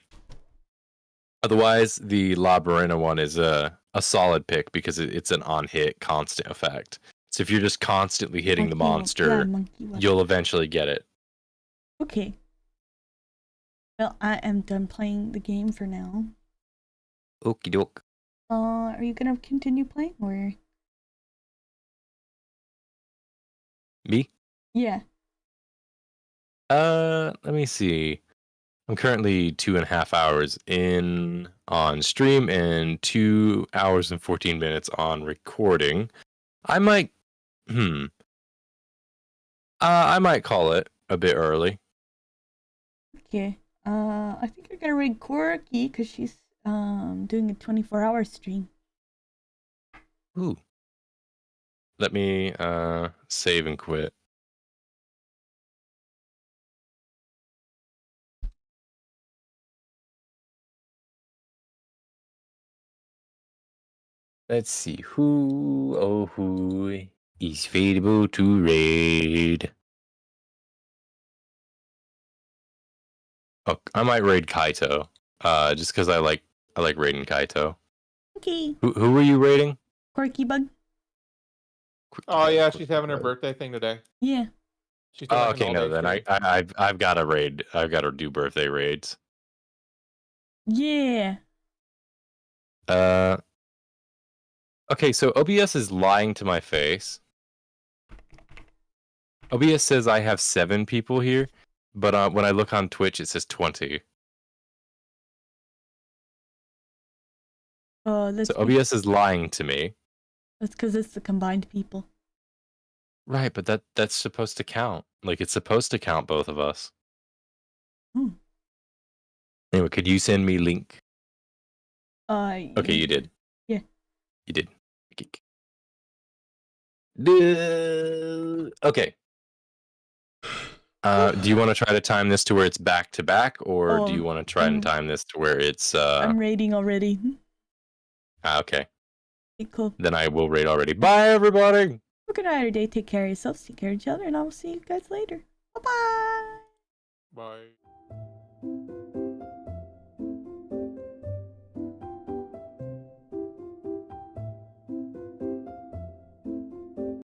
otherwise, the Labyrinth one is a solid pick because it's an on-hit constant effect. So if you're just constantly hitting the Monkey one. monster, Yeah, monkey one. you'll eventually get it. Okay. Well, I am done playing the game for now. Okie doke. Are you gonna continue playing or? Me? Yeah. Let me see. I'm currently 2.5 hours in on stream and 2 hours and 14 minutes on recording. I might call it a bit early. Okay. I think you're gonna raid Corky because she's doing a 24-hour stream. Ooh. Let me save and quit. Let's see who is favorable to raid. Oh, I might raid Kaito. Just because I like raiding Kaito. Okay. Who were you raiding? Corky bug. Oh yeah, she's having her birthday thing today. Yeah. She's doing Oh, like an okay, no, all-day then stream. I've got to raid. I've got to do birthday raids. Yeah. Okay, so OBS is lying to my face. OBS says I have 7 people here, but when I look on Twitch, it says 20. That's So OBS is lying to me. That's because it's the combined people. Right, but that's supposed to count. Like, it's supposed to count both of us. Hmm. Anyway, could you send me link? Okay, you did. Yeah. You did. Okay. Do you want to try to time this to where it's back to back, or do you want to try and time this to where it's I'm raiding already. okay. Okay, cool. Then I will raid already. Bye everybody. Good night, day. Take care of yourselves, take care of each other, and I will see you guys later. Bye-bye. Bye.